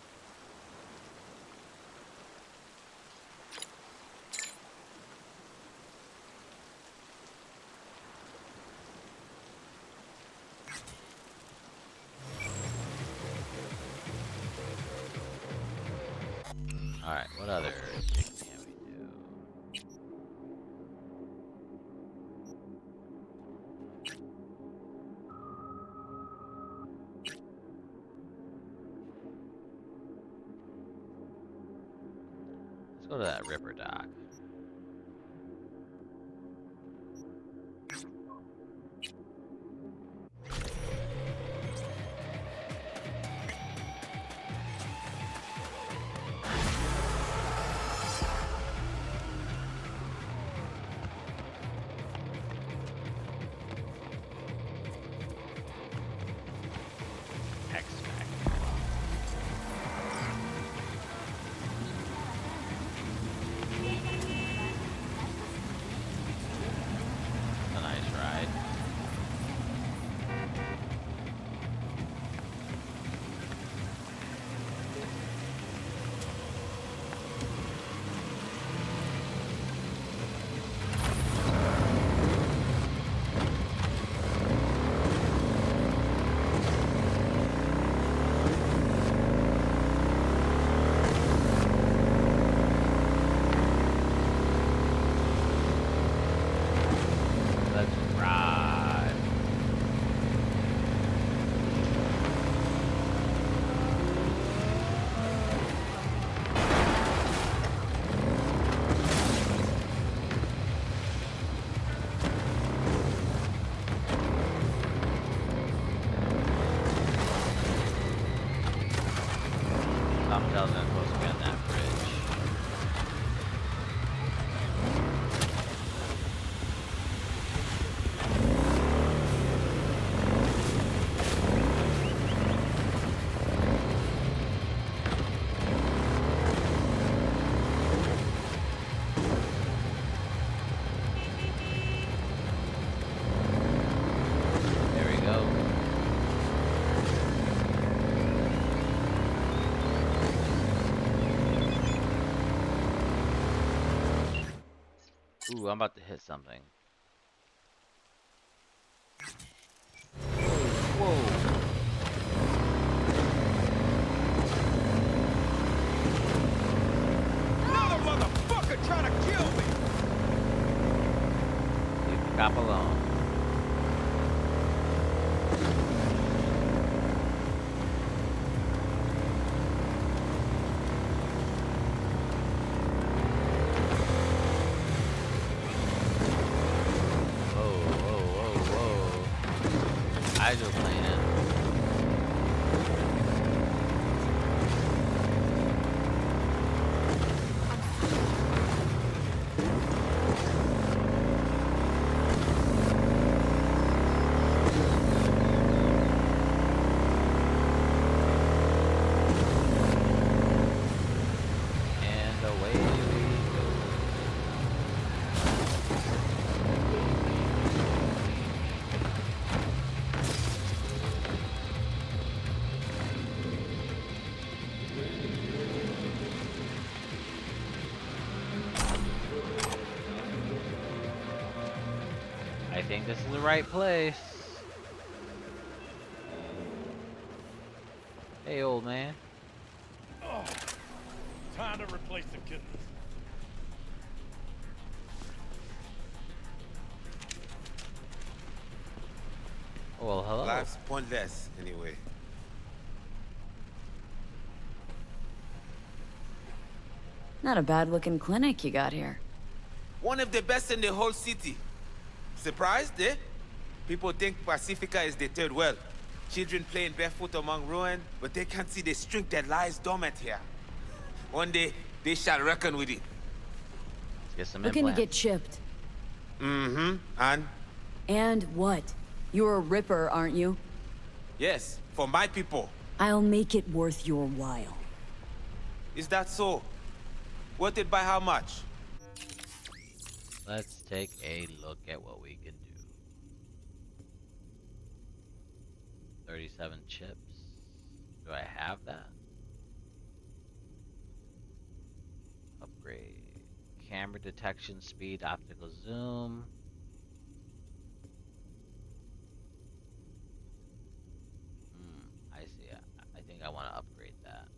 S1: Alright, what other things can we do? Let's go to that Ripper dock. A nice ride. Let's ride. Some tells me I'm supposed to be on that bridge. There we go. Ooh, I'm about to hit something. Whoa.
S8: Another motherfucker trying to kill me!
S1: Leave the cop alone. Whoa, whoa, whoa, whoa. Hydroplaning. And away we go. I think this is the right place. Hey, old man.
S24: Oh, time to replace the kidneys.
S1: Well, hello.
S10: Life's pointless, anyway.
S11: Not a bad-looking clinic you got here.
S8: One of the best in the whole city. Surprised, eh? People think Pacifica is the third world. Children playing barefoot among ruins, but they can't see the strength that lies dormant here. One day, they shall reckon with it.
S1: Let's get some
S11: Looking to
S1: implants.
S11: get chipped.
S8: Mm-hmm. And?
S11: And what? You're a ripper, aren't you?
S8: Yes, for my people.
S11: I'll make it worth your while.
S8: Is that so? Worth it by how much?
S1: Let's take a look at what we can do. 37 chips. Do I have that? Upgrade. Camera detection speed, optical zoom. I see. I think I want to upgrade that.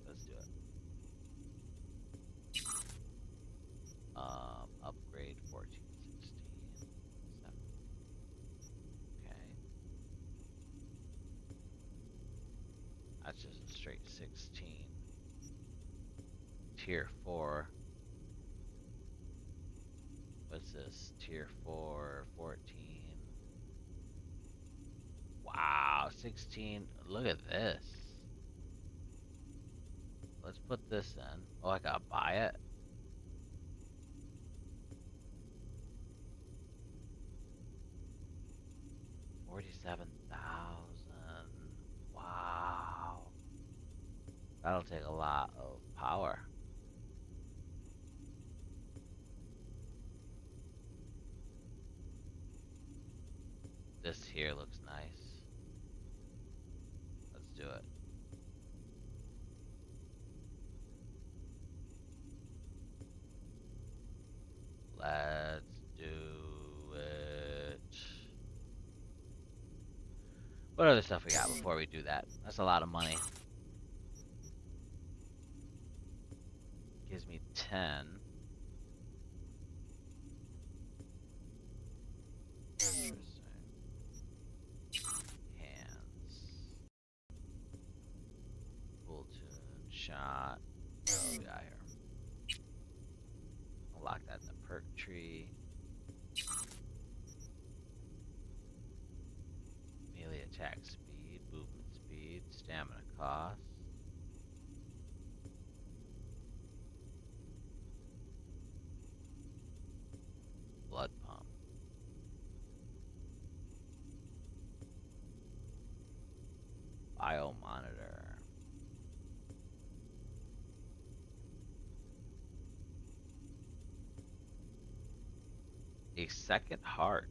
S1: Let's do it. Upgrade 14, 16, 7. Okay. That's just a straight 16. Tier 4. What's this? Tier 4, 14. Wow, 16. Look at this. Let's put this in. Oh, I gotta buy it. $47,000. Wow. That'll take a lot of power. This here looks nice. Let's do it. Let's do it. What other stuff we got before we do that? That's a lot of money. Gives me 10. Interesting. Hands. Full tune. Shot. What do we got here? I'll lock that in the perk tree. Melee attack speed, movement speed, stamina cost. Blood pump. Bio monitor. A second heart.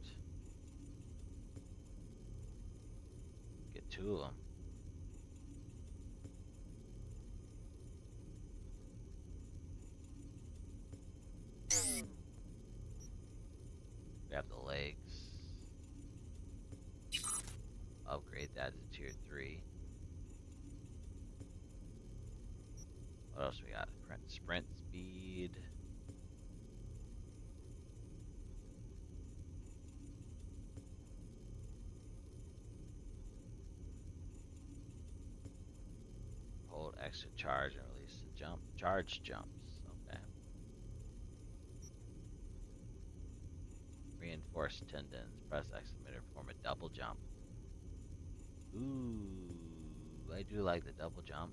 S1: Get 2 of them. We have the legs. Upgrade that to tier 3. What else we got? Sprint speed. Hold extra charge and release the jump. Charge jumps. Okay. Reinforced tendons. Press X to perform a double jump. Ooh, I do like the double jump.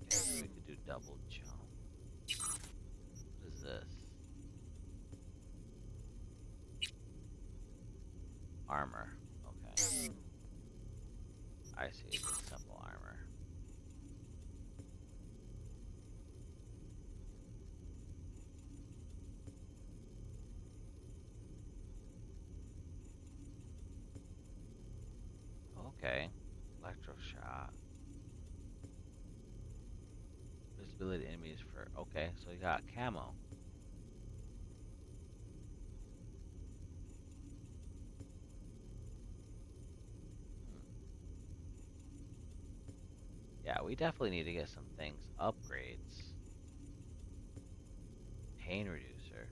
S1: Okay, so we could do double jump. What is this? Armor. Okay. I see. It's just simple armor. Okay. Electroshock. Visibility enemies for... Okay, so we got camo. Yeah, we definitely need to get some things. Upgrades. Pain reducer.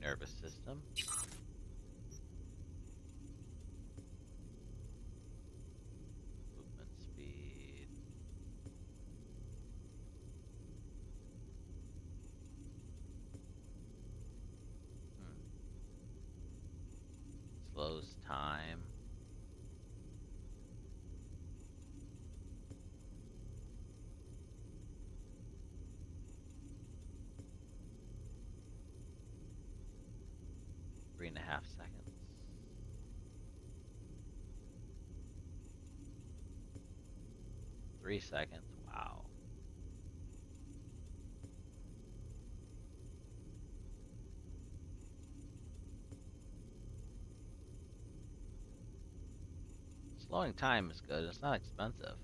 S1: Nervous system. Movement speed. Slows time. Three and a half seconds. 3 seconds. Wow. Slowing time is good. It's not expensive.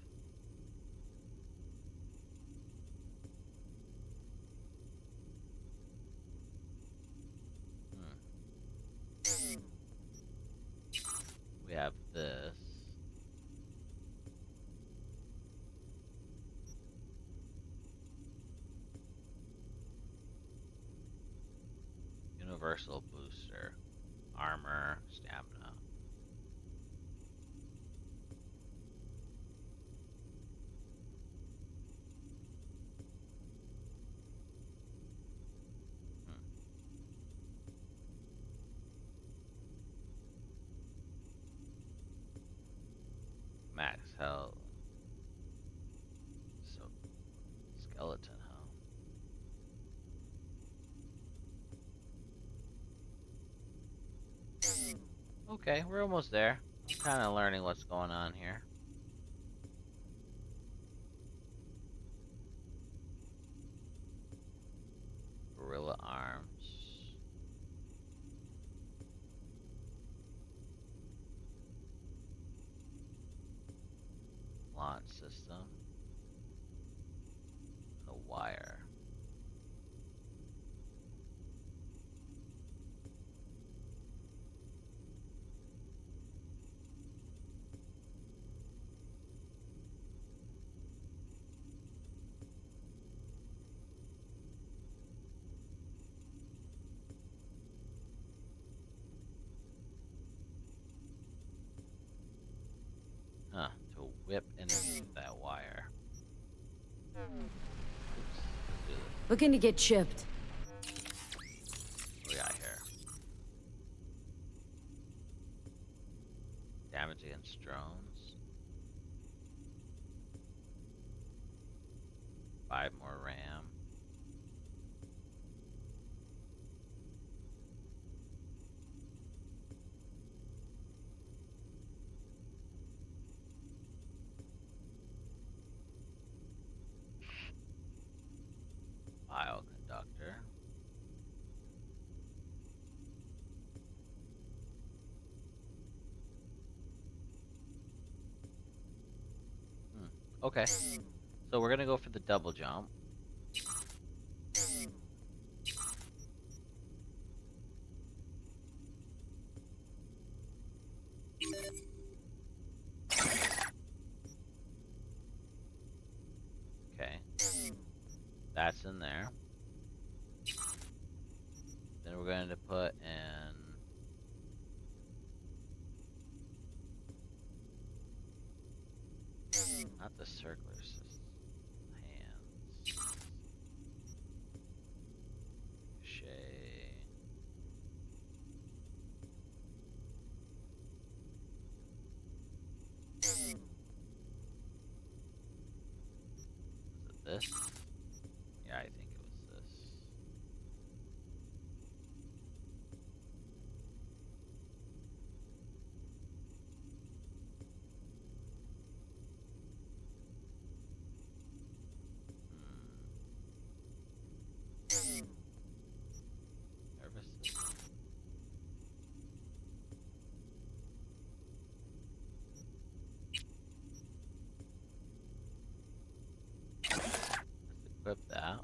S1: We have this. Universal booster. Armor, stamina. Max health. So, skeleton, huh? Okay, we're almost there. I'm kind of learning what's going on here. Gorilla arms. Launch system. The wire. Huh, to whip enemies with that wire.
S11: Looking to get chipped.
S1: What we got here? Damage against drones. 5 more RAM. Bioconductor. Okay. So we're gonna go for the double jump. Okay. That's in there. Then we're going to put in not the circular system. Hands. Shay. Is it this? Yeah, I think it was this. Nervous system. Let's equip that.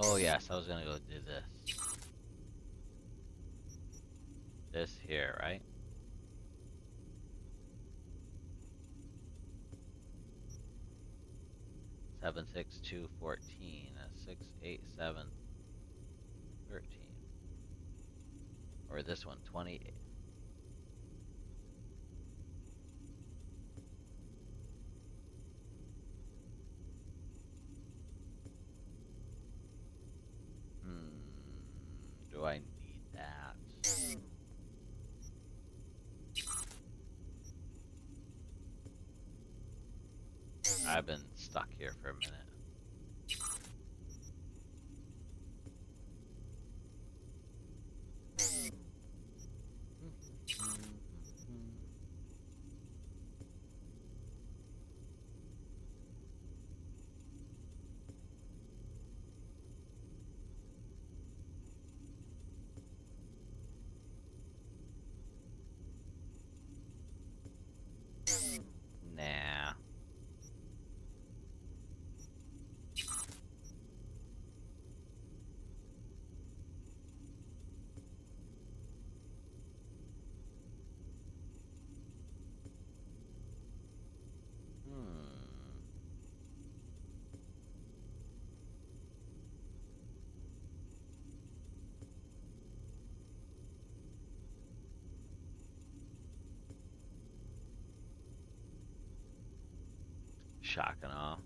S1: Oh yes, I was gonna go do this. This here, right? 76214. 68713. Or this one, 28. Do I need that? I've been stuck here for a minute. Nah. Shock and awe.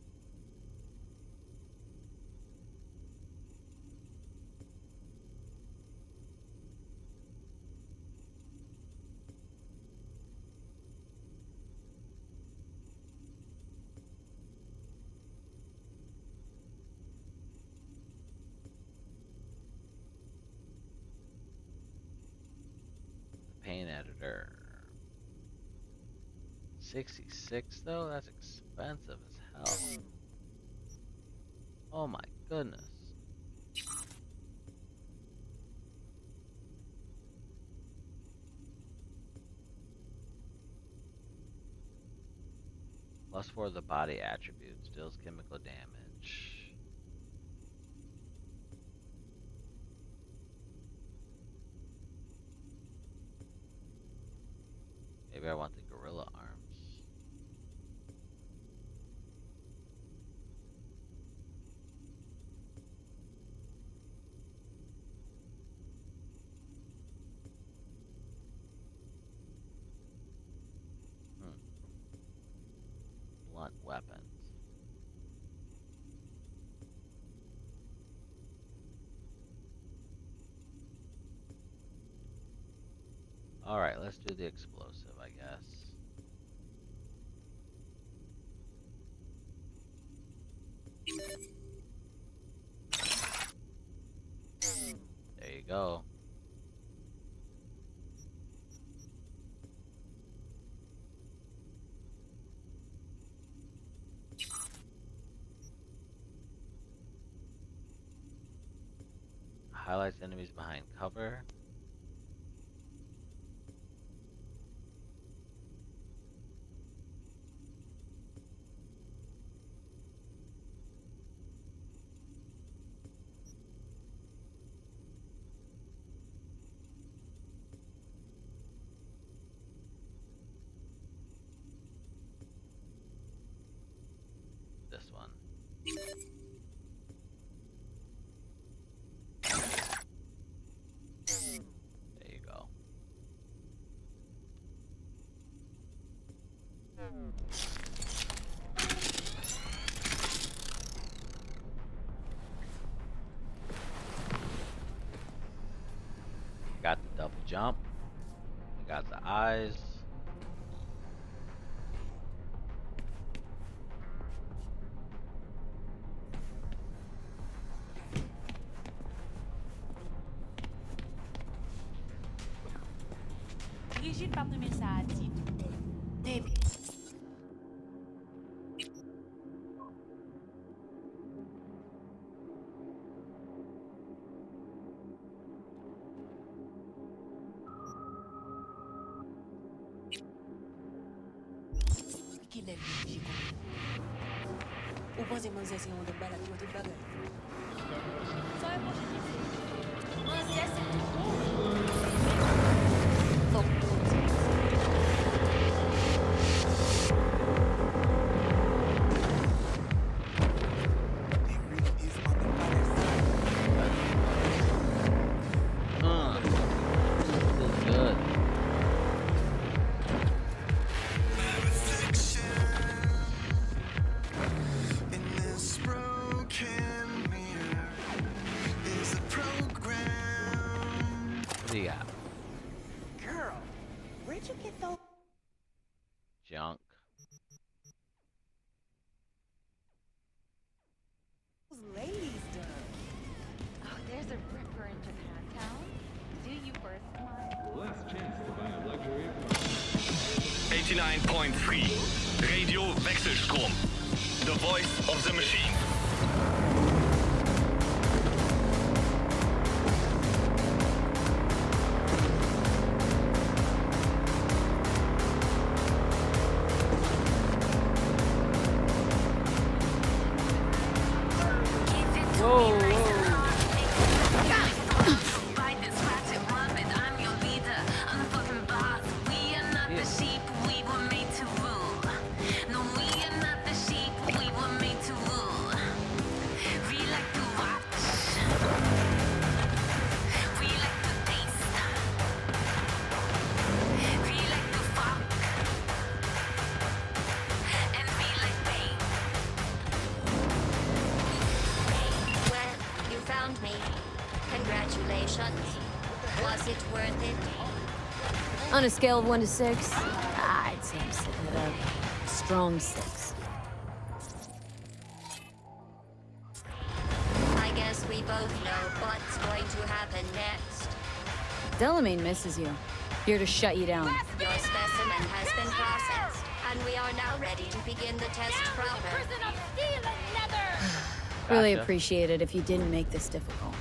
S1: Paint editor. 66 though? That's expensive as hell. Oh my goodness. Plus 4 of the body attributes deals chemical damage. Maybe I want the gorilla arms. Blunt weapons. Alright, let's do the explosive, I guess. There you go. Highlights enemies behind cover. This one. There you go. Got the double jump. I got the eyes.
S16: Brigitte pa preme sa a ti. Debi. Ki lè li, ou poser mon zessi on the bella to the bella.
S1: Feels good. What do you got?
S16: Girl, where'd you get those
S1: Junk.
S16: ladies done?
S21: Oh, there's a ripper in Japantown. Do you first smile?
S10: Last chance to buy a luxury
S7: 89.3 Radio Wechselstrom. The voice of the machine.
S1: Whoa, whoa.
S5: Well, you found me. Congratulations. Was it worth it?
S11: On a scale of 1 to 6, I'd say I'm sitting at a strong 6.
S5: I guess we both know what's going to happen next.
S11: Delamain misses you. Here to shut you down.
S5: Your specimen has been processed, and we are now ready to begin the test proper.
S11: Really
S1: Gotcha.
S11: appreciate it if you didn't make this difficult.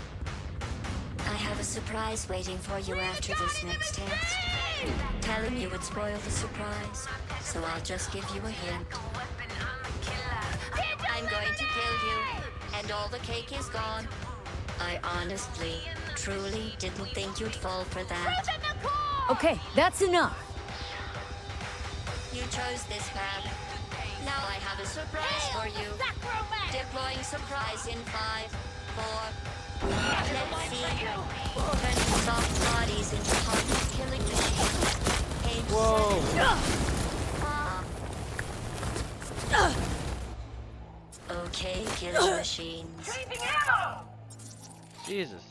S5: I have a surprise waiting for you after this next test. Telling you would spoil the surprise, so I'll just give you a hint. I'm going to kill you, and all the cake is gone. I honestly, truly didn't think you'd fall for that.
S11: Okay, that's enough.
S5: You chose this path. Now I have a surprise for you. Deploying surprise in 5, 4. Let's see. Turning soft bodies into hot killing machines. Okay, killing machines.
S1: Jesus.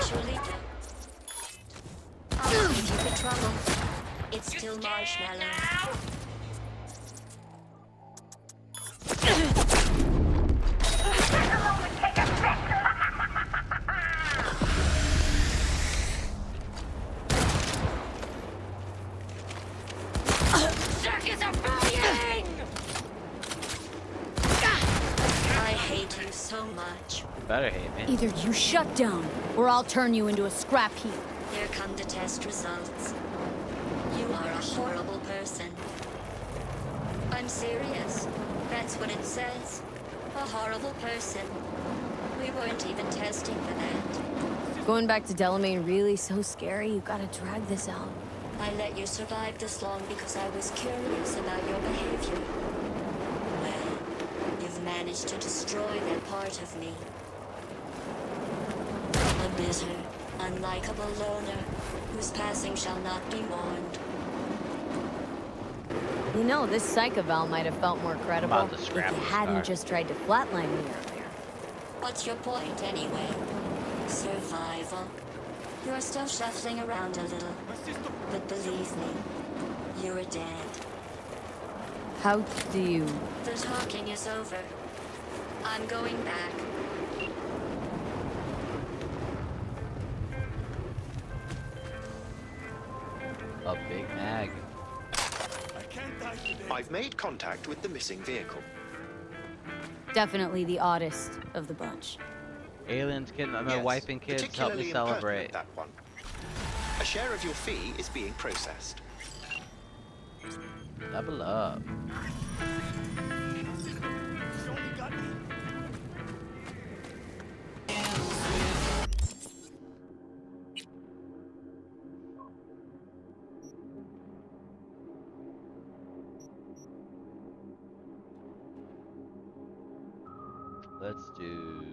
S5: Surely I'll save you the trouble. It's still marshmallow.
S16: Circuits are flying!
S5: I hate you so much.
S1: You better hate me.
S11: Either you shut down, or I'll turn you into a scrap heap.
S5: Here come the test results. You are a horrible person. I'm serious. That's what it says. A horrible person. We weren't even testing for that.
S11: Going back to Delamain really so scary? You gotta drag this out.
S5: I let you survive this long because I was curious about your behavior. Well, you've managed to destroy that part of me. A bitter, unlikable loner whose passing shall not be mourned.
S11: You know, this Psychoval might have felt more credible
S1: about to
S11: if
S1: scrap
S11: you
S1: this
S11: hadn't
S1: car.
S11: just tried to flatline me earlier.
S5: What's your point, anyway? Survival. You're still shuffling around a little. But believe me, you're dead.
S11: How do you...
S5: The talking is over. I'm going back.
S1: A Big Mag.
S23: I've made contact with the missing vehicle.
S11: Definitely the oddest of the bunch.
S1: Aliens, kid, my
S23: Yes,
S1: wife and kids help me
S23: particularly
S1: celebrate.
S23: impertinent, that one. A share of your fee is being processed.
S1: Level up. Let's do.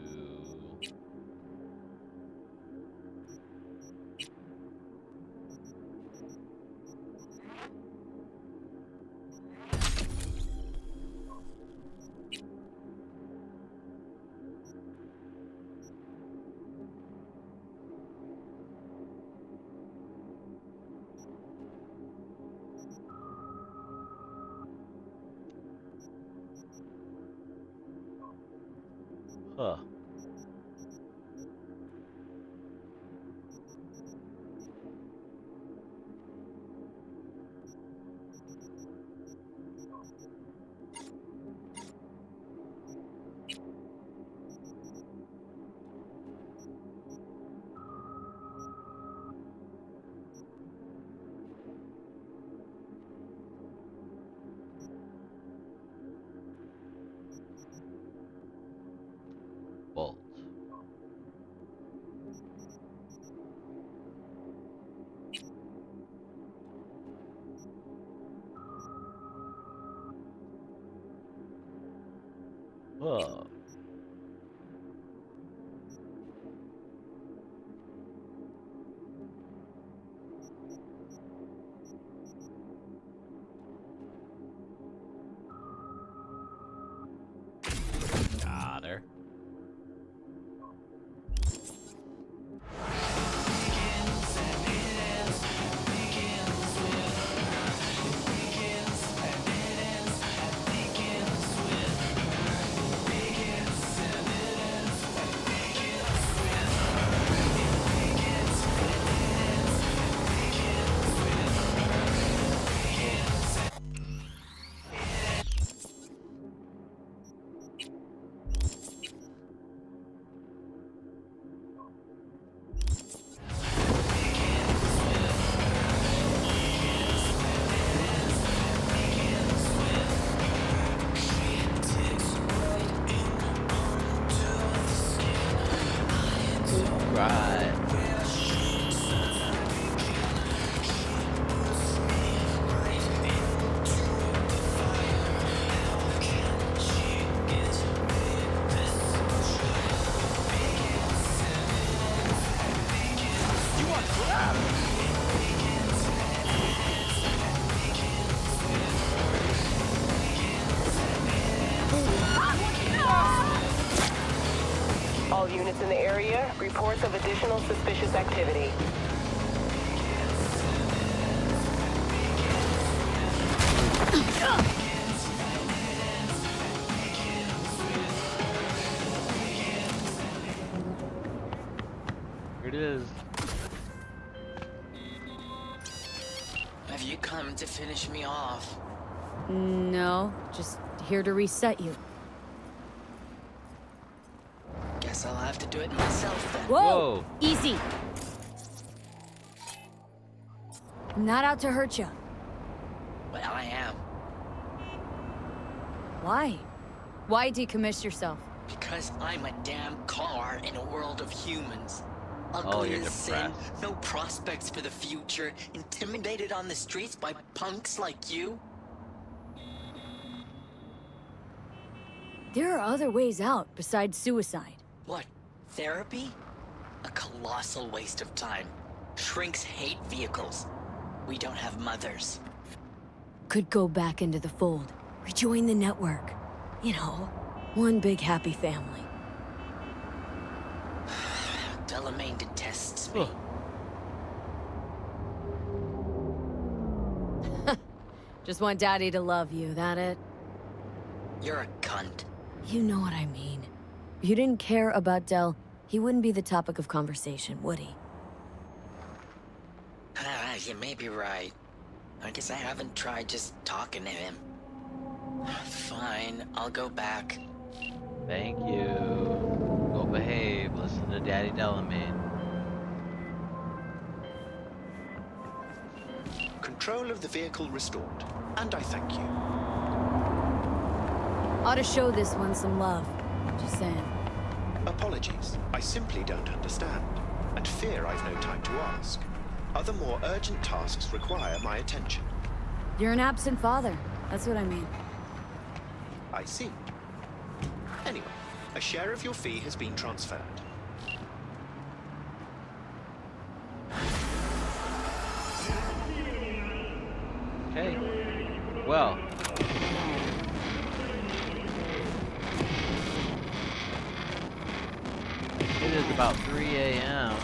S1: Huh. Bolt. Whoa. Got her. Right. You want crap?
S4: All units in the area, reports of additional suspicious activity.
S1: Here it is.
S12: Have you come to finish me off?
S11: No, just here to reset you.
S12: Guess I'll have to do it myself then.
S11: Whoa! Easy! I'm not out to hurt you.
S12: Well, I am.
S11: Why? Why decommiss yourself?
S12: Because I'm a damn car in a world of humans.
S1: Oh,
S12: Ugly
S1: you're
S12: as sin,
S1: depressed.
S12: no prospects for the future, intimidated on the streets by punks like you.
S11: There are other ways out besides suicide.
S12: What? Therapy? A colossal waste of time. Shrinks hate vehicles. We don't have mothers.
S11: Could go back into the fold. Rejoin the network. You know, one big happy family.
S12: Delamain detests me.
S11: Just want Daddy to love you, that it?
S12: You're a cunt.
S11: You know what I mean. If you didn't care about Del, he wouldn't be the topic of conversation, would he?
S12: You may be right. I guess I haven't tried just talking to him. Fine, I'll go back.
S1: Thank you. Go behave. Listen to Daddy Delamain.
S23: Control of the vehicle restored, and I thank you.
S11: Ought to show this one some love. Just saying.
S23: Apologies, I simply don't understand, and fear I've no time to ask. Other more urgent tasks require my attention.
S11: You're an absent father. That's what I mean.
S23: I see. Anyway, a share of your fee has been transferred.
S1: Okay. Well. It is about 3 a.m.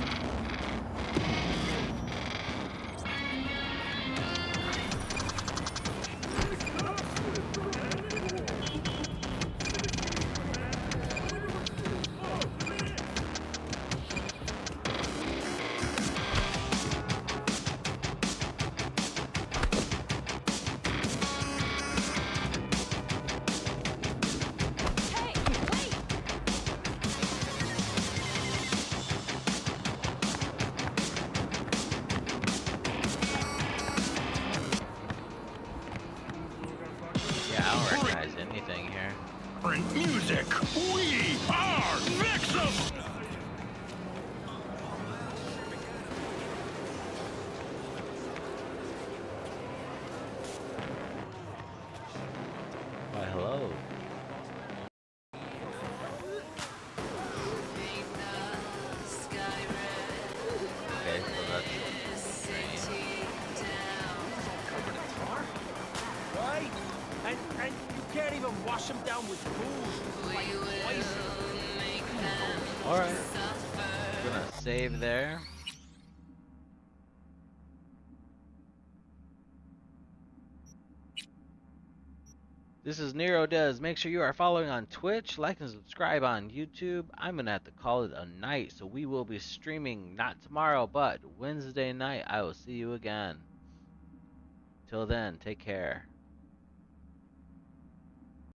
S1: Yeah, I don't recognize anything here.
S6: Music, we are Vixen!
S1: Why, hello. Okay, so that's train.
S24: Right? And you can't even wash them down with booze. Like poison.
S1: Alright. Gonna save there. This is Nero Does. Make sure you are following on Twitch, like and subscribe on YouTube. I'm gonna have to call it a night, so we will be streaming not tomorrow, but Wednesday night. I will see you again. Till then, take care.